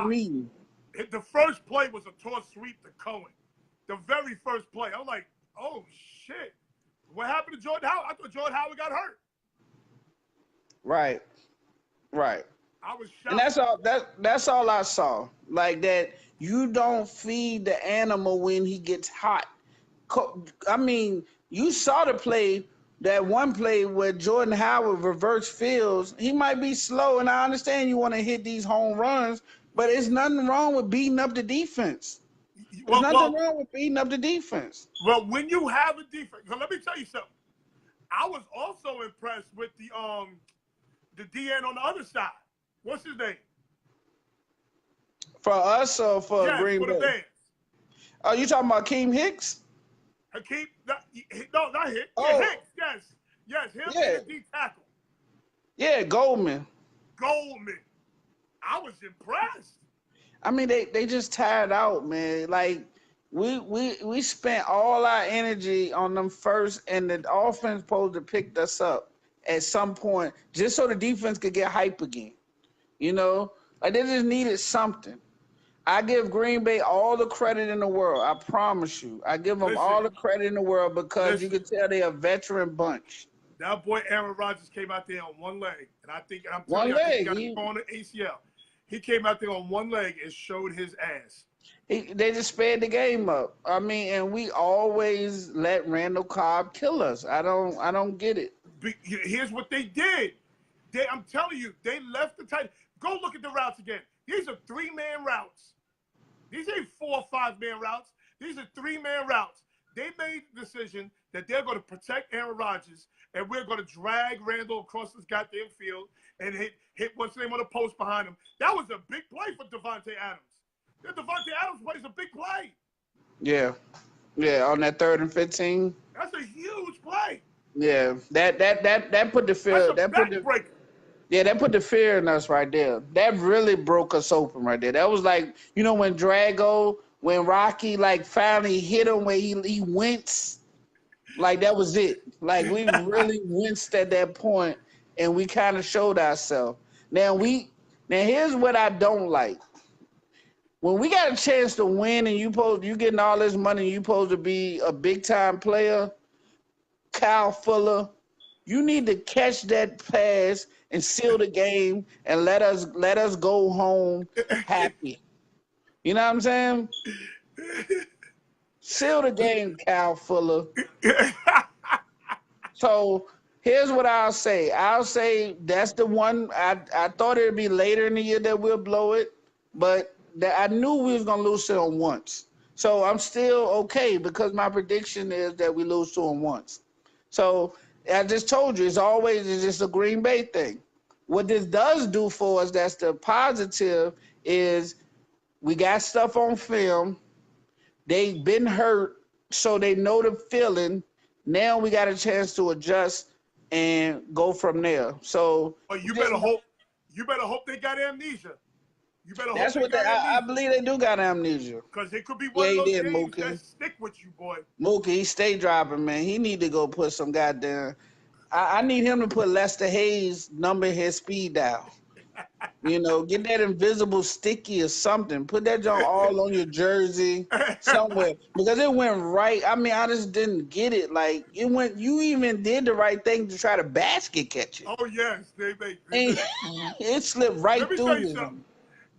meeting. The first play was a toss sweep to Cohen. The very first play. I'm like, oh, shit. What happened to Jordan Howard? I thought Jordan Howard got hurt. Right. I was shocked. And that's all I saw. Like that, you don't feed the animal when he gets hot. I mean, you saw the play, that one play where Jordan Howard reverse fields. He might be slow, and I understand you want to hit these home runs, but it's nothing wrong with beating up the defense. There's nothing wrong with beating up the defense. Well, when you have a defense, so let me tell you something. I was also impressed with the DN on the other side. What's his name? For us or for Green Bay? For the Bears. Oh, you talking about Akeem Hicks? Hakeem? No, not Hicks. Oh. Yeah, Hicks, yes. Him and the D tackle. Yeah, Goldman. I was impressed. I mean, they just tired out, man. Like, we spent all our energy on them first, and the offense supposed to pick us up at some point just so the defense could get hype again. You know? Like, they just needed something. I give Green Bay all the credit in the world. I promise you. I give them all the credit in the world because you can tell they're a veteran bunch. That boy Aaron Rodgers came out there on one leg, and I'm telling you, he got to go on the ACL. He came out there on one leg and showed his ass. They just sped the game up. I mean, and we always let Randall Cobb kill us. I don't get it. Here's what they did. I'm telling you, they left the tight. Go look at the routes again. These are 3-man routes. These ain't 4 or 5-man routes. These are 3-man routes. They made the decision that they're going to protect Aaron Rodgers, and we're going to drag Randall across this goddamn field and hit what's the name on the post behind him. That was a big play for Devontae Adams. Devontae Adams plays a big play. Yeah, on that 3rd and 15. That's a huge play. Yeah, that put the fear. That's a backbreaker. That put the fear in us right there. That really broke us open right there. That was like, you know, when Rocky like finally hit him where he winced, like that was it. Like we really winced at that point, and we kind of showed ourselves. Now here's what I don't like. When we got a chance to win and you getting all this money and you supposed to be a big time player, Kyle Fuller, you need to catch that pass and seal the game and let us go home happy. You know what I'm saying? Seal the game, Kyle Fuller. So here's what I'll say. I'll say that's the one. I thought it'd be later in the year that we'll blow it, but I knew we was gonna lose to them once. So I'm still okay because my prediction is that we lose to them once. So I just told you, it's just a Green Bay thing. What this does do for us, that's the positive, is we got stuff on film. They've been hurt, so they know the feeling. Now we got a chance to adjust and go from there. So you better hope they got amnesia. You better hope That's they what got I amnesia. believe they do got amnesia. Because it could be one Yeah, of he those did, games that Mookie. stick with you, boy. Mookie, he stay dropping, man. He need to go put some goddamn. I need him to put Lester Hayes number his speed down. You know, get that invisible sticky or something. Put that junk all on your jersey somewhere because it went right. I mean, I just didn't get it. Like it went. You even did the right thing to try to basket catch it, Oh, yes. and it slipped right Let me tell through you his. something.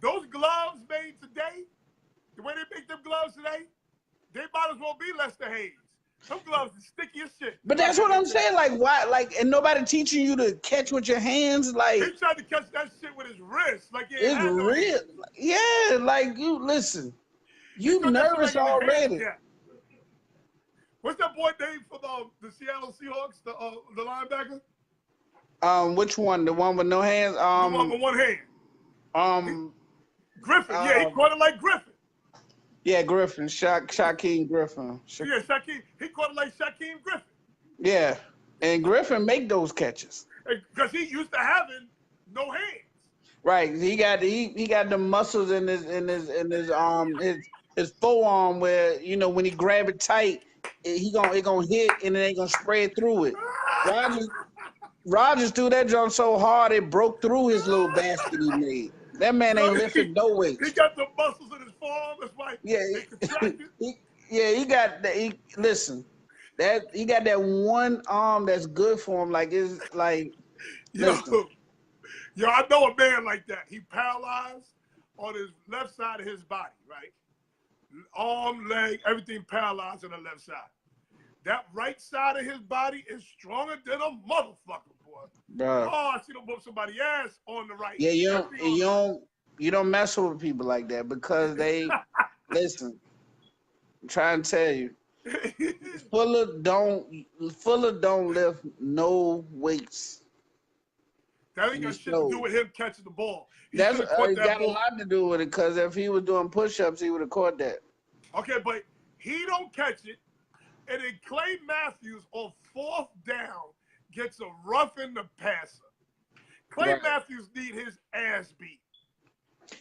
Those gloves made today, the way they make them gloves today, they might as well be Lester Hayes. Them gloves are sticky as shit. But that's what I'm saying. Like why? Like and nobody teaching you to catch with your hands. He Like tried to catch that shit with his wrist, like he ain't it's had no real. hands. Yeah. Like you listen. He You thought that shit nervous like in his already. handicap. What's that boy name for the Seattle Seahawks, the linebacker? Which one? The one with no hands? The one with one hand. Um. Griffin. Yeah, he caught it like Griffin. Yeah, Griffin. Shaquem Griffin. Yeah, Shaquem. He caught it like Shaquem Griffin. Yeah. And Griffin make those catches. Because he used to having no hands. Right. He got the muscles in his forearm where, you know, when he grab it tight, it gonna hit and it ain't gonna spread through it. Rogers threw that jump so hard it broke through his little basket he made. That man ain't lifting no weights. He got the muscles in his forearm. That's why they contracted. He got that. Listen, that he got that one arm that's good for him. Like it's like, listen. Yo, I know a man like that. He paralyzed on his left side of his body, right? Arm, leg, everything paralyzed on the left side. That right side of his body is stronger than a motherfucker, boy. Bruh. Oh, I see him whoop somebody's ass on the right. Yeah, you don't mess with people like that because they listen. I'm trying to tell you, Fuller don't lift no weights. That ain't got shit to do with him catching the ball. That's it got a lot to do with it because if he was doing push-ups, he would have caught that. Okay, but he don't catch it, and then Clay Matthews on 4th down gets a roughing the passer. Clay Matthews need his ass beat.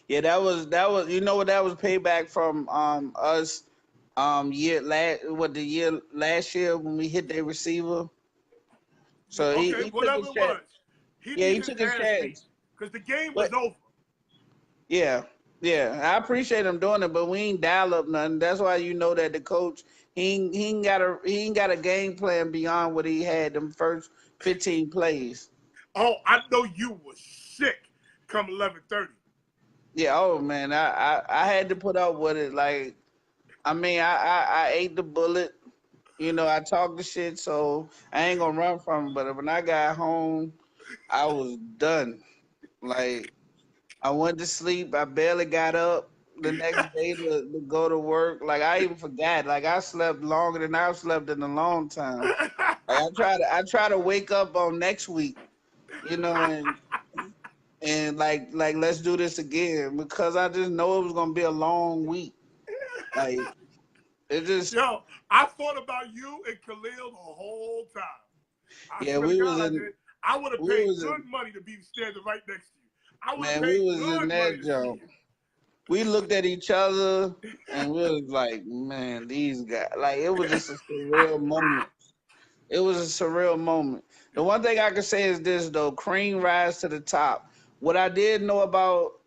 Yeah, that was you know what that was payback from us the year last year when we hit their receiver. So he whatever it was. He took his chance. Because the game was over. Yeah. I appreciate him doing it, but we ain't dial up nothing. That's why you know that the coach he ain't got a game plan beyond what he had them first 15 plays. Oh, I know you was sick come 11:30. Yeah, oh man, I had to put up with it. Like, I mean, I ate the bullet. You know, I talked the shit, so I ain't gonna run from it. But when I got home, I was done. Like, I went to sleep. I barely got up the next day to go to work. Like, I even forgot. Like, I slept longer than I've slept in a long time. Like, I try to wake up on next week, you know, and like let's do this again because I just know it was gonna be a long week. Like, it just. Yo, I thought about you and Khalil the whole time. I would have paid good money to be standing right next to you. I would have paid good money to see you. We looked at each other and we was like, man, these guys. Like, it was just a surreal moment. It was a surreal moment. The one thing I can say is this, though. Cream rise to the top. What I did know about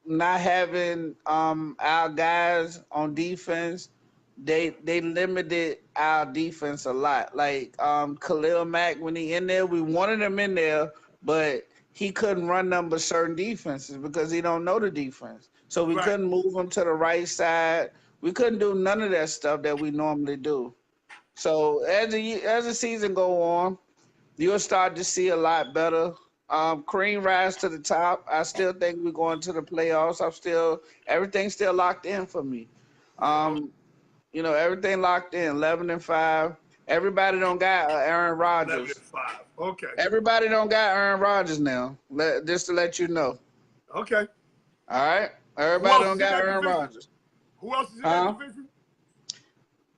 not having our guys on defense, they limited our defense a lot. Like Khalil Mack, when he in there, we wanted him in there, but he couldn't run them but certain defenses because he don't know the defense. So we couldn't move him to the right side. We couldn't do none of that stuff that we normally do. So as the season go on, you'll start to see a lot better. Cream rise to the top. I still think we're going to the playoffs. Everything's still locked in for me. You know, everything locked in. 11-5. Everybody don't got Aaron Rodgers. 11-5. Okay. Everybody don't got Aaron Rodgers now. Just to let you know. Okay. All right. Everybody don't got Aaron Rodgers. Who else is in that division?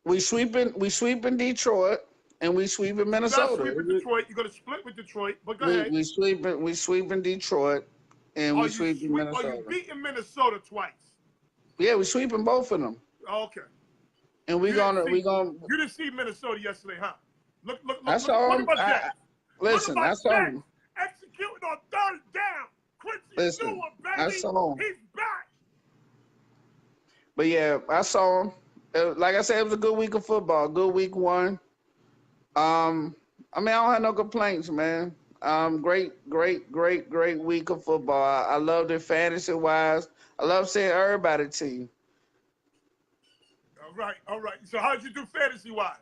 We sweeping Detroit and we sweeping Minnesota. You're gonna split with Detroit, but go ahead. We sweeping Detroit. and we sweeping Are you Minnesota. beating Minnesota twice? Yeah, we sweeping both of them, Okay. and we gonna. You didn't see Minnesota yesterday, huh? I saw Look him. at my Jets. Look at Listen, my I saw Jets him. executing on third down. Quincy Listen, Stewart, I baby. saw him. He's back. But yeah, I saw him. Like I said, it was a good week of football. Good week one. I mean, I don't have no complaints, man. Great week of football. I loved it fantasy wise. I love seeing everybody team. All right. So how'd you do fantasy wise?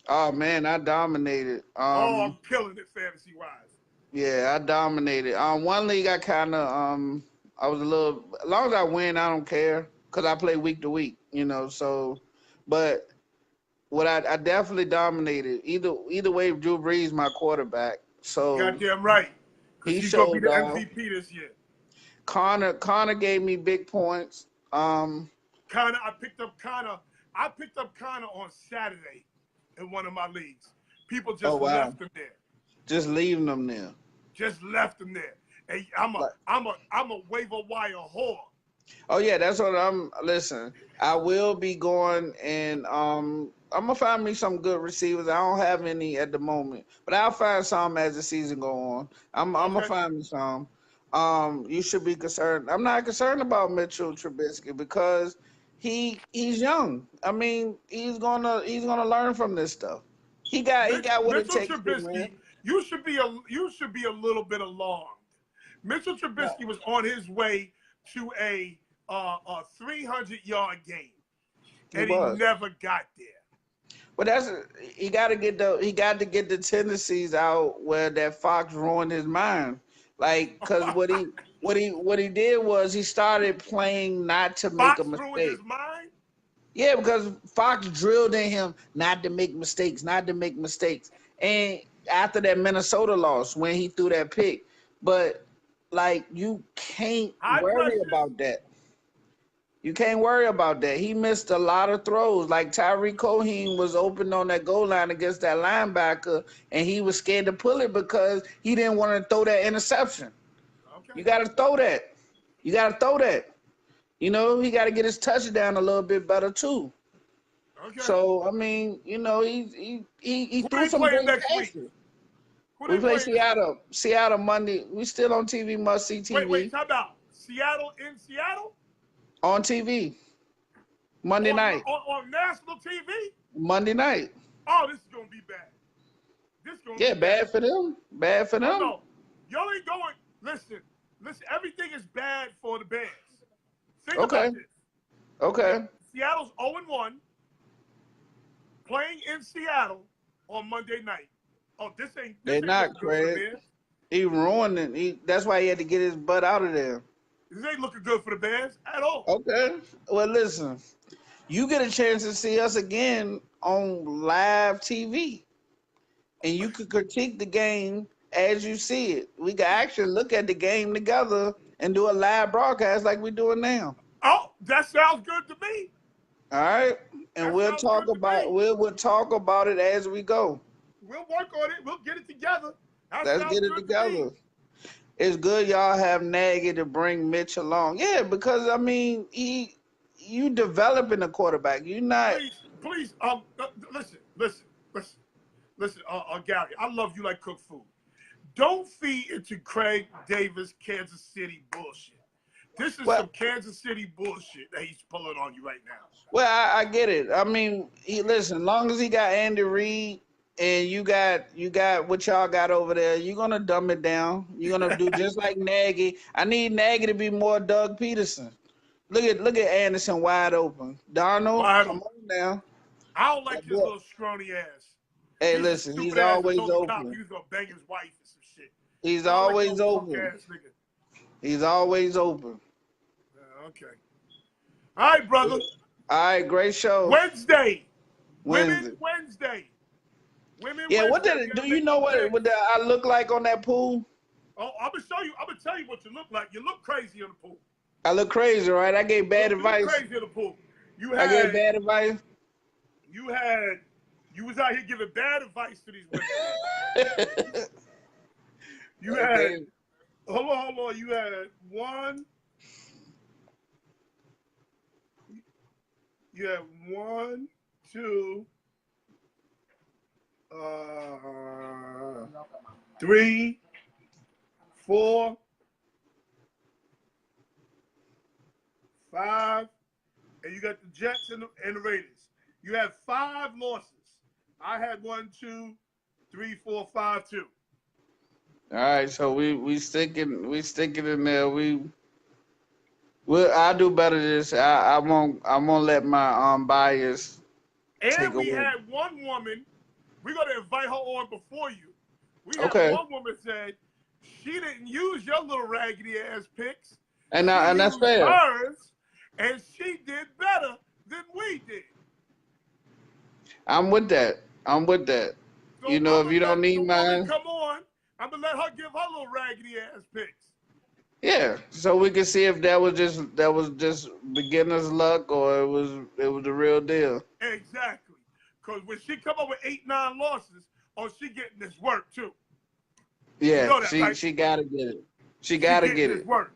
Oh man, I dominated. I'm killing it fantasy wise. Yeah, I dominated. One league I kind of I was a little. As long as I win, I don't care because I play week to week, you know. So, but what I definitely dominated. Either way, Drew Brees my quarterback. So Goddamn right. Because he he's gonna be showed the off. MVP this year. Connor gave me big points. I picked up Connor on Saturday in one of my leagues. People just Oh wow, left him there. just leaving them there. Just left him there. And I'm a waiver wire whore. Oh yeah, that's what I'm. Listen, I will be going and I'm gonna find me some good receivers. I don't have any at the moment, but I'll find some as the season go on. I'm gonna find me some. You should be concerned. I'm not concerned about Mitchell Trubisky because he's young. I mean, he's gonna learn from this stuff. He got what it Mitchell takes to win. Trubisky, you should be a little bit alarmed. Mitchell Trubisky was on his way to a 300-yard game, and he never got there. But he got to get the tendencies out where that Fox ruined his mind. Like, cause what he did was he started playing not to make a Fox ruined mistake. his mind? Yeah, because Fox drilled in him not to make mistakes. And after that Minnesota loss, when he threw that pick, but like you can't worry about that. You can't worry about that. He missed a lot of throws. Like Tyreek Cohen was open on that goal line against that linebacker, and he was scared to pull it because he didn't want to throw that interception. Okay. You got to throw that. You know, he got to get his touchdown a little bit better too. Okay. So I mean, you know, he threw some great passes. We play Seattle. Seattle Monday. We still on TV. Must see TV. Wait. How about Seattle in Seattle? On TV. Monday night. On national TV? Monday night. Oh, this is going to be bad. Bad for them. Bad for them. No. Y'all ain't going. Listen, everything is bad for the Bears. Think about this. Okay. Seattle's 0-1, playing in Seattle on Monday night. Oh, this ain't not Craig. He ruined it. That's why he had to get his butt out of there. This ain't looking good for the Bears at all. Okay. Well, listen, you get a chance to see us again on live TV, and you could critique the game as you see it. We can actually look at the game together and do a live broadcast like we're doing now. Oh, that sounds good to me. All right, and we'll talk about it as we go. We'll work on it. We'll get it together. Let's get it together. It's good y'all have Nagy to bring Mitch along. Yeah, because I mean, you developing a quarterback. You not. Please, listen, Gary. I love you like cook food. Don't feed into Craig Davis Kansas City bullshit. This is some Kansas City bullshit that he's pulling on you right now. Well, I get it. I mean, listen. As long as he got Andy Reid. And you got what y'all got over there. You're gonna dumb it down. You're gonna do just like Nagy. I need Nagy to be more Doug Peterson. Look at Anderson wide open. Darnold, come on now. I don't like his little scrawny ass. Hey, listen, he's always open. He's gonna bang his wife and some shit. He's always open. He's always open. Okay. All right, brother. All right, great show. Wednesday. Women's Wednesday. Do you know what I look like on that pool? Oh, I'm gonna tell you what you look like. You look crazy on the pool. I look crazy, right? I gave bad advice. You look crazy on the pool. I gave bad advice. You was out here giving bad advice to these women. hold on. You had one. You have one, two, three, four, five, and you got the Jets and the Raiders. You have 5 losses. I had 1, 2, 3, 4, 5, 2. All right, so we sticking in there. I'll do better this. I won't let my bias take And we away. had one woman. We're gonna invite her on before you. We had Okay, one woman said she didn't use your little raggedy ass picks. She and that's used fair. hers, and she did better than we did. I'm with that. I'm with that. So I'm If you gonna don't let the need woman mine, come on. I'm gonna let her give her little raggedy ass picks. yeah. So we can see if that was just beginner's luck or it was the real deal. Exactly. Because when she come up with 8, 9 losses, oh, she getting this work too. You Yeah, know that, she right? she gotta get it. She She gotta getting get this it. work.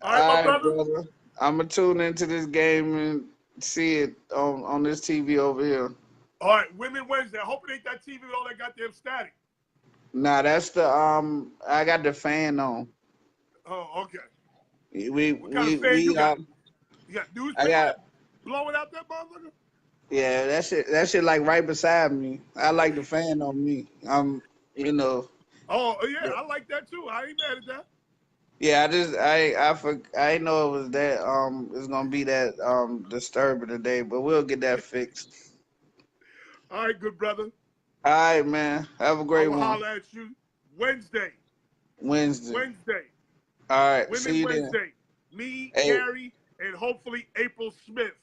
All right, my All right, brother. brother. I'm gonna tune into this game and see it on this TV over here. All right, Women Wednesday. I hope it ain't that TV with all that goddamn static. Nah, that's the I got the fan on. Oh, okay. We What kind of we fan you we got? You got I newspaper got blowing out that motherfucker? yeah, that shit like right beside me. I like the fan on me. You know, Oh, yeah, I like that too. I ain't mad at that. yeah, I didn't know it was that it's gonna be that disturbing today, but we'll get that fixed. All right, good brother. All right, man. Have a I great will one. holler at you Wednesday. Wednesday. Wednesday. All right. See Women you then. Wednesday. Me, Hey, Gary, and hopefully April Smith.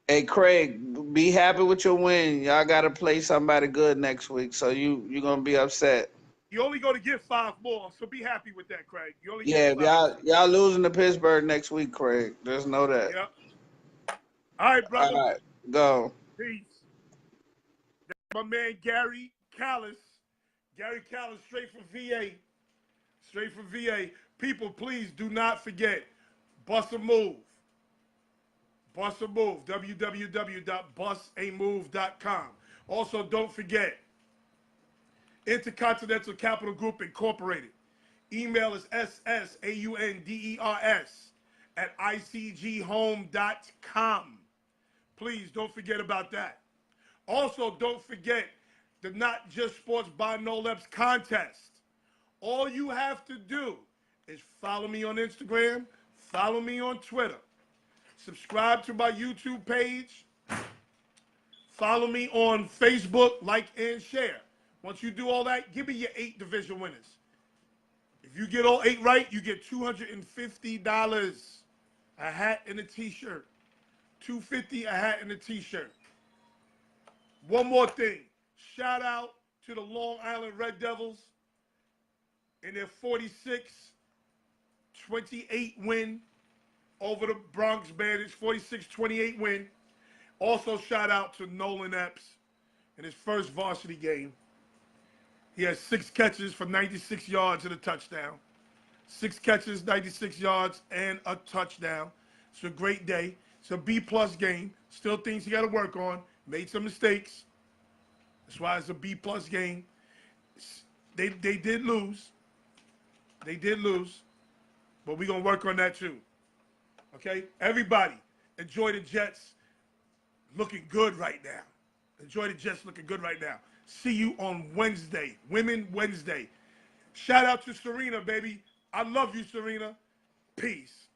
hey, Craig. Be happy with your win. Y'all gotta play somebody good next week, so you're gonna be upset. You only going to get 5 more, so be happy with that, Craig. You only get Yeah, if 5 more. y'all losing to Pittsburgh next week, Craig. Just know that. Yep. All right, All brother. right. Go. Peace. My man Gary Callis. Gary Callis, straight from VA. Straight from VA. People, please do not forget. Bust a Move. Bust a Move. www.bustamove.com. Also, don't forget Intercontinental Capital Group Incorporated. Email is ssaunders@icghome.com. Please don't forget about that. Also, don't forget the Not Just Sports by No Leps contest. All you have to do is follow me on Instagram, follow me on Twitter, subscribe to my YouTube page, follow me on Facebook, like and share. Once you do all that, give me your 8 division winners. If you get all 8 right, you get $250, a hat and a t-shirt. $250 a hat and a t-shirt. One more thing. Shout out to the Long Island Red Devils in their 46-28 win over the Bronx Bandits, 46-28 win. Also, shout out to Nolan Epps in his first varsity game. He had 6 catches for 96 yards and a touchdown. 6 catches, 96 yards, and a touchdown. It's a great day. It's a B-plus game. Still things you got to work on. Made some mistakes. That's why it's a B-plus game. They did lose. They did lose. But we're going to work on that too. Okay? Everybody, enjoy the Jets looking good right now. Enjoy the Jets looking good right now. See you on Wednesday, Women Wednesday. Shout out to Serena, baby. I love you, Serena. Peace.